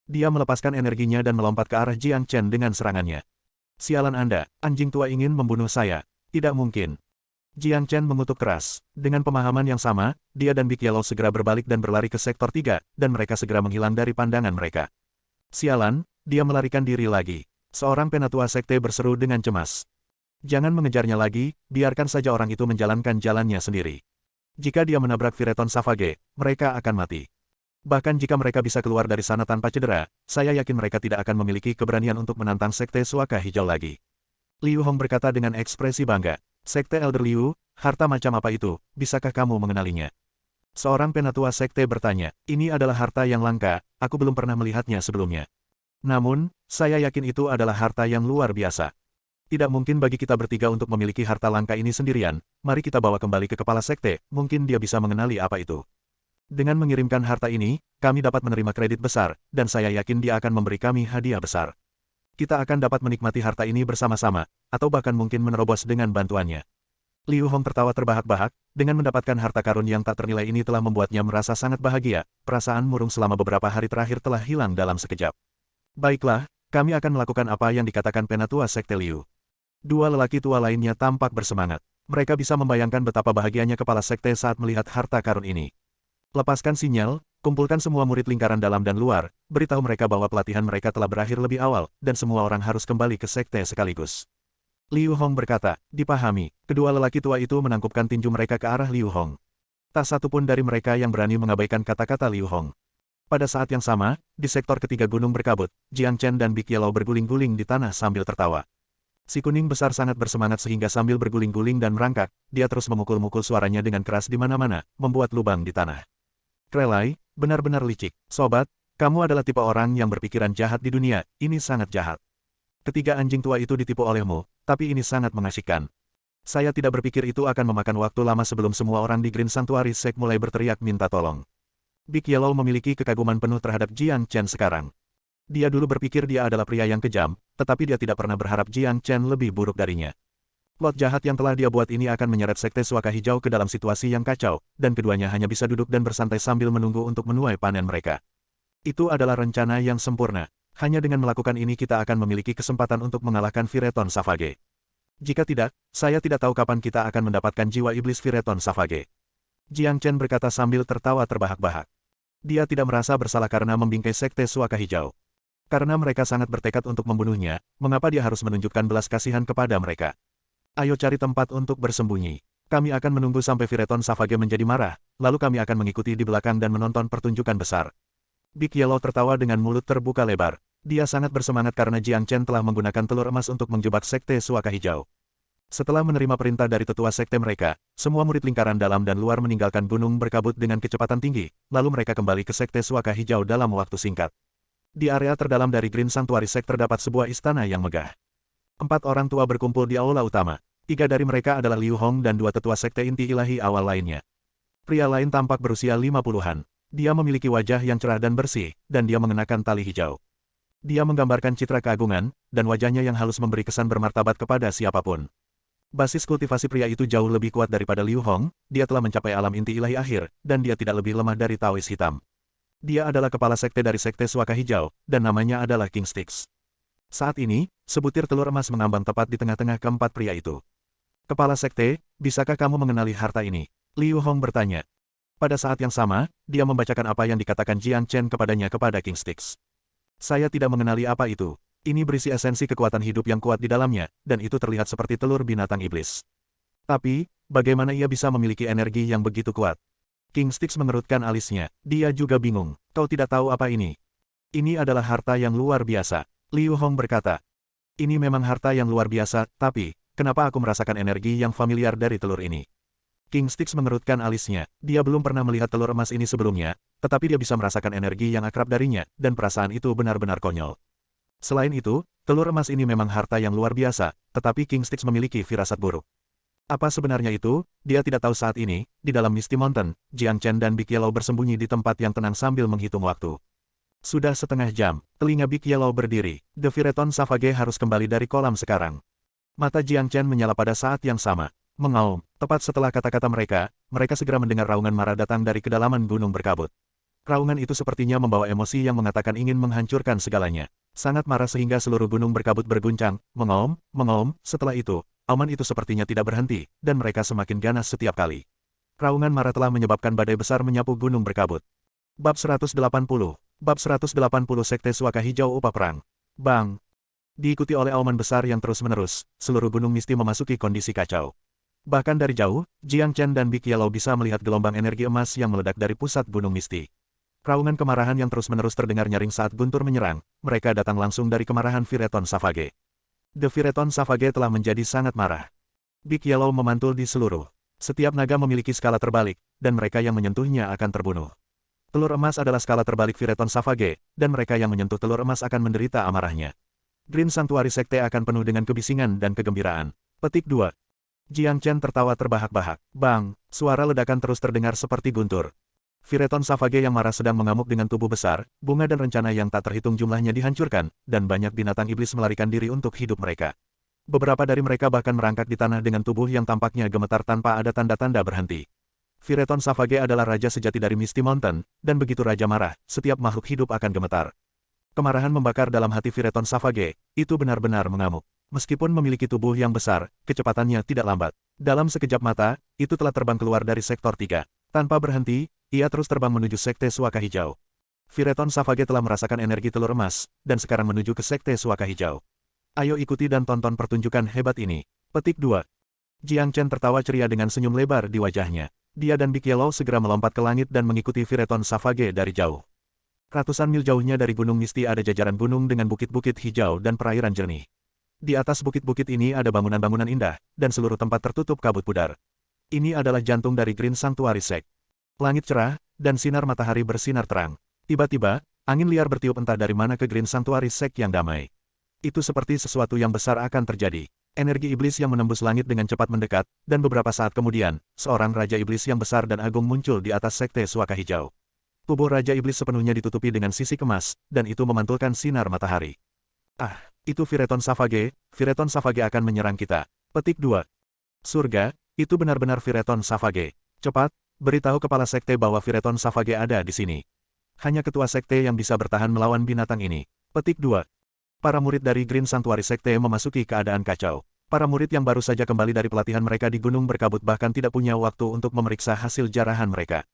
Dia melepaskan energinya dan melompat ke arah Jiang Chen dengan serangannya. Sialan Anda, anjing tua ingin membunuh saya. Tidak mungkin. Jiang Chen mengutuk keras. Dengan pemahaman yang sama, dia dan Big Yellow segera berbalik dan berlari ke sektor 3, dan mereka segera menghilang dari pandangan mereka. Sialan, dia melarikan diri lagi. Seorang penatua sekte berseru dengan cemas. Jangan mengejarnya lagi, biarkan saja orang itu menjalankan jalannya sendiri. Jika dia menabrak Fireton Savage, mereka akan mati. Bahkan jika mereka bisa keluar dari sana tanpa cedera, saya yakin mereka tidak akan memiliki keberanian untuk menantang Sekte Suaka Hijau lagi. Liu Hong berkata dengan ekspresi bangga. Sekte Elder Liu, harta macam apa itu, bisakah kamu mengenalinya? Seorang penatua sekte bertanya, ini adalah harta yang langka, aku belum pernah melihatnya sebelumnya. Namun, saya yakin itu adalah harta yang luar biasa. Tidak mungkin bagi kita bertiga untuk memiliki harta langka ini sendirian, mari kita bawa kembali ke kepala sekte, mungkin dia bisa mengenali apa itu. Dengan mengirimkan harta ini, kami dapat menerima kredit besar, dan saya yakin dia akan memberi kami hadiah besar. Kita akan dapat menikmati harta ini bersama-sama, atau bahkan mungkin menerobos dengan bantuannya. Liu Hong tertawa terbahak-bahak, dengan mendapatkan harta karun yang tak ternilai ini telah membuatnya merasa sangat bahagia, perasaan murung selama beberapa hari terakhir telah hilang dalam sekejap. Baiklah, kami akan melakukan apa yang dikatakan penatua sekte Liu. Dua lelaki tua lainnya tampak bersemangat. Mereka bisa membayangkan betapa bahagianya kepala sekte saat melihat harta karun ini. Lepaskan sinyal, kumpulkan semua murid lingkaran dalam dan luar, beritahu mereka bahwa pelatihan mereka telah berakhir lebih awal, dan semua orang harus kembali ke sekte sekaligus. Liu Hong berkata, dipahami. Kedua lelaki tua itu menangkupkan tinju mereka ke arah Liu Hong. Tak satu pun dari mereka yang berani mengabaikan kata-kata Liu Hong. Pada saat yang sama, di sektor ketiga gunung berkabut, Jiang Chen dan Big Yellow berguling-guling di tanah sambil tertawa. Si kuning besar sangat bersemangat sehingga sambil berguling-guling dan merangkak, dia terus memukul-mukul suaranya dengan keras di mana-mana, membuat lubang di tanah. Krelai, benar-benar licik. Sobat, kamu adalah tipe orang yang berpikiran jahat di dunia, ini sangat jahat. Ketiga anjing tua itu ditipu olehmu, tapi ini sangat mengasyikkan. Saya tidak berpikir itu akan memakan waktu lama sebelum semua orang di Green Sanctuary Sect mulai berteriak minta tolong. Big Yellow memiliki kekaguman penuh terhadap Jiang Chen sekarang. Dia dulu berpikir dia adalah pria yang kejam, tetapi dia tidak pernah berharap Jiang Chen lebih buruk darinya. Plot jahat yang telah dia buat ini akan menyeret Sekte Suaka Hijau ke dalam situasi yang kacau, dan keduanya hanya bisa duduk dan bersantai sambil menunggu untuk menuai panen mereka. Itu adalah rencana yang sempurna. Hanya dengan melakukan ini kita akan memiliki kesempatan untuk mengalahkan Fireton Savage. Jika tidak, saya tidak tahu kapan kita akan mendapatkan jiwa iblis Fireton Savage. Jiang Chen berkata sambil tertawa terbahak-bahak. Dia tidak merasa bersalah karena membingkai Sekte Suaka Hijau. Karena mereka sangat bertekad untuk membunuhnya, mengapa dia harus menunjukkan belas kasihan kepada mereka? Ayo cari tempat untuk bersembunyi. Kami akan menunggu sampai Fireton Savage menjadi marah, lalu kami akan mengikuti di belakang dan menonton pertunjukan besar. Big Yellow tertawa dengan mulut terbuka lebar. Dia sangat bersemangat karena Jiang Chen telah menggunakan telur emas untuk menjebak Sekte Suaka Hijau. Setelah menerima perintah dari tetua sekte mereka, semua murid lingkaran dalam dan luar meninggalkan gunung berkabut dengan kecepatan tinggi, lalu mereka kembali ke Sekte Suaka Hijau dalam waktu singkat. Di area terdalam dari Green Sanctuary Sect terdapat sebuah istana yang megah. 4 orang tua berkumpul di aula utama. 3 dari mereka adalah Liu Hong dan 2 tetua sekte inti ilahi awal lainnya. Pria lain tampak berusia 50-an. Dia memiliki wajah yang cerah dan bersih, dan dia mengenakan tali hijau. Dia menggambarkan citra keagungan, dan wajahnya yang halus memberi kesan bermartabat kepada siapapun. Basis kultivasi pria itu jauh lebih kuat daripada Liu Hong, dia telah mencapai alam inti ilahi akhir, dan dia tidak lebih lemah dari Taois hitam. Dia adalah kepala sekte dari Sekte Suaka Hijau, dan namanya adalah King Styx. Saat ini, sebutir telur emas mengambang tepat di tengah-tengah keempat pria itu. Kepala sekte, bisakah kamu mengenali harta ini? Liu Hong bertanya. Pada saat yang sama, dia membacakan apa yang dikatakan Jiang Chen kepadanya kepada King Styx. Saya tidak mengenali apa itu. Ini berisi esensi kekuatan hidup yang kuat di dalamnya, dan itu terlihat seperti telur binatang iblis. Tapi, bagaimana ia bisa memiliki energi yang begitu kuat? King Styx mengerutkan alisnya. Dia juga bingung. Kau tidak tahu apa ini? Ini adalah harta yang luar biasa. Liu Hong berkata. Ini memang harta yang luar biasa, tapi, kenapa aku merasakan energi yang familiar dari telur ini? King Styx mengerutkan alisnya. Dia belum pernah melihat telur emas ini sebelumnya, tetapi dia bisa merasakan energi yang akrab darinya, dan perasaan itu benar-benar konyol. Selain itu, telur emas ini memang harta yang luar biasa, tetapi King Styx memiliki firasat buruk. Apa sebenarnya itu? Dia tidak tahu saat ini, di dalam Misty Mountain, Jiang Chen dan Big Yellow bersembunyi di tempat yang tenang sambil menghitung waktu. Sudah setengah jam, telinga Big Yellow berdiri. The Phyreton Savage harus kembali dari kolam sekarang. Mata Jiang Chen menyala pada saat yang sama. Mengaum, tepat setelah kata-kata mereka segera mendengar raungan marah datang dari kedalaman gunung berkabut. Raungan itu sepertinya membawa emosi yang mengatakan ingin menghancurkan segalanya. Sangat marah sehingga seluruh gunung berkabut berguncang, mengaum, setelah itu, auman itu sepertinya tidak berhenti, dan mereka semakin ganas setiap kali. Raungan marah telah menyebabkan badai besar menyapu gunung berkabut. Bab 180. Bab 180 Sekte Suaka Hijau Upa Perang. Bang! Diikuti oleh auman besar yang terus-menerus, seluruh gunung misti memasuki kondisi kacau. Bahkan dari jauh, Jiang Chen dan Big Yellow bisa melihat gelombang energi emas yang meledak dari pusat gunung misti. Raungan kemarahan yang terus-menerus terdengar nyaring saat Guntur menyerang, mereka datang langsung dari kemarahan Phyreton Savage. The Phyreton Savage telah menjadi sangat marah. Big Yellow memantul di seluruh. Setiap naga memiliki skala terbalik, dan mereka yang menyentuhnya akan terbunuh. Telur emas adalah skala terbalik Phyreton Savage, dan mereka yang menyentuh telur emas akan menderita amarahnya. Green Sanctuary Sekte akan penuh dengan kebisingan dan kegembiraan. Petik 2. Jiang Chen tertawa terbahak-bahak. Bang! Suara ledakan terus terdengar seperti guntur. Phyreton Savage yang marah sedang mengamuk dengan tubuh besar, bunga dan rencana yang tak terhitung jumlahnya dihancurkan, dan banyak binatang iblis melarikan diri untuk hidup mereka. Beberapa dari mereka bahkan merangkak di tanah dengan tubuh yang tampaknya gemetar tanpa ada tanda-tanda berhenti. Phyreton Savage adalah raja sejati dari Misty Mountain, dan begitu raja marah, setiap makhluk hidup akan gemetar. Kemarahan membakar dalam hati Phyreton Savage, itu benar-benar mengamuk. Meskipun memiliki tubuh yang besar, kecepatannya tidak lambat. Dalam sekejap mata, itu telah terbang keluar dari sektor 3. Tanpa berhenti, ia terus terbang menuju Sekte Suaka Hijau. Phyreton Savage telah merasakan energi telur emas, dan sekarang menuju ke Sekte Suaka Hijau. Ayo ikuti dan tonton pertunjukan hebat ini. Petik 2. Jiang Chen tertawa ceria dengan senyum lebar di wajahnya. Dia dan Big Yellow segera melompat ke langit dan mengikuti Phyreton Savage dari jauh. Ratusan mil jauhnya dari Gunung Misti ada jajaran gunung dengan bukit-bukit hijau dan perairan jernih. Di atas bukit-bukit ini ada bangunan-bangunan indah, dan seluruh tempat tertutup kabut pudar. Ini adalah jantung dari Green Sanctuary Sect. Langit cerah, dan sinar matahari bersinar terang. Tiba-tiba, angin liar bertiup entah dari mana ke Green Sanctuary Sect yang damai. Itu seperti sesuatu yang besar akan terjadi. Energi iblis yang menembus langit dengan cepat mendekat, dan beberapa saat kemudian, seorang Raja Iblis yang besar dan agung muncul di atas Sekte Suaka Hijau. Tubuh Raja Iblis sepenuhnya ditutupi dengan sisik emas, dan itu memantulkan sinar matahari. Ah, itu Phyreton Savage akan menyerang kita. Petik 2. Surga, itu benar-benar Phyreton Savage. Cepat, beritahu kepala sekte bahwa Phyreton Savage ada di sini. Hanya ketua sekte yang bisa bertahan melawan binatang ini. Petik 2. Para murid dari Green Sanctuary Sekte memasuki keadaan kacau. Para murid yang baru saja kembali dari pelatihan mereka di Gunung Berkabut bahkan tidak punya waktu untuk memeriksa hasil jarahan mereka.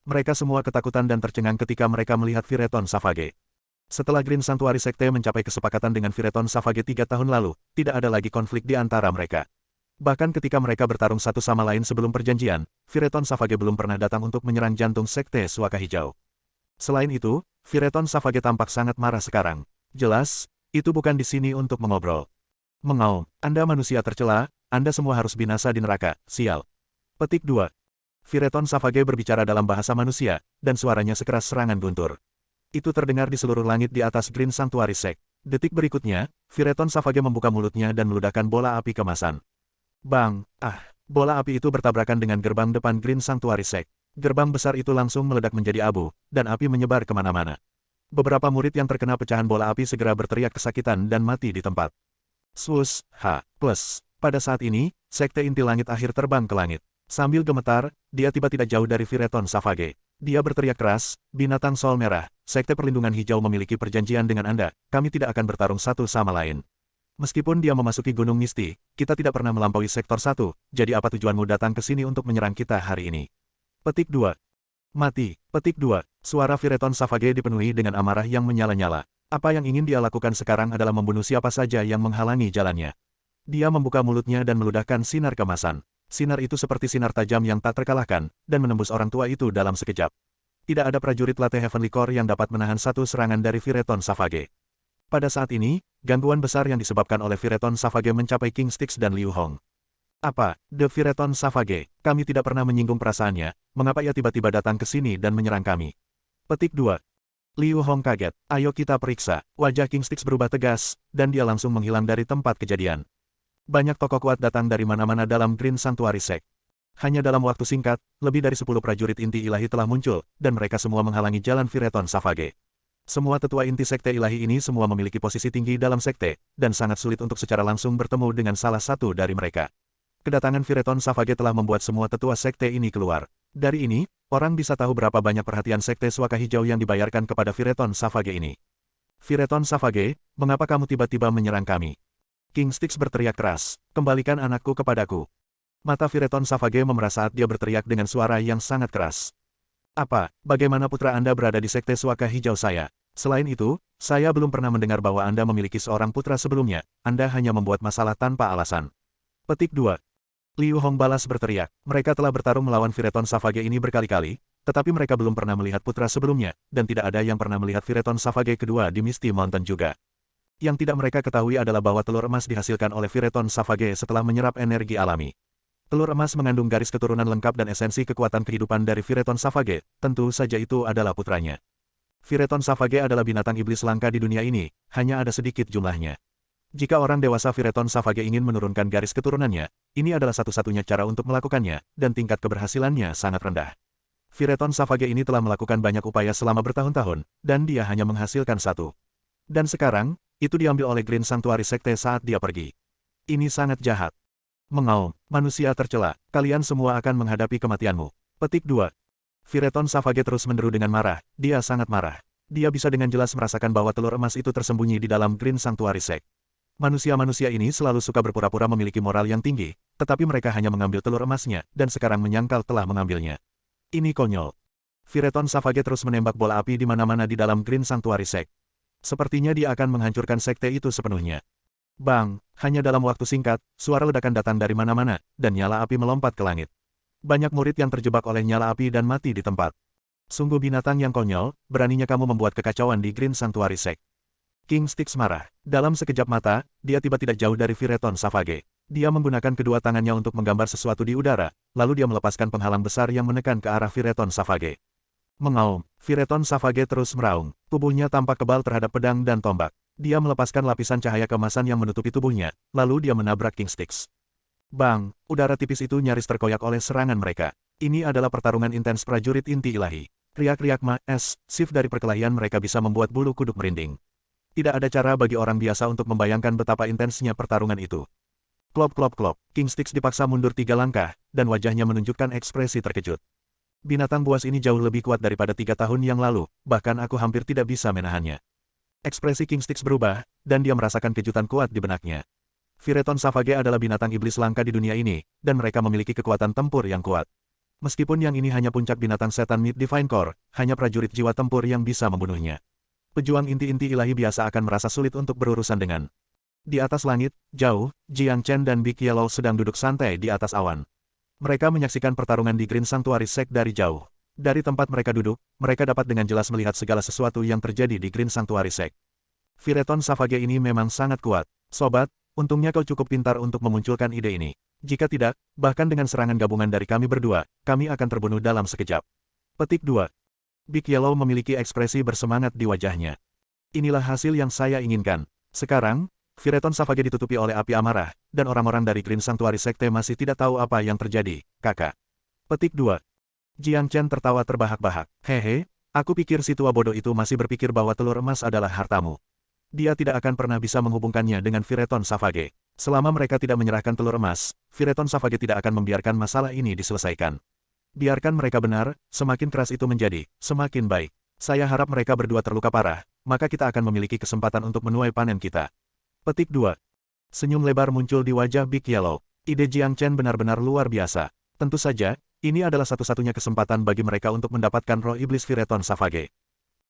Mereka semua ketakutan dan tercengang ketika mereka melihat Phyreton Savage. Setelah Green Sanctuary Sekte mencapai kesepakatan dengan Phyreton Savage 3 tahun lalu, tidak ada lagi konflik di antara mereka. Bahkan ketika mereka bertarung satu sama lain sebelum perjanjian, Phyreton Savage belum pernah datang untuk menyerang jantung Sekte Suaka Hijau. Selain itu, Phyreton Savage tampak sangat marah sekarang. Jelas, itu bukan di sini untuk mengobrol. Mengaum, Anda manusia tercela, Anda semua harus binasa di neraka, sial. Petik 2. Phyreton Savage berbicara dalam bahasa manusia, dan suaranya sekeras serangan guntur. Itu terdengar di seluruh langit di atas Green Sanctuary Sect. Detik berikutnya, Phyreton Savage membuka mulutnya dan meledakkan bola api kemasan. Bang! Ah! Bola api itu bertabrakan dengan gerbang depan Green Sanctuary Sect. Gerbang besar itu langsung meledak menjadi abu, dan api menyebar kemana-mana. Beberapa murid yang terkena pecahan bola api segera berteriak kesakitan dan mati di tempat. Swus! Plus. Pada saat ini, Sekte Inti Langit akhir terbang ke langit. Sambil gemetar, dia tiba tidak jauh dari Phyreton Savage. Dia berteriak keras, binatang sol merah, Sekte Perlindungan Hijau memiliki perjanjian dengan Anda, kami tidak akan bertarung satu sama lain. Meskipun dia memasuki Gunung Misti, kita tidak pernah melampaui Sektor 1, jadi apa tujuanmu datang ke sini untuk menyerang kita hari ini? Petik 2. Mati. Petik 2. Suara Phyreton Savage dipenuhi dengan amarah yang menyala-nyala. Apa yang ingin dia lakukan sekarang adalah membunuh siapa saja yang menghalangi jalannya. Dia membuka mulutnya dan meludahkan sinar kemasan. Sinar itu seperti sinar tajam yang tak terkalahkan, dan menembus orang tua itu dalam sekejap. Tidak ada prajurit latih Heavenly Core yang dapat menahan satu serangan dari Phyreton Savage. Pada saat ini, gangguan besar yang disebabkan oleh Phyreton Savage mencapai King Styx dan Liu Hong. Apa, The Fireton Savage, kami tidak pernah menyinggung perasaannya, mengapa ia tiba-tiba datang ke sini dan menyerang kami? Petik 2. Liu Hong kaget, ayo kita periksa. Wajah King Styx berubah tegas, dan dia langsung menghilang dari tempat kejadian. Banyak tokoh kuat datang dari mana-mana dalam Green Sanctuary Sect. Hanya dalam waktu singkat, lebih dari 10 prajurit inti ilahi telah muncul, dan mereka semua menghalangi jalan Fireton Savage. Semua tetua inti sekte ilahi ini semua memiliki posisi tinggi dalam sekte, dan sangat sulit untuk secara langsung bertemu dengan salah satu dari mereka. Kedatangan Fireton Savage telah membuat semua tetua sekte ini keluar. Dari ini, orang bisa tahu berapa banyak perhatian sekte Suaka Hijau yang dibayarkan kepada Fireton Savage ini. Fireton Savage, mengapa kamu tiba-tiba menyerang kami? King Styx berteriak keras, kembalikan anakku kepadaku. Mata Fireton Savage memerah saat dia berteriak dengan suara yang sangat keras. Apa, bagaimana putra Anda berada di sekte Suaka Hijau saya? Selain itu, saya belum pernah mendengar bahwa Anda memiliki seorang putra sebelumnya, Anda hanya membuat masalah tanpa alasan. Petik 2. Liu Hong balas berteriak, mereka telah bertarung melawan Fireton Savage ini berkali-kali, tetapi mereka belum pernah melihat putra sebelumnya, dan tidak ada yang pernah melihat Fireton Savage kedua di Misty Mountain juga. Yang tidak mereka ketahui adalah bahwa telur emas dihasilkan oleh Fireton Savage setelah menyerap energi alami. Telur emas mengandung garis keturunan lengkap dan esensi kekuatan kehidupan dari Fireton Savage, tentu saja itu adalah putranya. Fireton Savage adalah binatang iblis langka di dunia ini, hanya ada sedikit jumlahnya. Jika orang dewasa Fireton Savage ingin menurunkan garis keturunannya, ini adalah satu-satunya cara untuk melakukannya, dan tingkat keberhasilannya sangat rendah. Fireton Savage ini telah melakukan banyak upaya selama bertahun-tahun, dan dia hanya menghasilkan satu. Dan sekarang, itu diambil oleh Green Sanctuary Sekte saat dia pergi. Ini sangat jahat. Mengaum, manusia tercela, kalian semua akan menghadapi kematianmu. Petik 2. Fireton Savage terus menderu dengan marah, dia sangat marah. Dia bisa dengan jelas merasakan bahwa telur emas itu tersembunyi di dalam Green Sanctuary Sect. Manusia-manusia ini selalu suka berpura-pura memiliki moral yang tinggi, tetapi mereka hanya mengambil telur emasnya, dan sekarang menyangkal telah mengambilnya. Ini konyol. Fireton Savage terus menembak bola api di mana-mana di dalam Green Sanctuary Sect. Sepertinya dia akan menghancurkan sekte itu sepenuhnya. Bang, hanya dalam waktu singkat, suara ledakan datang dari mana-mana, dan nyala api melompat ke langit. Banyak murid yang terjebak oleh nyala api dan mati di tempat. Sungguh binatang yang konyol, beraninya kamu membuat kekacauan di Green Sanctuary Sect. King Styx marah. Dalam sekejap mata, dia tiba tidak jauh dari Fireton Savage. Dia menggunakan kedua tangannya untuk menggambar sesuatu di udara, lalu dia melepaskan penghalang besar yang menekan ke arah Fireton Savage. Mengaum, Fireton Savage terus meraung. Tubuhnya tampak kebal terhadap pedang dan tombak. Dia melepaskan lapisan cahaya keemasan yang menutupi tubuhnya, lalu dia menabrak King Styx. Bang, udara tipis itu nyaris terkoyak oleh serangan mereka. Ini adalah pertarungan intens prajurit inti ilahi. Riak-riak Sif dari perkelahian mereka bisa membuat bulu kuduk merinding. Tidak ada cara bagi orang biasa untuk membayangkan betapa intensnya pertarungan itu. Klop klop klop, King Styx dipaksa mundur 3 langkah, dan wajahnya menunjukkan ekspresi terkejut. Binatang buas ini jauh lebih kuat daripada 3 tahun yang lalu, bahkan aku hampir tidak bisa menahannya. Ekspresi King Styx berubah, dan dia merasakan kejutan kuat di benaknya. Fireton Savage adalah binatang iblis langka di dunia ini, dan mereka memiliki kekuatan tempur yang kuat. Meskipun yang ini hanya puncak binatang setan Mid Divine Core, hanya prajurit jiwa tempur yang bisa membunuhnya. Pejuang inti-inti ilahi biasa akan merasa sulit untuk berurusan dengan. Di atas langit, jauh, Jiang Chen dan Big Yellow sedang duduk santai di atas awan. Mereka menyaksikan pertarungan di Green Sanctuary Sect dari jauh. Dari tempat mereka duduk, mereka dapat dengan jelas melihat segala sesuatu yang terjadi di Green Sanctuary Sect. Fireton Savage ini memang sangat kuat. Sobat, untungnya kau cukup pintar untuk memunculkan ide ini. Jika tidak, bahkan dengan serangan gabungan dari kami berdua, kami akan terbunuh dalam sekejap. Petik 2. Big Yellow memiliki ekspresi bersemangat di wajahnya. Inilah hasil yang saya inginkan. Sekarang, Fireton Savage ditutupi oleh api amarah, dan orang-orang dari Green Sanctuary Sekte masih tidak tahu apa yang terjadi, kakak. Petik 2. Jiang Chen tertawa terbahak-bahak. Hehe, aku pikir si tua bodoh itu masih berpikir bahwa telur emas adalah hartamu. Dia tidak akan pernah bisa menghubungkannya dengan Fireton Savage. Selama mereka tidak menyerahkan telur emas, Fireton Savage tidak akan membiarkan masalah ini diselesaikan. Biarkan mereka benar, semakin keras itu menjadi, semakin baik. Saya harap mereka berdua terluka parah, maka kita akan memiliki kesempatan untuk menuai panen kita. Petik 2. Senyum lebar muncul di wajah Big Yellow. Ide Jiang Chen benar-benar luar biasa. Tentu saja, ini adalah satu-satunya kesempatan bagi mereka untuk mendapatkan roh iblis Fireton Savage.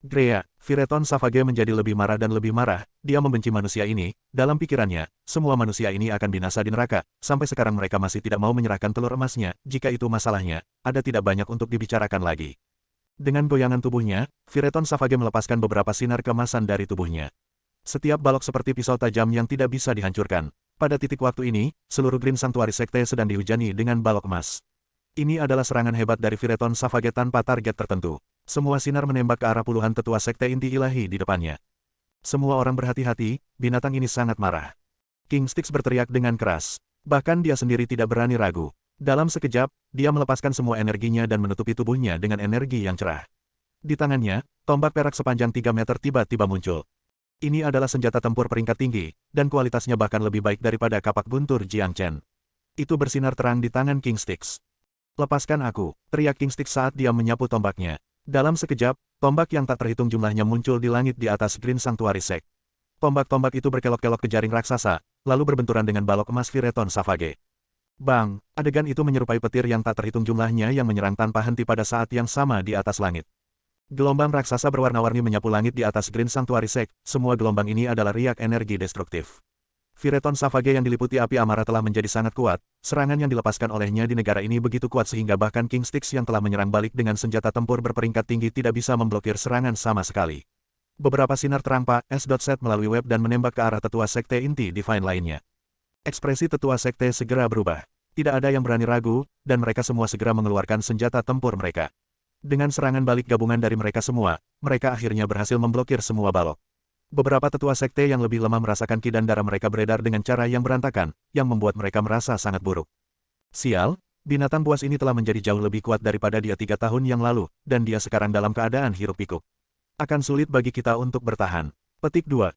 Grea, Fireton Savage menjadi lebih marah dan lebih marah, dia membenci manusia ini, dalam pikirannya, semua manusia ini akan binasa di neraka, sampai sekarang mereka masih tidak mau menyerahkan telur emasnya, jika itu masalahnya, ada tidak banyak untuk dibicarakan lagi. Dengan goyangan tubuhnya, Fireton Savage melepaskan beberapa sinar keemasan dari tubuhnya. Setiap balok seperti pisau tajam yang tidak bisa dihancurkan. Pada titik waktu ini, seluruh Green Sanctuary Sekte sedang dihujani dengan balok emas. Ini adalah serangan hebat dari Phyreton Savage tanpa target tertentu. Semua sinar menembak ke arah puluhan tetua sekte inti ilahi di depannya. Semua orang berhati-hati, binatang ini sangat marah. King Styx berteriak dengan keras. Bahkan dia sendiri tidak berani ragu. Dalam sekejap, dia melepaskan semua energinya dan menutupi tubuhnya dengan energi yang cerah. Di tangannya, tombak perak sepanjang 3 meter tiba-tiba muncul. Ini adalah senjata tempur peringkat tinggi, dan kualitasnya bahkan lebih baik daripada kapak guntur Jiang Chen. Itu bersinar terang di tangan King Styx. Lepaskan aku, teriak King Styx saat dia menyapu tombaknya. Dalam sekejap, tombak yang tak terhitung jumlahnya muncul di langit di atas Green Sanctuary Sect. Tombak-tombak itu berkelok-kelok ke jaring raksasa, lalu berbenturan dengan balok emas Phyreton Savage. Bang, adegan itu menyerupai petir yang tak terhitung jumlahnya yang menyerang tanpa henti pada saat yang sama di atas langit. Gelombang raksasa berwarna-warni menyapu langit di atas Green Sanctuary Sect, semua gelombang ini adalah riak energi destruktif. Phyreton Savage yang diliputi api amarah telah menjadi sangat kuat, serangan yang dilepaskan olehnya di negara ini begitu kuat sehingga bahkan King Styx yang telah menyerang balik dengan senjata tempur berperingkat tinggi tidak bisa memblokir serangan sama sekali. Beberapa sinar terang Pak S.set melalui web dan menembak ke arah tetua sekte inti Divine lainnya. Ekspresi tetua sekte segera berubah. Tidak ada yang berani ragu, dan mereka semua segera mengeluarkan senjata tempur mereka. Dengan serangan balik gabungan dari mereka semua, mereka akhirnya berhasil memblokir semua balok. Beberapa tetua sekte yang lebih lemah merasakan ki dan darah mereka beredar dengan cara yang berantakan, yang membuat mereka merasa sangat buruk. Sial, binatang buas ini telah menjadi jauh lebih kuat daripada dia 3 tahun yang lalu, dan dia sekarang dalam keadaan hiruk-pikuk. Akan sulit bagi kita untuk bertahan. Petik 2.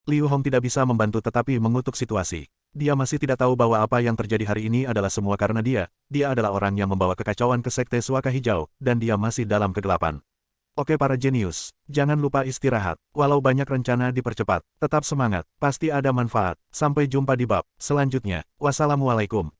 Liu Hong tidak bisa membantu tetapi mengutuk situasi. Dia masih tidak tahu bahwa apa yang terjadi hari ini adalah semua karena dia adalah orang yang membawa kekacauan ke Sekte Suaka Hijau, dan dia masih dalam kegelapan. Oke para jenius, jangan lupa istirahat. Walau banyak rencana dipercepat, tetap semangat, pasti ada manfaat. Sampai jumpa di bab selanjutnya. Wassalamualaikum.